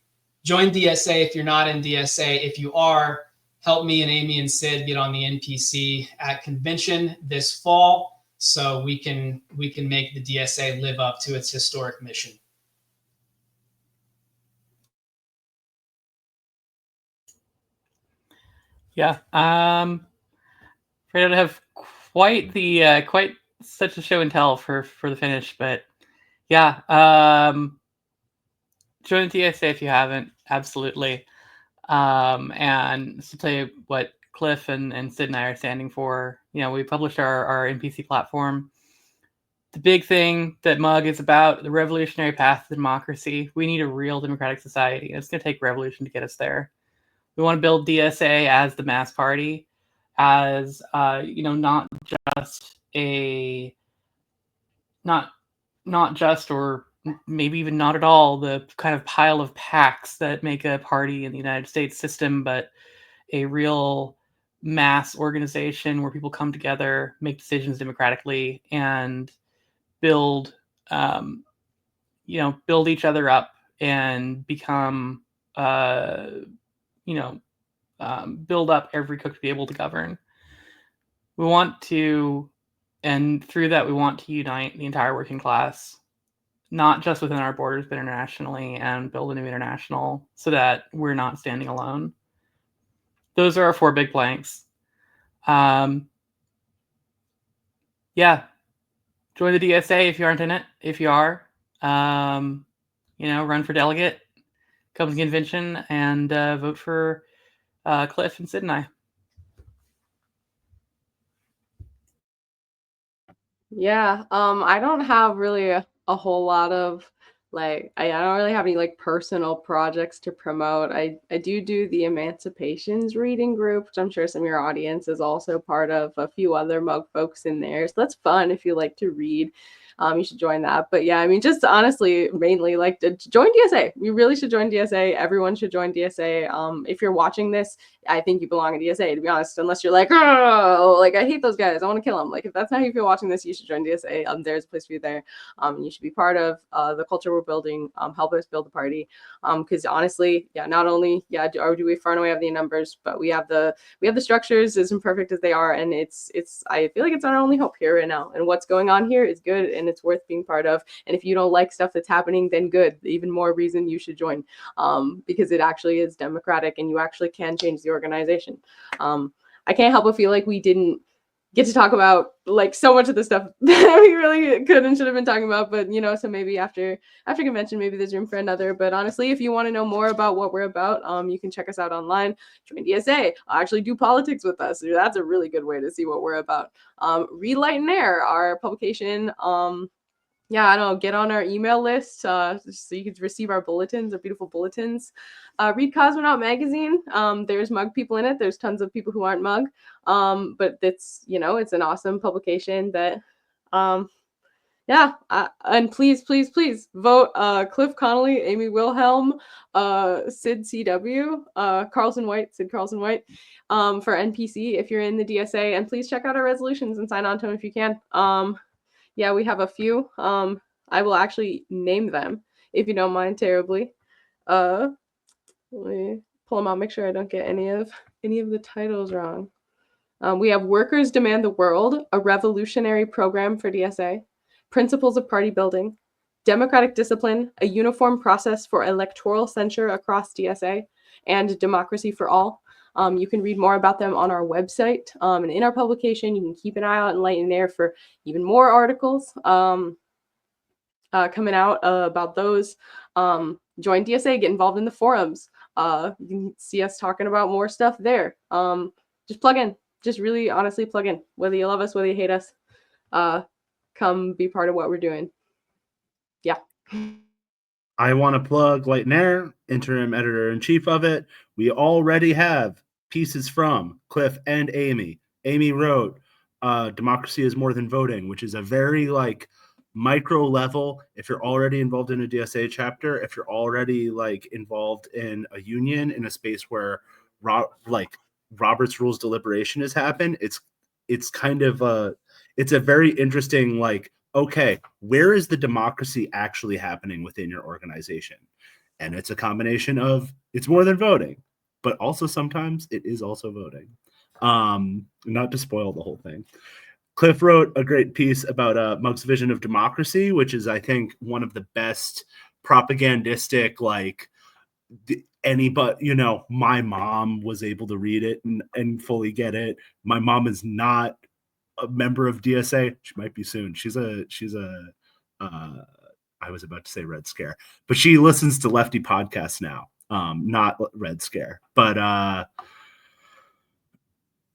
Join DSA if you're not in DSA. If you are, help me and Amy and Sid get on the NPC at convention this fall so we can make the DSA live up to its historic mission. Yeah. I don't have quite such a show and tell for the finish, but yeah. Join the DSA if you haven't. Absolutely. And to tell you what Cliff and Sid and I are standing for, we published our NPC platform. The big thing that Mug is about, the revolutionary path to democracy. We need a real democratic society. It's going to take revolution to get us there. We want to build DSA as the mass party, as not just or maybe even not at all the kind of pile of PACs that make a party in the United States system, but a real mass organization where people come together, make decisions democratically, and build each other up and become build up every cook to be able to govern. We want to, and through that, we want to unite the entire working class, not just within our borders, but internationally, and build a new international so that we're not standing alone. Those are our 4 big planks. Join the DSA if you aren't in it. If you are, run for delegate, come to the convention, and vote for Cliff and Sid and I. Yeah, I don't have really a whole lot of I don't really have any personal projects to promote. I do the Emancipations reading group, which I'm sure some of your audience is also part of. A few other mug folks in there, so that's fun if you like to read. You should join that. But yeah, I mean, just honestly, mainly to join DSA. You really should join DSA. Everyone should join DSA. If you're watching this, I think you belong in DSA, to be honest, unless you're oh, I hate those guys, I want to kill them. If that's not how you feel watching this, you should join DSA. There's a place for you there. You should be part of the culture we're building. Help us build the party. Because honestly, not only do we far and away have the numbers, but we have the structures, as imperfect as they are, and it's I feel like it's our only hope here right now. And what's going on here is good, and it's worth being part of. And if you don't like stuff that's happening, then good. Even more reason you should join, because it actually is democratic, and you actually can change the organization. I can't help but feel like we didn't get to talk about so much of the stuff that we really could and should have been talking about, but so maybe after convention, maybe there's room for another. But honestly, if you want to know more about what we're about, you can check us out online. Join DSA. Actually do politics with us. That's a really good way to see what we're about. Read Light and Air, our publication. I don't know, get on our email list so you can receive our bulletins, our beautiful bulletins. Read Cosmonaut magazine. There's mug people in it. There's tons of people who aren't mug. But it's, it's an awesome publication that, and please vote Cliff Connolly, Amy Wilhelm, Sid CW, Sid Carlson White, for NPC if you're in the DSA. And please check out our resolutions and sign on to them if you can. We have a few. I will actually name them if you don't mind terribly. Let me pull them out, make sure I don't get any of the titles wrong. We have Workers Demand the World, a revolutionary program for DSA. Principles of Party Building. Democratic Discipline, a uniform process for electoral censure across DSA. And Democracy for All. You can read more about them on our website, and in our publication. You can keep an eye out in Light and Air for even more articles coming out about those. Join DSA, get involved in the forums. You can see us talking about more stuff there. Just plug in. Just really honestly plug in. Whether you love us, whether you hate us, come be part of what we're doing. Yeah. I want to plug Light and Air, interim editor-in-chief of it. We already have pieces from Cliff and Amy. Amy wrote Democracy is More Than Voting, which is a very micro level. If you're already involved in a DSA chapter, if you're already involved in a union, in a space where Robert's Rules deliberation has happened, it's kind of it's a very interesting okay, where is the democracy actually happening within your organization? And it's a combination of, it's more than voting, but also sometimes it is also voting. Not to spoil the whole thing. Cliff wrote a great piece about Mug's vision of democracy, which is, I think, one of the best propagandistic, anybody, my mom was able to read it and fully get it. My mom is not a member of DSA. She might be soon. She's a I was about to say Red Scare, but she listens to Lefty podcasts now. Not Red Scare, but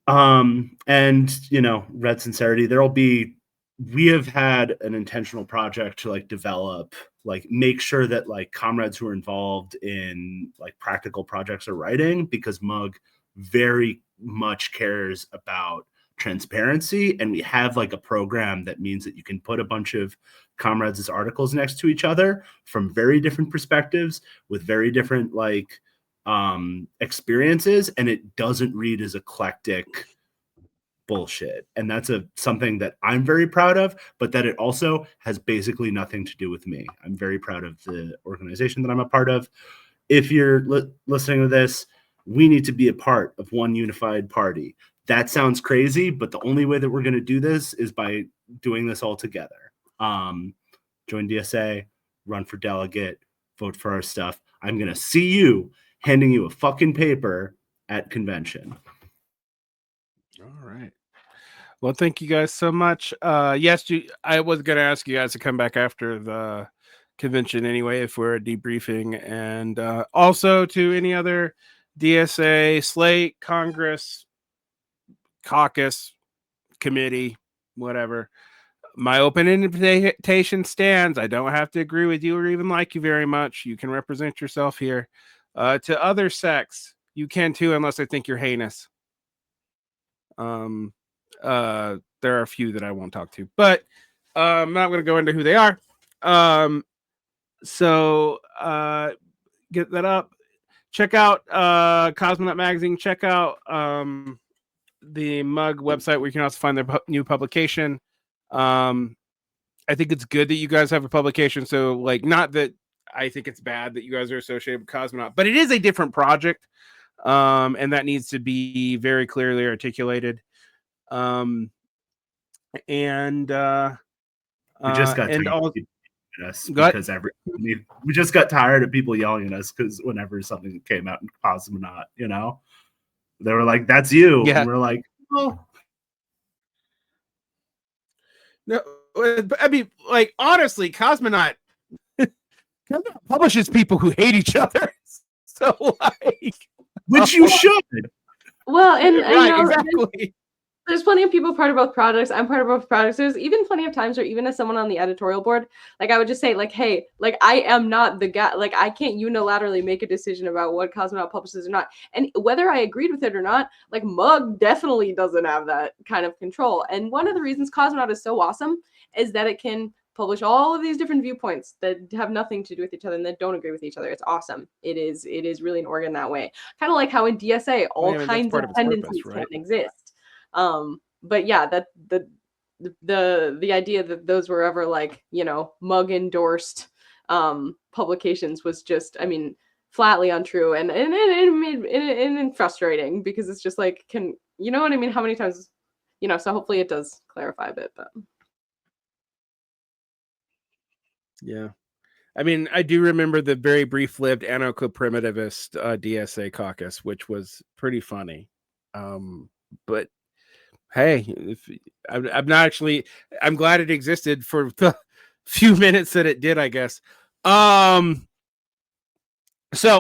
and Red Sincerity. There'll be we have had an intentional project to like develop, like make sure that like comrades who are involved in like practical projects are writing, because Mug very much cares about transparency. And we have like a program that means that you can put a bunch of comrades' articles next to each other from very different perspectives with very different like experiences, and it doesn't read as eclectic bullshit. And that's something that I'm very proud of, but that it also has basically nothing to do with me. I'm very proud of the organization that I'm a part of. If you're listening to this, we need to be a part of one unified party. That sounds crazy, but the only way that we're going to do this is by doing this all together. Join DSA, run for delegate, vote for our stuff. I'm going to see you handing you a fucking paper at convention. All right. Well, thank you guys so much. Yes, I was going to ask you guys to come back after the convention anyway, if we're debriefing, and also to any other DSA, Slate, Congress, caucus, committee, whatever. My open invitation stands. I don't have to agree with you or even like you very much. You can represent yourself here. To other sects, you can too, unless I think you're heinous. There are a few that I won't talk to, but I'm not going to go into who they are. So get that up. Check out Cosmonaut Magazine. Check out the Mug website where you can also find their new publication. I think it's good that you guys have a publication. So, like, not that I think it's bad that you guys are associated with Cosmonaut, but it is a different project, and that needs to be very clearly articulated. And we just got and all us because we just got tired of people yelling at us because whenever something came out in Cosmonaut, you know, they were like, "That's you," yeah. And we're like, "Oh, no." I mean, like, honestly, Cosmonaut publishes people who hate each other. So, like, which you should. Well, and right, you know, exactly. There's plenty of people part of both projects. I'm part of both projects. There's even plenty of times where even as someone on the editorial board, like I would just say like, hey, like I am not the guy, like I can't unilaterally make a decision about what Cosmonaut publishes or not. And whether I agreed with it or not, like Mug definitely doesn't have that kind of control. And one of the reasons Cosmonaut is so awesome is that it can publish all of these different viewpoints that have nothing to do with each other and that don't agree with each other. It's awesome. It is really an organ that way. Kind of like how in DSA, all kinds of tendencies can exist. But yeah, that the idea that those were ever like, you know, Mug endorsed publications was just, I mean, flatly untrue and frustrating because it's just like, can you know what I mean? How many times, you know? So hopefully it does clarify a bit, but yeah. I mean, I do remember the very brief-lived anarcho-primitivist DSA caucus, which was pretty funny. But hey, I'm not actually. I'm glad it existed for the few minutes that it did, I guess. So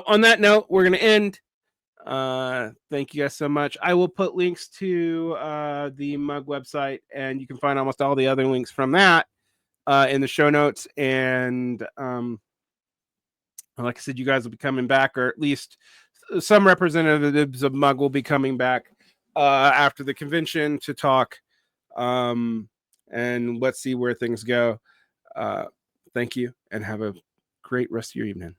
on that note, we're gonna end. Thank you guys so much. I will put links to the Mug website, and you can find almost all the other links from that in the show notes. And like I said, you guys will be coming back, or at least some representatives of Mug will be coming back after the convention to talk. And let's see where things go. Thank you, and have a great rest of your evening.